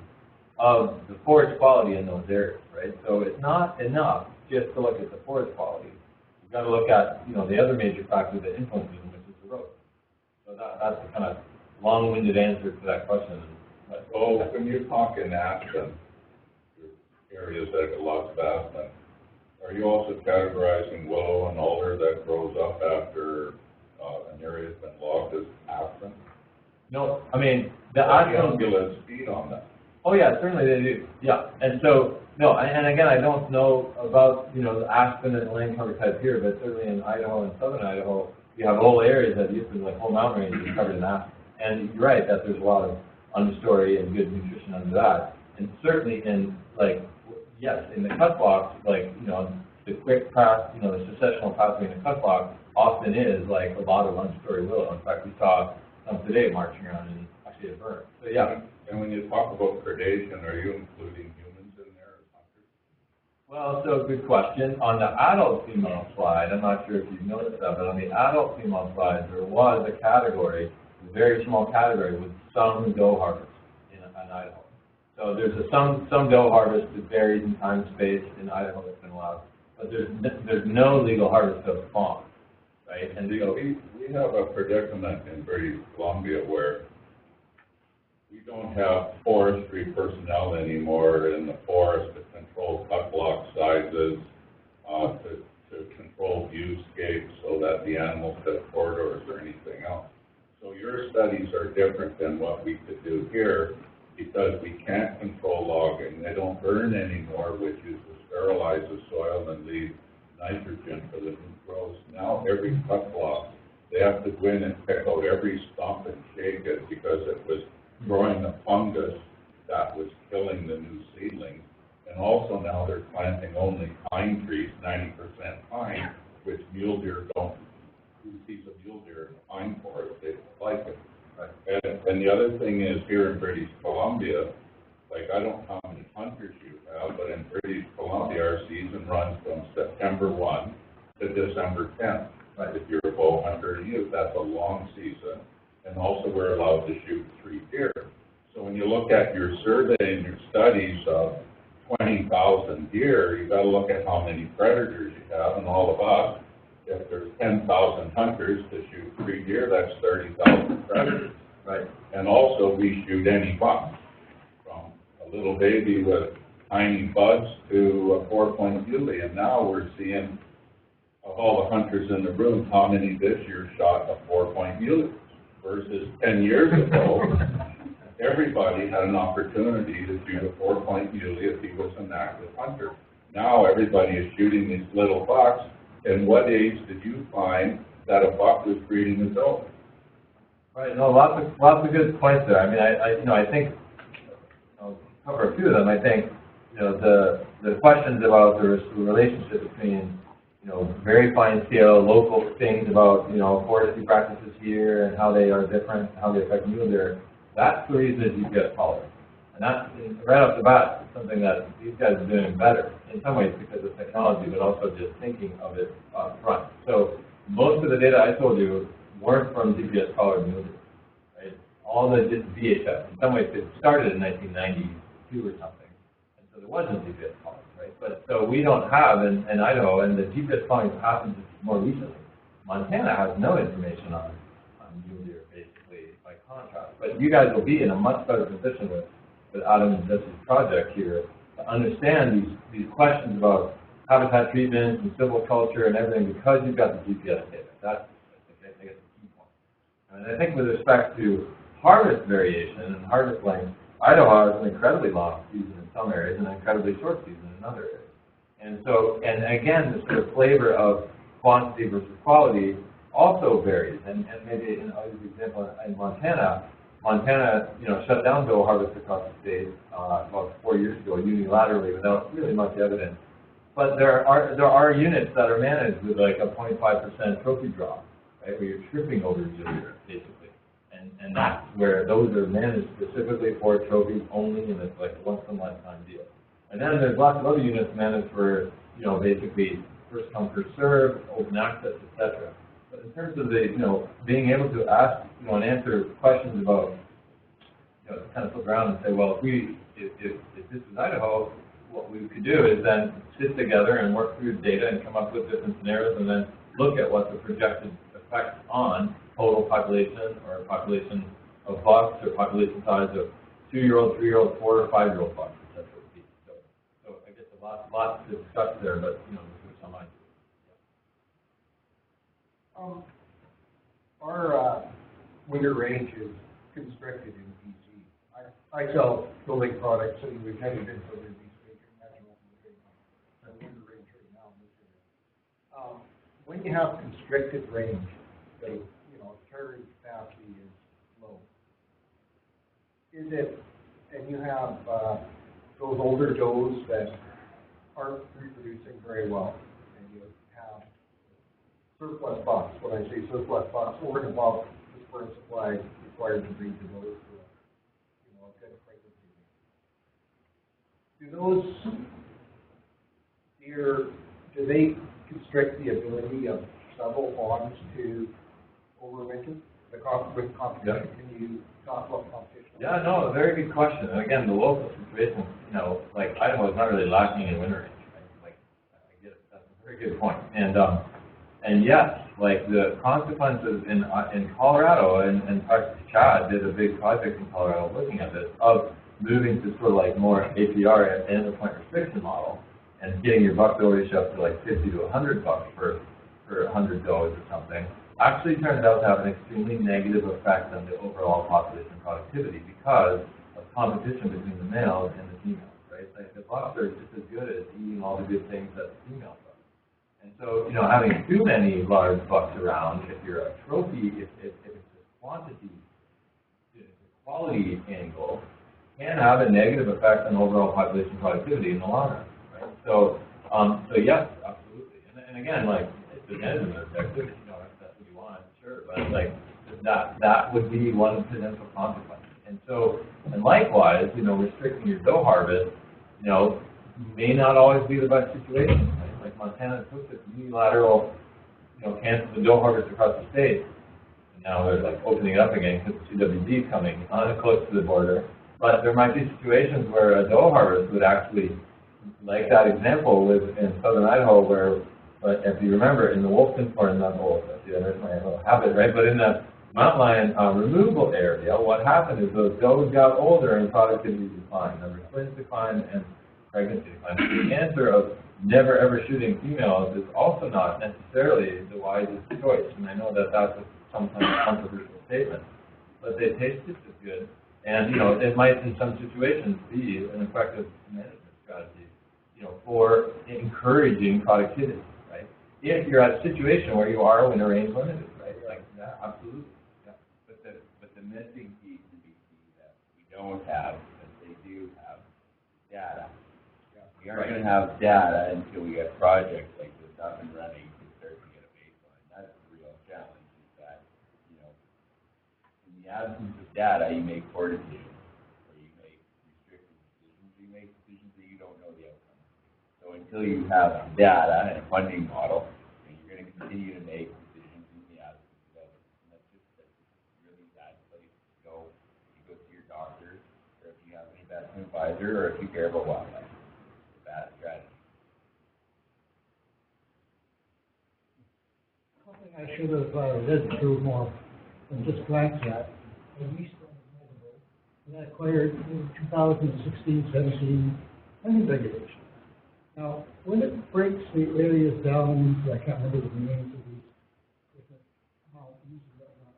of the forage quality in those areas, right? So it's not enough just to look at the forage quality. You've got to look at, the other major factor that influences them, which is the road. So that's the kind of long-winded answer to that question. But, well, when you talk in Aspen, areas that have lots of aspen, are you also categorizing willow and alder that grows up after an area has been logged as aspen? No, I mean, the ungulates feed on that. Oh yeah, certainly they do. Yeah, and so, no, and again, I don't know about, the aspen and land cover type here, but certainly in Idaho and southern Idaho, you have whole areas that used to be like whole mountain ranges covered in aspen. And you're right that there's a lot of understory and good nutrition under that. And certainly in, yes, in the cut blocks, the quick path, the successional pathway in the cut block often is like a lot of understory willow. In fact, we saw some today marching around and actually it burned. So yeah. And when you talk about predation, are you including humans in there as hunters? Well, so good question. On the adult female slide, I'm not sure if you've noticed that, but on the adult female slide, there was a category, a very small category with some doe harvest in Idaho. So there's some doe harvest that varies in time and space in Idaho that's been allowed, but there's no legal harvest of fawn, right? And so we have a predicament in British Columbia where we don't have forestry personnel anymore in the forest to control cut block sizes, to control viewscapes so that the animals have corridors or anything else. So your studies are different than what we could do here because we can't control logging. They don't burn anymore, which is to sterilize the soil and leave nitrogen for the new growth. Now every cut block, they have to go in and pick out every stump and shake it because it was growing a fungus that was killing the new seedlings. And also now they're planting only pine trees, 90% pine, which mule deer don't. Who sees a mule deer in a pine forest? They don't like it. Right. And the other thing is here in British Columbia, I don't know how many hunters you have, but in British Columbia our season runs from September 1 to December 10th. Right. If you're a bow hunter and youth, that's a long season. And also we're allowed to shoot 3 deer. So when you look at your survey and your studies of 20,000 deer, you've got to look at how many predators you have, and all of us, if there's 10,000 hunters to shoot 3 deer, that's 30,000 predators. Right. And also we shoot any buck, from a little baby with tiny buds to a 4-point muley, and now we're seeing, of all the hunters in the room, how many this year shot a 4-point muley. Versus 10 years ago, everybody had an opportunity to shoot a 4-point muley if he was an active hunter. Now everybody is shooting these little bucks. And what age did you find that a buck was breeding a doe? Right. No, lots of good points there. I mean, I think I'll cover a few of them. I think the questions about the relationship between very fine scale local things about, forestry practices here and how they are different, how they affect mule deer, that's the reason that GPS collar. And that's, right off the bat, something that these guys are doing better, in some ways because of technology, but also just thinking of it up front. So most of the data I told you weren't from GPS collared mule deer, right? All the VHF. In some ways, it started in 1992 or something, and so there wasn't GPS collared. Right? But so we don't have in Idaho, and the GPS calling happened more recently. Montana has no information on mule deer, basically, by contrast. But you guys will be in a much better position with Adam and Jesse's project here to understand these questions about habitat treatment and silviculture and everything because you've got the GPS data. That's, I guess, the key point. And I think with respect to harvest variation and harvest length, Idaho has an incredibly long season in some areas and an incredibly short season in other areas. And so, and again, the sort of flavor of quantity versus quality also varies. And maybe, I'll use the example in Montana, shut down doe harvest across the state about 4 years ago unilaterally without really much evidence. But there are units that are managed with like a 0.5% trophy draw, right, where you're tripping over each other, basically. And that's where those are managed specifically for trophies only, and it's like a once-in-a-lifetime deal. And then there's lots of other units managed for, basically first come, first served, open access, etc. But in terms of the, being able to ask, and answer questions about, kind of flip around and say, well, if this is Idaho, what we could do is then sit together and work through the data and come up with different scenarios and then look at what the projected effect on total population or population of bucks or population size of 2-year-old, 3-year-old, 4- or 5-year-old bucks, etc. So I guess a lot to discuss there, but there's some ideas. Our winter range is constricted in BC. I sell building products, and we've never been so busy, so you can imagine what we're doing on the winter range right now in this area. When you have constricted range, the carrying capacity is low. And you have those older does that aren't reproducing very well, and you have surplus bucks. When I say surplus bucks, over and above the sperm supply required to breed the does for a good pregnancy. Do those deer, do they constrict the ability of several fawns to overwinter? With competition, yeah. Can you talk about competition? Yeah, no, a very good question. And again, the local situation, like Idaho is not really lacking in winter range, right? Like, I get it. That's a very good point. And yes, like the consequences in Colorado and parts of Chad did a big project in Colorado looking at this of moving to sort of like more APR and the point restriction model and getting your buck doe ratio up to like 50 to 100 bucks for 100 does or something. Actually turned out to have an extremely negative effect on the overall population productivity because of competition between the males and the females, right? Like the bucks are just as good as eating all the good things that the females are. And so, having too many large bucks around, if you're a trophy, if it's a quantity, it's a quality angle, can have a negative effect on overall population productivity in the long run, right? So yes, absolutely. And again, like, it's a management objective, if that's what you want, sure, but like, that would be one potential consequence. And likewise, restricting your doe harvest, may not always be the best situation. Right? Like Montana took this unilateral, canceled the doe harvest across the state, and now they're like opening it up again because the CWD is coming on close to the border. But there might be situations where a doe harvest would actually, like that example in southern Idaho, where, if you remember, in the wolf-tin or not wolf, there's my little habit, right? But in the mountain lion removal area, what happened is those does got older and productivity declined, number of twins declined, and pregnancy declined. The answer of never ever shooting females is also not necessarily the wisest choice, and I know that that's a sometimes controversial statement, but they taste just as good, and it might in some situations be an effective management strategy, for encouraging productivity, right? If you're at a situation where you are winter range limited, right? Like, yeah, absolutely. Yeah. But the missing piece in BC that we don't have, but they do have, data. Yeah. We aren't going to have data until we get projects like this up and running to start to get a baseline. That's the real challenge, is that, in the absence of data, you make poor decisions, or you make restrictive decisions, you make decisions that you don't know the outcome. So until you have data and a funding model, you're going to continue to make decisions in the absence of evidence. And that's really bad place to go. You go see your doctor, or if you have an investment advisor, or if you care about wildlife. It's a bad strategy. Something I should have read through more than just glanced at. The east that acquired in 2016, 17 hunting regulations. Now, when it breaks the areas down, I can't remember the names of these different mountains and whatnot,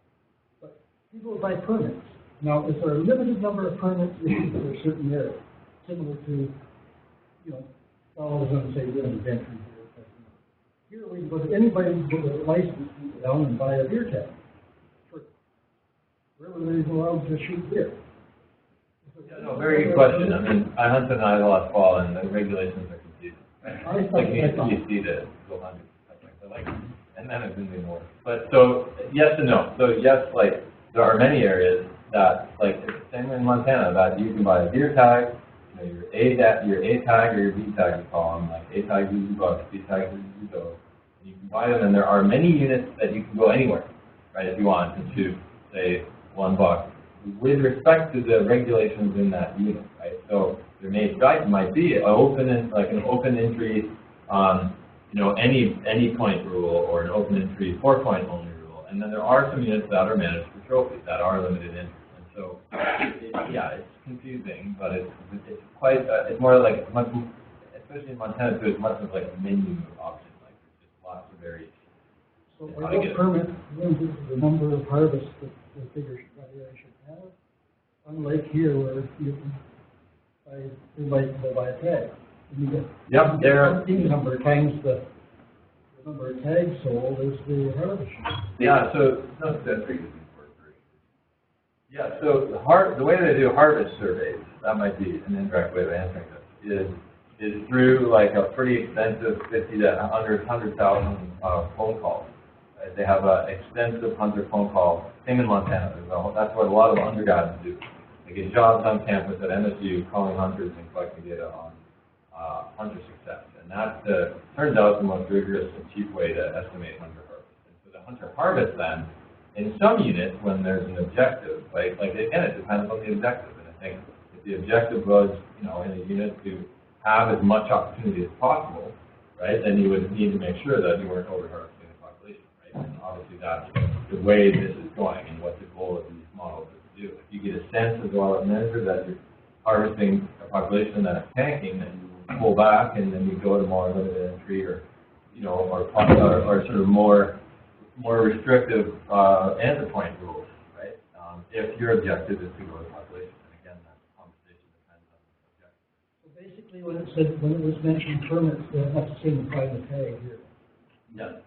but people buy permits. Now, is there a limited number of permits issued for a certain area, similar to, I was going to say limited entry here. But, here we can go to anybody with a license down and buy a deer tag. Wherever they're allowed to shoot deer. Yeah, no, very good question. I mean, I hunted in Idaho last fall, and the regulations are confusing. Like you see to go hunting, and then it's going to be more. But so yes and no. So yes, like there are many areas that, like it's the same in Montana, that you can buy a deer tag, your A tag or your B tag, you call them. Like A tag usually bucks, B tag usually does. You can buy them, and there are many units that you can go anywhere, right? If you want to shoot, say, $1, with respect to the regulations in that unit, right? So there might be an open entry, any point rule, or an open entry 4-point only rule, and then there are some units that are managed for trophies that are limited in, and so it's confusing, but it's quite it's more like much, especially in Montana too, it's much of like a menu option, like there's just lots of variations. So without permit limits the number of harvests that the bigger area should have, unlike here where you can buy a tag. And you get the number times the number of tags sold is the harvest. Yeah, so the way they do harvest surveys, that might be an indirect way of answering this, is through like a pretty extensive 50 to 100,000 phone calls. They have an extensive hunter phone call. Same in Montana. That's what a lot of undergrads do. They get jobs on campus at MSU calling hunters and collecting data on hunter success. And that turns out the most rigorous and cheap way to estimate hunter harvest. And so the hunter harvest then, in some units when there's an objective, like again, it depends on the objective. And I think if the objective was, in a unit to have as much opportunity as possible, right, then you would need to make sure that you weren't over-harvesting the population, right? And obviously that's the way this is going and what the goal of these models is to do. If you get a sense as well as manager that you're harvesting a population that's tanking, then you pull back and then you go to more limited entry or sort of more restrictive answer point rules, right? If your objective is to grow the population, and again, that conversation depends on the objective. So basically, when it was mentioned permits, that's the same apply to tag here. Yeah.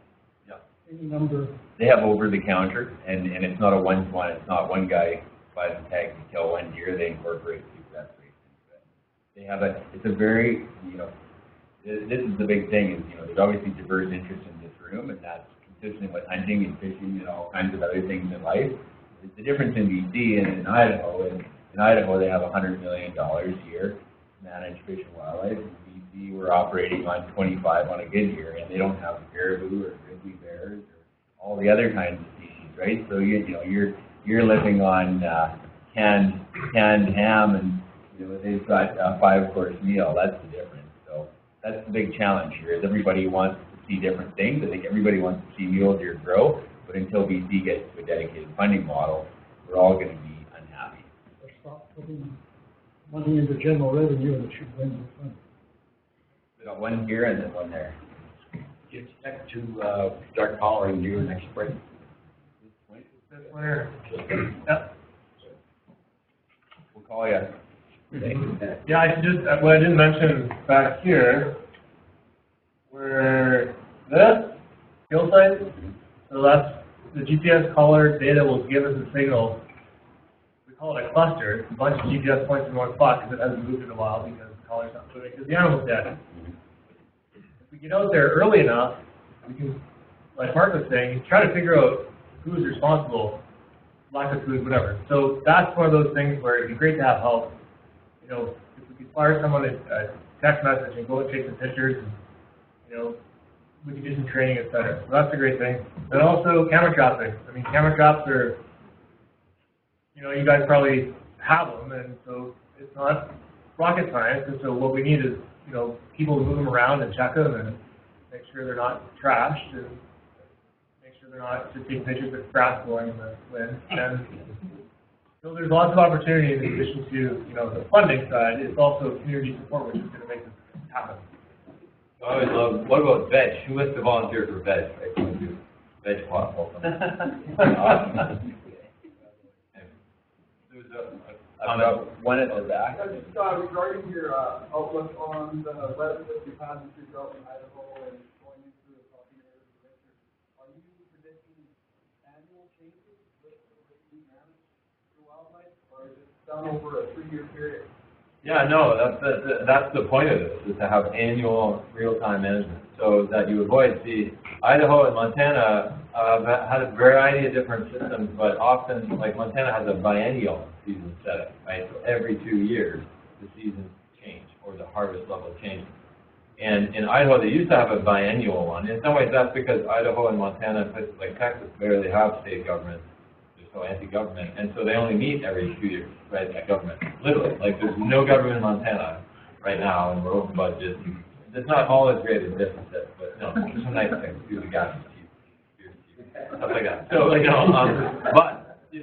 Any number. They have over the counter, and it's not a one-to-one. It's not one guy buys a tag to kill one deer. They incorporate success rates into it. They have it's a very, this is the big thing is, there's obviously diverse interest in this room, and that's consistent with hunting and fishing and all kinds of other things in life. The difference in BC and in Idaho, in Idaho they have $100 million a year to manage fish and wildlife. In BC we're operating on 25 on a good year, and they don't have caribou or grizzly bears or all the other kinds of species, right? So you're living on canned ham, and they've got a 5-course meal. That's the difference. So that's the big challenge here. Is everybody wants to see different things. I think everybody wants to see mule deer grow, but until BC gets to a dedicated funding model, we're all going to be unhappy. Or stop putting money into general revenue and it should win the funding. We got one here and then one there. Do you expect to start following deer next spring? Yep. We'll call you. Yeah, what I didn't mention back here, where this kill site, so that's the GPS collar data will give us a signal. We call it a cluster. It's a bunch of GPS points in one spot because it hasn't moved in a while because the collar's not moving because the animal's dead. If we get out there early enough, we can, like Mark was saying, try to figure out who's responsible, lack of food, whatever. So that's one of those things where it'd be great to have help. If we could fire someone a text message and go and take some pictures, and, we could do some training, etc. So that's a great thing. And also camera trapping. I mean, camera traps are, you guys probably have them, and so it's not rocket science. And so what we need is, people to move them around and check them and make sure they're not trashed and make sure they're not just taking pictures of grass blowing in the wind. And So there's lots of opportunity in addition to, you know, the funding side. It's also community support, which is going to make this happen. I always love, what about veg? Who wants to volunteer for veg? Right? Can we do veg plot also? One at the back. Just regarding your outlook on the weather that we've had this week out in Idaho and going into the talking areas of winter, are you predicting annual changes with the management for wildlife, or is it done over a 3-year period? Yeah, no, that's the point of this, is to have annual real-time management, so that you avoid, Idaho and Montana had a variety of different systems, but often, like Montana has a biennial season setting, right? So every 2 years, the seasons change, or the harvest level changes. And in Idaho, they used to have a biennial one. In some ways, that's because Idaho and Montana and places like Texas barely have state governments. They're so anti-government, and so they only meet every 2 years, right, that government. Literally, like there's no government in Montana right now, and we're over budget. It's not all as great as deficit, but you know, there's some nice things. Do the gas is cheap, beer's cheap, stuff like that. So, you know,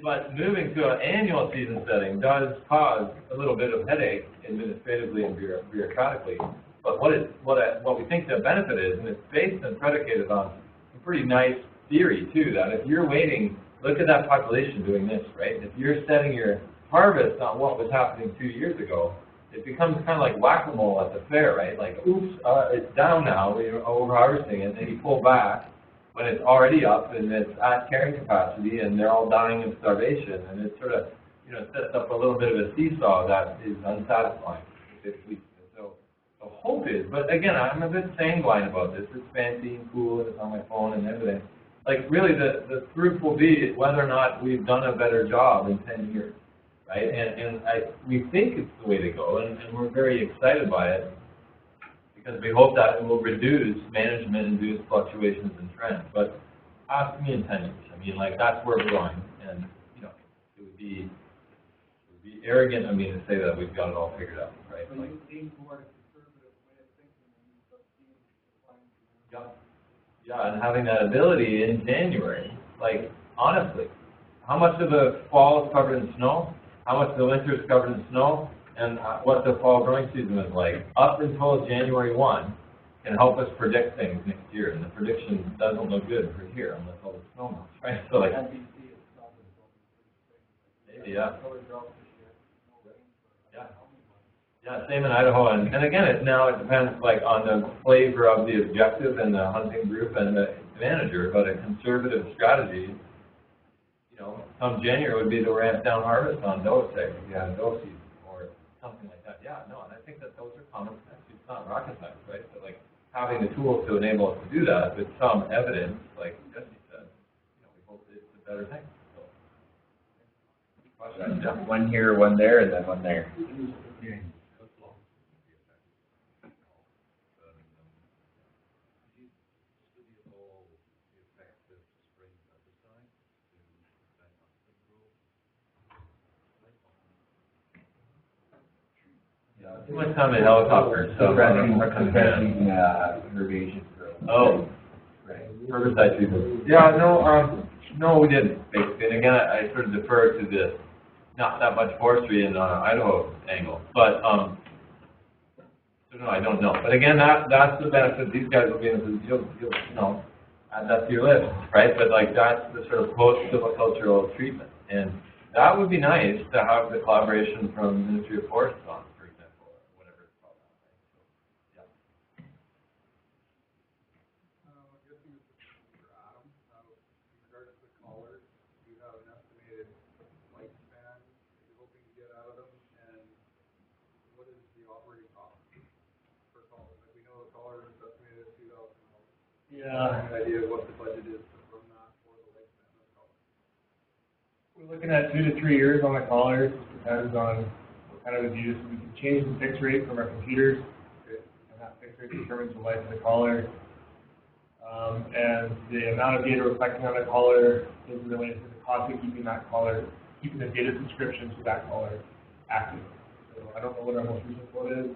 but moving to an annual season setting does cause a little bit of headache administratively and bureaucratically. But what we think the benefit is, and it's based and predicated on a pretty nice theory too, that if you're waiting, look at that population doing this, right? If you're setting your harvest on what was happening 2 years ago, it becomes kind of like whack-a-mole at the fair, right? Like, oops, it's down now, we're over-harvesting it, and then you pull back when it's already up and it's at carrying capacity and they're all dying of starvation, and it sort of, you know, sets up a little bit of a seesaw that is unsatisfying. So the hope is, but again, I'm a bit sanguine about this. It's fancy and cool, and it's on my phone and everything. Like, really, the proof will be whether or not we've done a better job in 10 years. Right? And we think it's the way to go, and we're very excited by it, because we hope that it will reduce management-induced fluctuations and trends. But ask me in 10 years. I mean, like, that's where we're going, and, you know, it would be arrogant of me to say that we've got it all figured out, right? So like, you lean toward a conservative way of thinking and you start seeing decline. yeah, and having that ability in January, like, honestly, how much of the fall is covered in snow? How much of the winter is covered in snow, and what the fall growing season is like, up until January 1, can help us predict things next year. And the prediction doesn't look good for here unless all the snow melts, right? So, like, maybe, yeah. Yeah, same in Idaho. And again, it depends, like, on the flavor of the objective and the hunting group and the manager, but a conservative strategy, come January would be to ramp down harvest on doe stick if you had doe season or something like that. Yeah, no, and I think that those are common sense. It's not rocket science, right? But like having the tools to enable us to do that with some evidence, like Jesse said, we hope it's a better thing. So, yeah. One here, one there, and then one there. Too much time in helicopters, so Suppressing herbation growth. Oh, right. Herbicide treatment. Yeah, no, we didn't, basically. And again, I sort of defer to the not that much forestry in Idaho angle. But, so no, I don't know. But again, that's the benefit. These guys will be in a position, you'll add that to your list, right? But like that's the sort of post-silvicultural treatment. And that would be nice to have the collaboration from Ministry of Forests on. Yeah. An idea of what the budget is from that for the lifespan of the collar. We're looking at 2 to 3 years on the collars. Depends on what kind of use. We can change the fixed rate from our computers, and that fixed rate determines the life of the collar. And the amount of data reflecting on the collar is related to the cost of keeping that collar, keeping the data subscription to that collar active. So I don't know what our most recent quote is.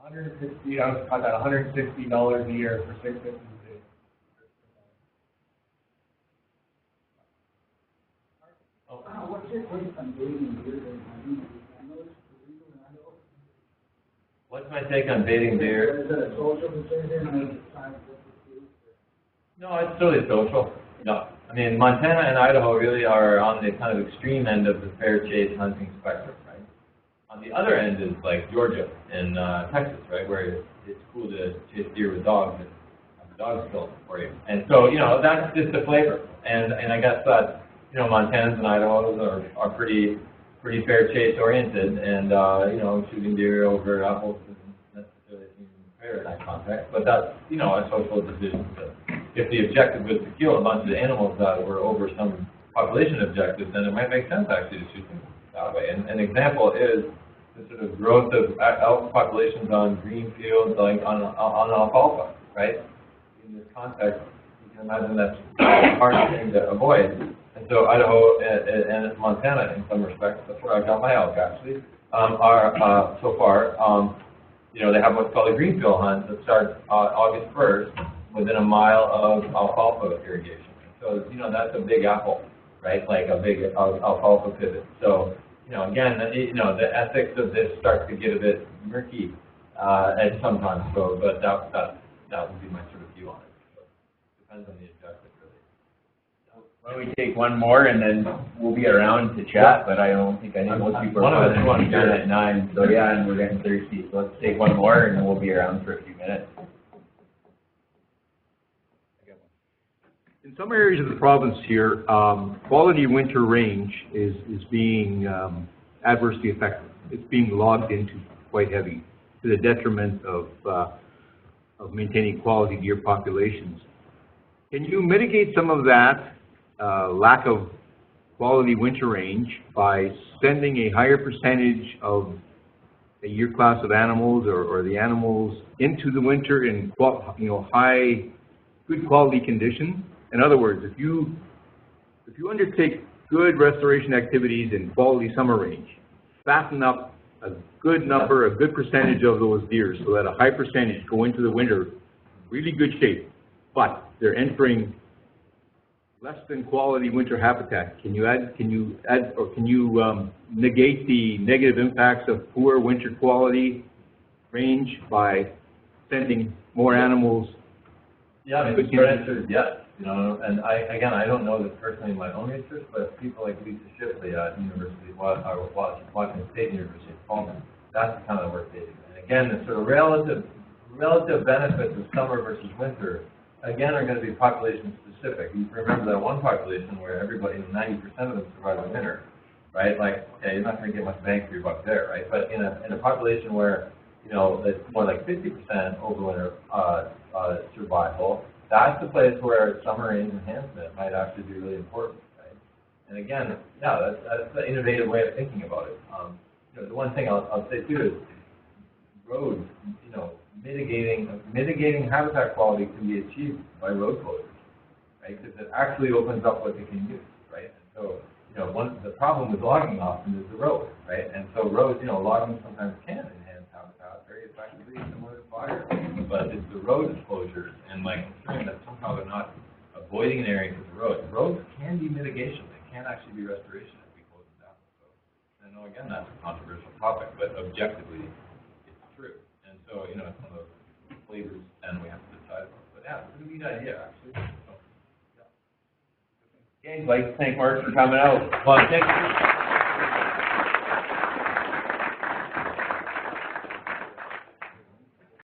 $160, I was caught that $160 a year for 650 a day. your take on baiting deer and hunting? I know it's illegal in Idaho. What's my take on baiting deer? Is it a social decision or is it scientific? No, it's totally social. No. I mean, Montana and Idaho really are on the kind of extreme end of the fair chase hunting spectrum, right? On the other end is like Georgia and Texas, right, where it's cool to chase deer with dogs and have the dogs kill them for you. And so, you know, that's just the flavor. And I guess that, you know, Montanans and Idahos are pretty fair chase oriented, and you know, shooting deer over apples isn't necessarily fair in that context. But that's, you know, a social decision. If the objective was to kill a bunch of animals that were over some population objective, then it might make sense actually to shoot them that way. And an example is the sort of growth of elk populations on green fields, like on alfalfa, right? In this context, you can imagine that's a hard thing to avoid. And so Idaho and Montana, in some respects, that's where I got my elk actually, are so far, you know, they have what's called a greenfield hunt that starts August 1st within a mile of alfalfa irrigation. So, you know, that's a big apple, right? Like a big alfalfa pivot. So, you know, again, you know, the ethics of this start to get a bit murky at sometimes. So, but that would be my sort of view on it. So, depends on the objective, really. Why don't we take one more and then we'll be around to chat, but I don't think I need most people are probably done at 9. So yeah, and we're getting thirsty. So let's take one more and we'll be around for a few minutes. In some areas of the province here, quality winter range is being adversely affected. It's being logged into quite heavy to the detriment of maintaining quality deer populations. Can you mitigate some of that lack of quality winter range by sending a higher percentage of a year class of animals or the animals into the winter in, you know, high, good quality conditions? In other words, if you undertake good restoration activities in quality summer range, fatten up a good number, a good percentage of those deer so that a high percentage go into the winter in really good shape, but they're entering less than quality winter habitat. Can you negate the negative impacts of poor winter quality range by sending more animals? Yeah, I mean, the short answer is yes. You know, and I don't know this personally in my own research, but people like Lisa Shipley at Washington State University at Pullman, that's the kind of work they do. And again, the sort of relative benefits of summer versus winter, again, are going to be population specific. You remember that one population where everybody, 90% of them survive the winter, right? Like, okay, you're not going to get much bang for your buck there, right? But in a population where, you know, it's more like 50% overwinter survival, that's the place where summer range enhancement might actually be really important, right? And again, yeah, that's an innovative way of thinking about it. You know, the one thing I'll say too is roads, you know, mitigating habitat quality can be achieved by road closures, right? Because it actually opens up what they can use, right? And so, you know, the problem with logging often is the road, right? And so roads, you know, logging sometimes can enhance habitat very effectively, similar to fire, but it's the road closures and like ensuring that somehow they're not avoiding an area because of roads. Roads can be mitigation; they can actually be restoration if we close them down. So, I know again that's a controversial topic, but objectively, it's true. And so, you know, it's one of those flavors, and we have to decide about. But yeah, it's a neat idea actually. So, yeah. Okay, I'd like to thank Mark for coming out. Well, thank you.